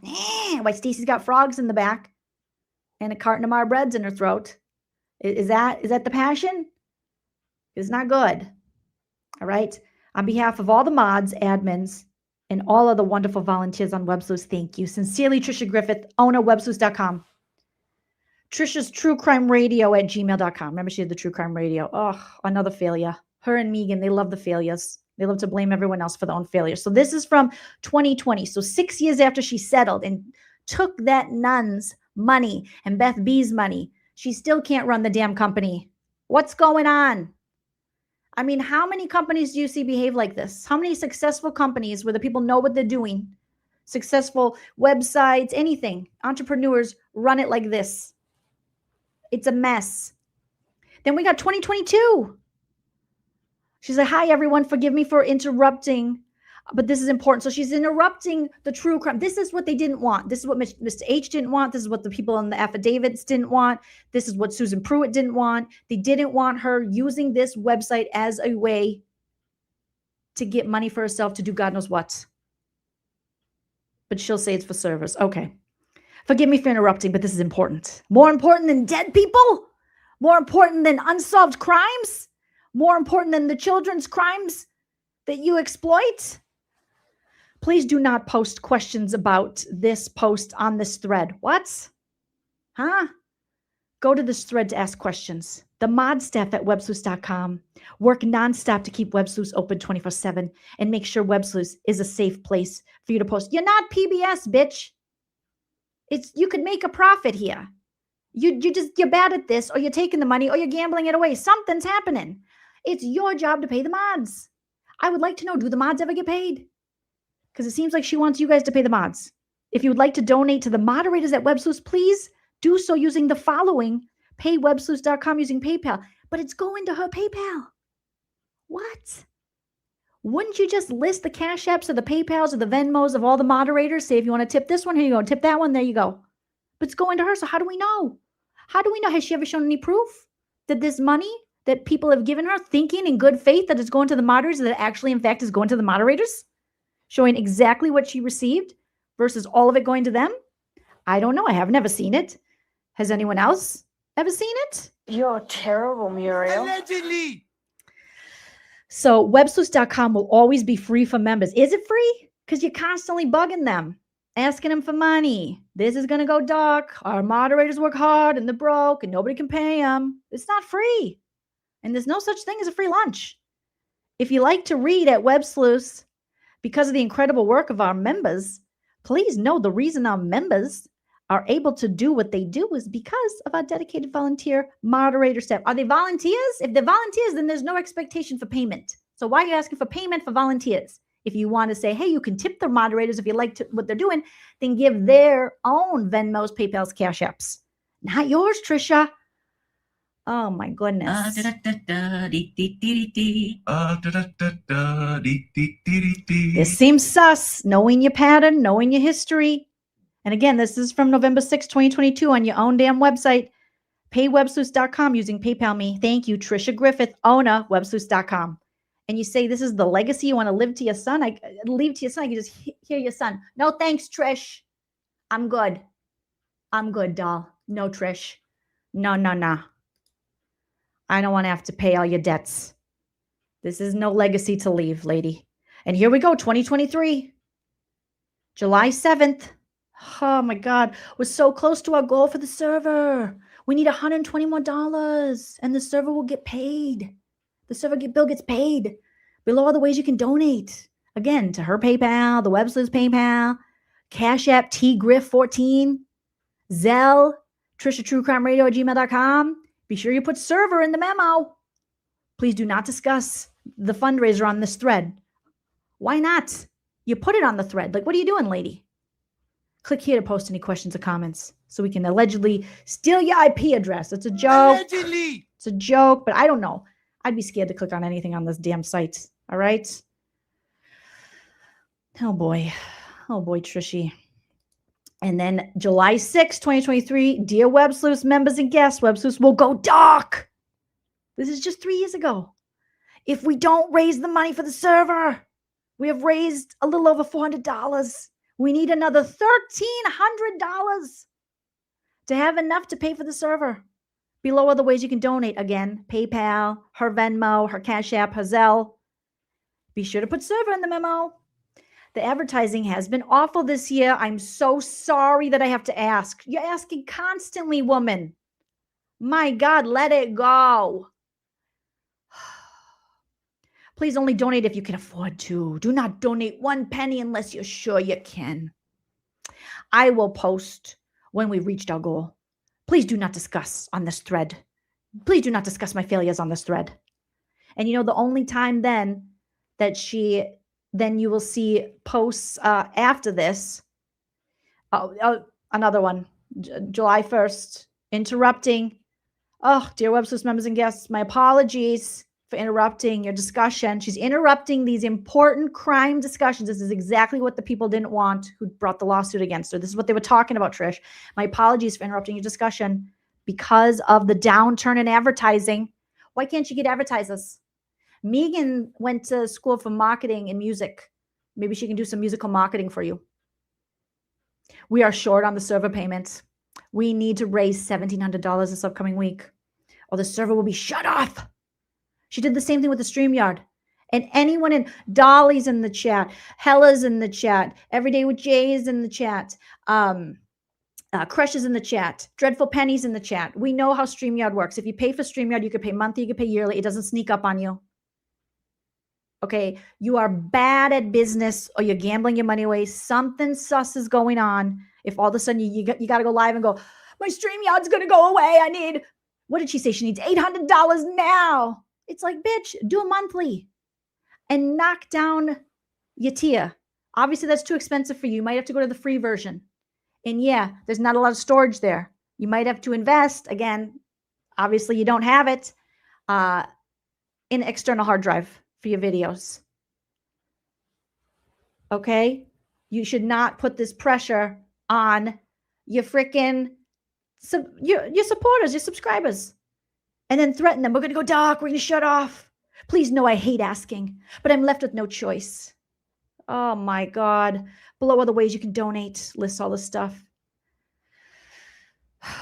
Why Stacey's got frogs in the back and a carton of Mar breads in her throat. Is that the passion? It's not good. All right. On behalf of all the mods, admins, and all of the wonderful volunteers on Websleuths, thank you. Sincerely, Tricia Griffith, owner Websleuths.com. Tricia's True Crime Radio at gmail.com. Remember, she had the True Crime Radio. Oh, another failure. Her and Megan, they love the failures. They love to blame everyone else for their own failures. So this is from 2020. So 6 years after she settled and took that nun's money and Beth B's money, she still can't run the damn company. What's going on? I mean, how many companies do you see behave like this? How many successful companies where the people know what they're doing, successful websites, anything, entrepreneurs run it like this? It's a mess. Then we got 2022. She's like, hi, everyone. Forgive me for interrupting, but this is important. So she's interrupting the true crime. This is what they didn't want. This is what Mr. H didn't want. This is what the people in the affidavits didn't want. This is what Susan Pruitt didn't want. They didn't want her using this website as a way to get money for herself to do God knows what. But she'll say it's for service. Okay. Forgive me for interrupting, but this is important. More important than dead people? More important than unsolved crimes? More important than the children's crimes that you exploit? Please do not post questions about this post on this thread. What? Huh? Go to this thread to ask questions. The mod staff at Websleuths.com work nonstop to keep Websleuths open 24/7 and make sure Websleuths is a safe place for you to post. You're not PBS, bitch. You could make a profit here. You're bad at this, or you're taking the money, or you're gambling it away. Something's happening. It's your job to pay the mods. I would like to know, do the mods ever get paid? Because it seems like she wants you guys to pay the mods. If you would like to donate to the moderators at Websleuths, please do so using the following. Paywebsleuths.com using PayPal. But it's going to her PayPal. What? Wouldn't you just list the Cash Apps or the PayPals or the Venmos of all the moderators? Say, if you want to tip this one, here you go. Tip that one, there you go. But it's going to her, so how do we know? How do we know? Has she ever shown any proof that this money that people have given her, thinking in good faith that it's going to the moderators, that it actually, in fact, is going to the moderators, showing exactly what she received versus all of it going to them? I don't know. I have never seen it. Has anyone else ever seen it? You're terrible, Muriel. Allegedly. So websleuths.com will always be free for members. Is it free? Because you're constantly bugging them, asking them for money. This is going to go dark. Our moderators work hard and they're broke and nobody can pay them. It's not free. And there's no such thing as a free lunch. If you like to read at Websleuths, because of the incredible work of our members, please know the reason our members are able to do what they do is because of our dedicated volunteer moderator staff. Are they volunteers? If they're volunteers, then there's no expectation for payment. So why are you asking for payment for volunteers? If you want to say, hey, you can tip the moderators if you like what they're doing, then give their own Venmos, PayPals, Cash Apps. Not yours, Tricia. Oh, my goodness. This seems sus, knowing your pattern, knowing your history. And again, this is from November 6, 2022 on your own damn website, paywebsleuths.com using PayPal me. Thank you, Tricia Griffith, owner, websleuths.com. And you say this is the legacy you want to leave to your son? Leave to your son. You just hear your son. No, thanks, Trish. I'm good. I'm good, doll. No, Trish. No. I don't want to have to pay all your debts. This is no legacy to leave, lady. And here we go, 2023. July 7th. Oh, my God. We're so close to our goal for the server. We need $120 more, and the server will get paid. The server bill gets paid. Below are the ways you can donate. Again, to her PayPal, the Websleuths PayPal, Cash App, tgriff14, Zelle, TrishaTrueCrimeRadio@gmail.com. Be sure you put server in the memo. Please do not discuss the fundraiser on this thread. Why not? You put it on the thread. Like, what are you doing, lady? Click here to post any questions or comments so we can allegedly steal your IP address. It's a joke. Allegedly. It's a joke, but I don't know. I'd be scared to click on anything on this damn site. All right? Oh, boy. Oh, boy, Trishy. And then July 6, 2023, dear Websleuths members and guests, Websleuths will go dark. This is just 3 years ago. If we don't raise the money for the server, we have raised a little over $400. We need another $1,300 to have enough to pay for the server. Below are the ways you can donate. Again, PayPal, her Venmo, her Cash App, her Zelle. Be sure to put server in the memo. The advertising has been awful this year. I'm so sorry that I have to ask. You're asking constantly, woman. My God, let it go. Please only donate if you can afford to. Do not donate 1 penny unless you're sure you can. I will post when we've reached our goal. Please do not discuss on this thread. Please do not discuss my failures on this thread. And you know, the only time then that then you will see posts after this. Another one, July 1st, interrupting. Oh, dear Websleuths members and guests, my apologies for interrupting your discussion. She's interrupting these important crime discussions. This is exactly what the people didn't want who brought the lawsuit against her. This is what they were talking about, Trish. My apologies for interrupting your discussion because of the downturn in advertising. Why can't you get advertisers? Megan went to school for marketing and music. Maybe she can do some musical marketing for you. We are short on the server payments. We need to raise $1,700 this upcoming week, or the server will be shut off. She did the same thing with the StreamYard. And anyone in Dolly's in the chat, Hella's in the chat, Everyday with Jay is in the chat, Crush is in the chat, Dreadful Penny's in the chat. We know how StreamYard works. If you pay for StreamYard, you could pay monthly, you could pay yearly. It doesn't sneak up on you. Okay, you are bad at business or you're gambling your money away. Something sus is going on. If all of a sudden you got to go live and go, my StreamYard's going to go away. I need, what did she say? She needs $800 now. It's like, bitch, do a monthly and knock down your tier. Obviously, that's too expensive for you. You might have to go to the free version. And yeah, there's not a lot of storage there. You might have to invest. Again, obviously, you don't have it in an external hard drive for your videos. Okay? You should not put this pressure on your freaking your supporters, your subscribers. and then threaten them. We're going to go dark. We're going to shut off. Please know I hate asking, but I'm left with no choice. Oh my God. Below are the ways you can donate. Lists all this stuff.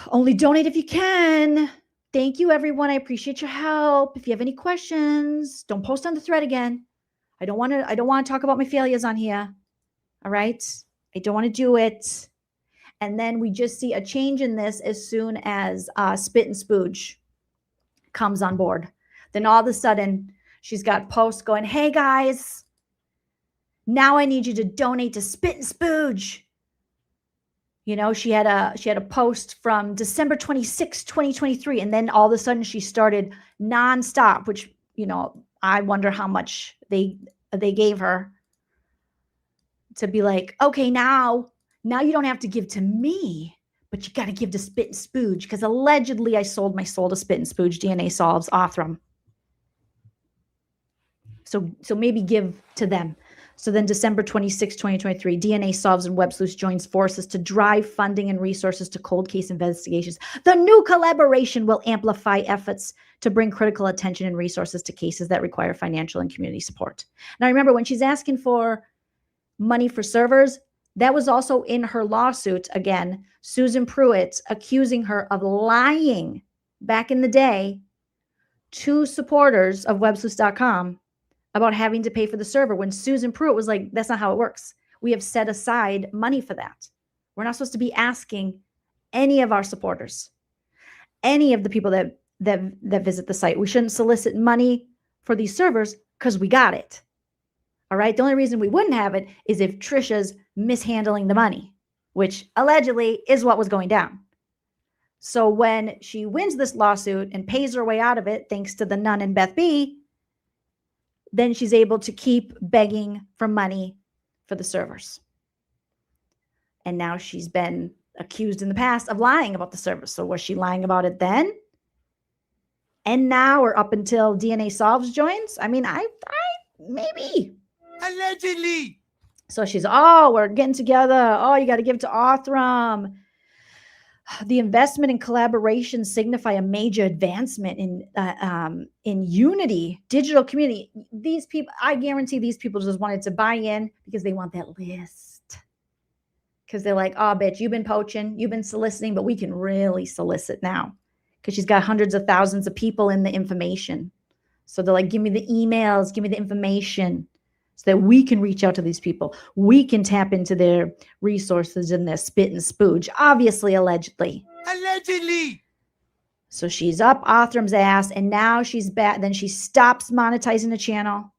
Only donate if you can. Thank you, everyone. I appreciate your help. If you have any questions, don't post on the thread again. I don't want to talk about my failures on here. All right. I don't want to do it. And then we just see a change in this as soon as Spit and Spooge comes on board. Then all of a sudden, she's got posts going, hey, guys, now I need you to donate to Spit and Spooge. You know, she had a post from December 26, 2023. And then all of a sudden she started nonstop, which, you know, I wonder how much they gave her to be like, okay, now you don't have to give to me, but you got to give to Spit and Spooge, because allegedly I sold my soul to Spit and Spooge, DNA Solves, Othram. So maybe give to them. So then December 26, 2023, DNA Solves and Websleuths joins forces to drive funding and resources to cold case investigations. The new collaboration will amplify efforts to bring critical attention and resources to cases that require financial and community support. Now, remember, when she's asking for money for servers, that was also in her lawsuit. Again, Susan Pruitt accusing her of lying back in the day to supporters of Websleuths.com about having to pay for the server, when Susan Pruitt was like, that's not how it works. We have set aside money for that. We're not supposed to be asking any of our supporters, any of the people that visit the site. We shouldn't solicit money for these servers because we got it. All right. The only reason we wouldn't have it is if Trisha's mishandling the money, which allegedly is what was going down. So when she wins this lawsuit and pays her way out of it, thanks to the Nun and Beth B., then she's able to keep begging for money for the servers. And now she's been accused in the past of lying about the servers. So was she lying about it then? And now, or up until DNA Solves joins? I mean, I maybe. Allegedly. So she's, oh, we're getting together. Oh, you got to give to Othram. The investment and collaboration signify a major advancement in unity, digital community. These people, I guarantee these people just wanted to buy in because they want that list. Because they're like, oh, bitch, you've been poaching, you've been soliciting, but we can really solicit now. Because she's got hundreds of thousands of people in the information. So they're like, give me the emails, give me the information, so that we can reach out to these people. We can tap into their resources and their Spit and Spooge, obviously, allegedly. Allegedly. So she's up Othram's ass, and now she's back. Then she stops monetizing the channel.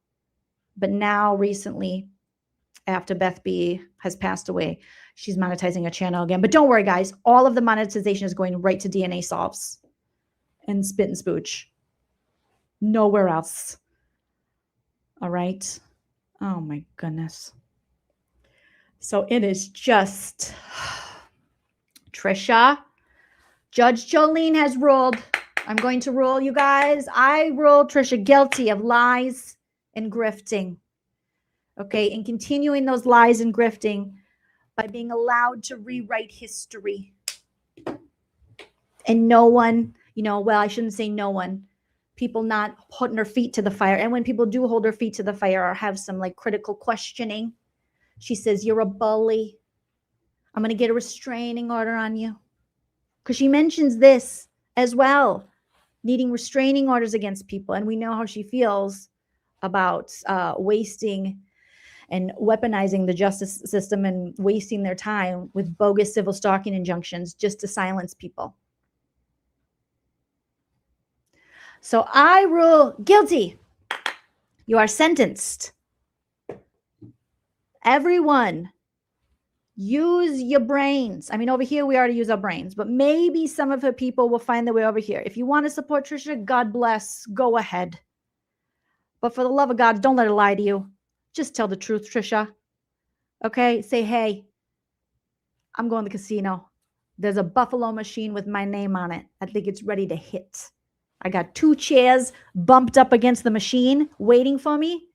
But now recently, after Beth B has passed away, she's monetizing a channel again. But don't worry, guys. All of the monetization is going right to DNA Solves and Spit and Spooge. Nowhere else. All right. Oh my goodness. So it is just Trisha. Judge Joleen has ruled. I'm going to rule, you guys. I rule Trisha guilty of lies and grifting. Okay, and continuing those lies and grifting by being allowed to rewrite history. And no one, you know, well, I shouldn't say no one. People not putting their feet to the fire. And when people do hold their feet to the fire or have some like critical questioning, she says, you're a bully. I'm going to get a restraining order on you. Because she mentions this as well, needing restraining orders against people. And we know how she feels about wasting and weaponizing the justice system and wasting their time with bogus civil stalking injunctions just to silence people. So I rule guilty. You are sentenced. Everyone, use your brains. I mean, over here, we already use our brains, but maybe some of her people will find their way over here. If you want to support Trisha, God bless. Go ahead. But for the love of God, don't let her lie to you. Just tell the truth, Trisha. Okay? Say, hey, I'm going to the casino. There's a buffalo machine with my name on it. I think it's ready to hit. I got 2 chairs bumped up against the machine waiting for me.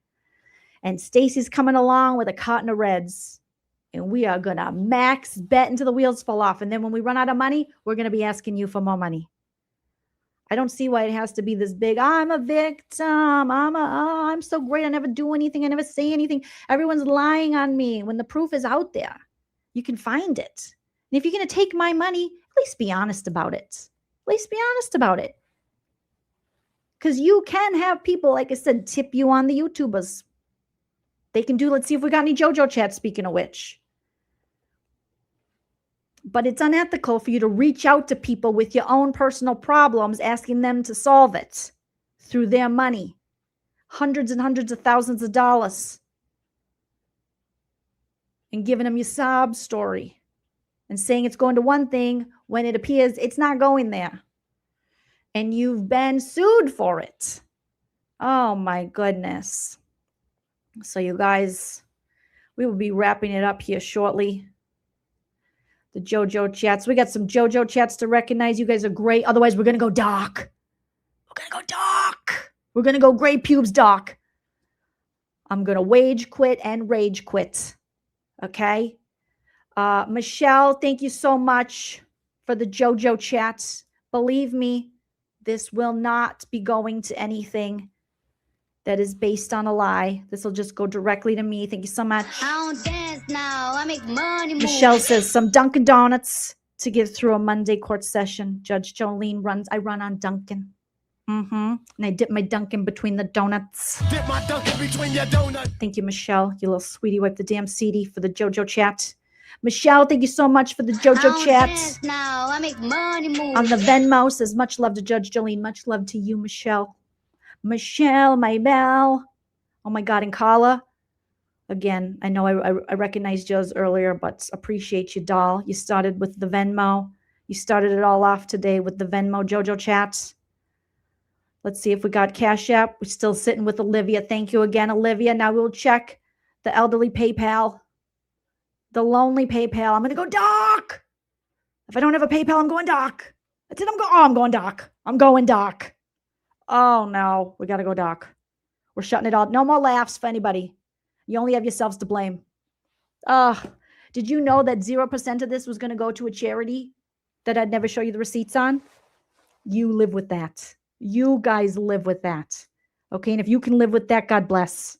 And Stacy's coming along with a carton of Reds. And we are going to max bet until the wheels fall off. And then when we run out of money, we're going to be asking you for more money. I don't see why it has to be this big. I'm a victim. I'm so great. I never do anything. I never say anything. Everyone's lying on me when the proof is out there. You can find it. And if you're going to take my money, at least be honest about it. At least be honest about it. Because you can have people, like I said, tip you on the YouTubers. They can do, let's see if we got any JoJo chat, speaking of which. But it's unethical for you to reach out to people with your own personal problems, asking them to solve it through their money. Hundreds and hundreds of thousands of dollars. And giving them your sob story. And saying it's going to one thing when it appears it's not going there. And you've been sued for it. Oh my goodness. So you guys, we will be wrapping it up here shortly. The JoJo chats. We got some JoJo chats to recognize. You guys are great. Otherwise, we're going to go dark. We're going to go dark. We're going to go gray pubes dark. I'm going to wage quit and rage quit. Okay? Michelle, thank you so much for the JoJo chats. Believe me, this will not be going to anything that is based on a lie. This will just go directly to me. Thank you so much. I don't dance now. I make money move. Michelle says some Dunkin' Donuts to give through a Monday court session. Judge Joleen runs. I run on Dunkin'. And I dip my Dunkin' between the donuts. Dip my Dunkin' between your donuts. Thank you, Michelle. You little sweetie. Wipe the damn CD for the JoJo chat. Michelle, thank you so much for the JoJo chat. Now I make money move. On the Venmo says much love to Judge Joleen. Much love to you, Michelle. Michelle, my belle. Oh my God, and Carla. Again, I know I recognized yours earlier, but appreciate you, doll. You started with the Venmo. You started it all off today with the Venmo JoJo chat. Let's see if we got Cash App. We're still sitting with Olivia. Thank you again, Olivia. Now we'll check the elderly PayPal. The lonely PayPal. I'm going to go dark. If I don't have a PayPal, I'm going dark. That's it. I'm going dark. I'm going dark. Oh, no. We got to go dark. We're shutting it all. No more laughs for anybody. You only have yourselves to blame. Did you know that 0% of this was going to go to a charity that I'd never show you the receipts on? You live with that. You guys live with that. Okay? And if you can live with that, God bless.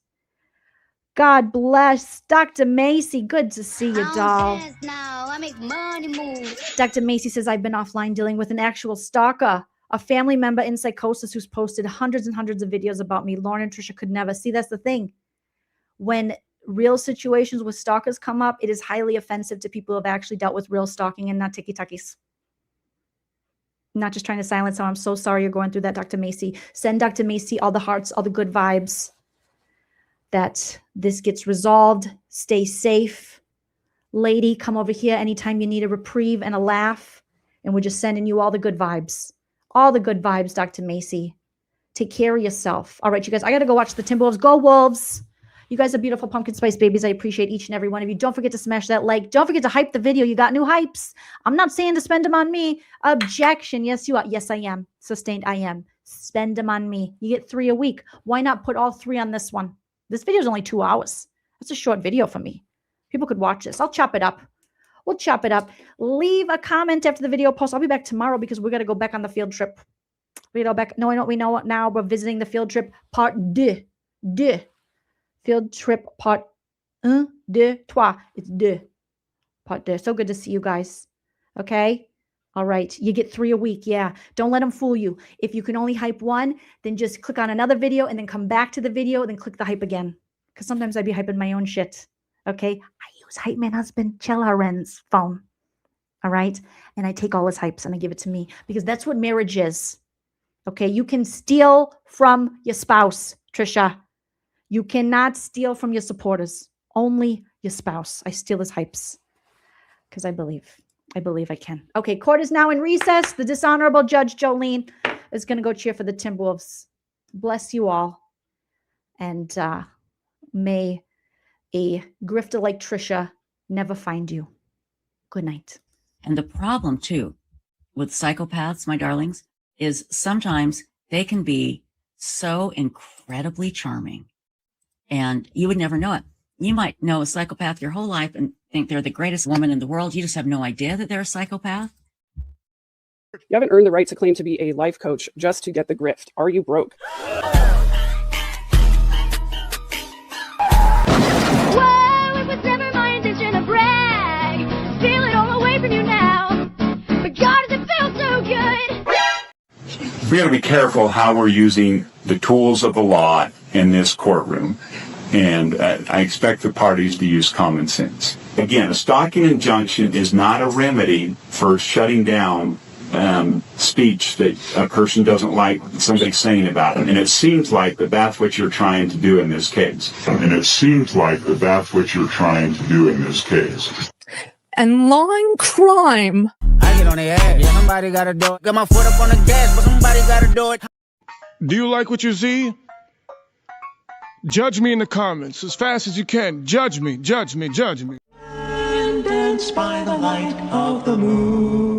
God bless. Dr. Macy, good to see you, doll. Now I make money move. Dr. Macy says, I've been offline dealing with an actual stalker, a family member in psychosis who's posted hundreds and hundreds of videos about me. Lauren and Trisha could never. See, that's the thing. When real situations with stalkers come up, it is highly offensive to people who have actually dealt with real stalking and not tiki-takis. Not just trying to silence her. I'm so sorry you're going through that, Dr. Macy. Send Dr. Macy all the hearts, all the good vibes. That this gets resolved. Stay safe. Lady, come over here anytime you need a reprieve and a laugh. And we're just sending you all the good vibes. All the good vibes, Dr. Macy. Take care of yourself. All right, you guys, I got to go watch the Timberwolves. Go Wolves. You guys are beautiful pumpkin spice babies. I appreciate each and every one of you. Don't forget to smash that like. Don't forget to hype the video. You got new hypes. I'm not saying to spend them on me. Objection. Yes, you are. Yes, I am. Sustained, I am. Spend them on me. You get 3 a week. Why not put all 3 on this one? This video is only 2 hours. That's a short video for me. People could watch this. I'll chop it up. We'll chop it up. Leave a comment after the video post. I'll be back tomorrow because we're going to go back on the field trip. We know what we know now. We're visiting the field trip part 2. Field trip part 1, 2, 3. It's 2. Part 2. So good to see you guys. Okay? All right. You get 3 a week. Yeah. Don't let them fool you. If you can only hype 1, then just click on another video and then come back to the video and then click the hype again. Because sometimes I'd be hyping my own shit. Okay? I use Hype Man Husband Chellaren's phone. All right? And I take all his hypes and I give it to me. Because that's what marriage is. Okay? You can steal from your spouse, Trisha. You cannot steal from your supporters. Only your spouse. I steal his hypes. Because I believe I can. Okay, court is now in recess. The dishonorable Judge Joleen is going to go cheer for the Timberwolves. Bless you all. And may a grifter like Trisha never find you. Good night. And the problem, too, with psychopaths, my darlings, is sometimes they can be so incredibly charming. And you would never know it. You might know a psychopath your whole life and think they're the greatest woman in the world. You just have no idea that they're a psychopath. You haven't earned the right to claim to be a life coach just to get the grift. Are you broke? Whoa, it was never my intention to brag. Steal it all away from you now. But God, does it feel so good? We got to be careful how we're using the tools of the law in this courtroom. And I expect the parties to use common sense. Again, a stalking injunction is not a remedy for shutting down speech that a person doesn't like somebody saying about it. And it seems like that that's what you're trying to do in this case. And law crime. I get on the ass. Yeah, somebody gotta do it. Got my foot up on the gas, but somebody gotta do it. Do you like what you see? Judge me in the comments as fast as you can. Judge me, judge me, judge me. And dance by the light of the moon.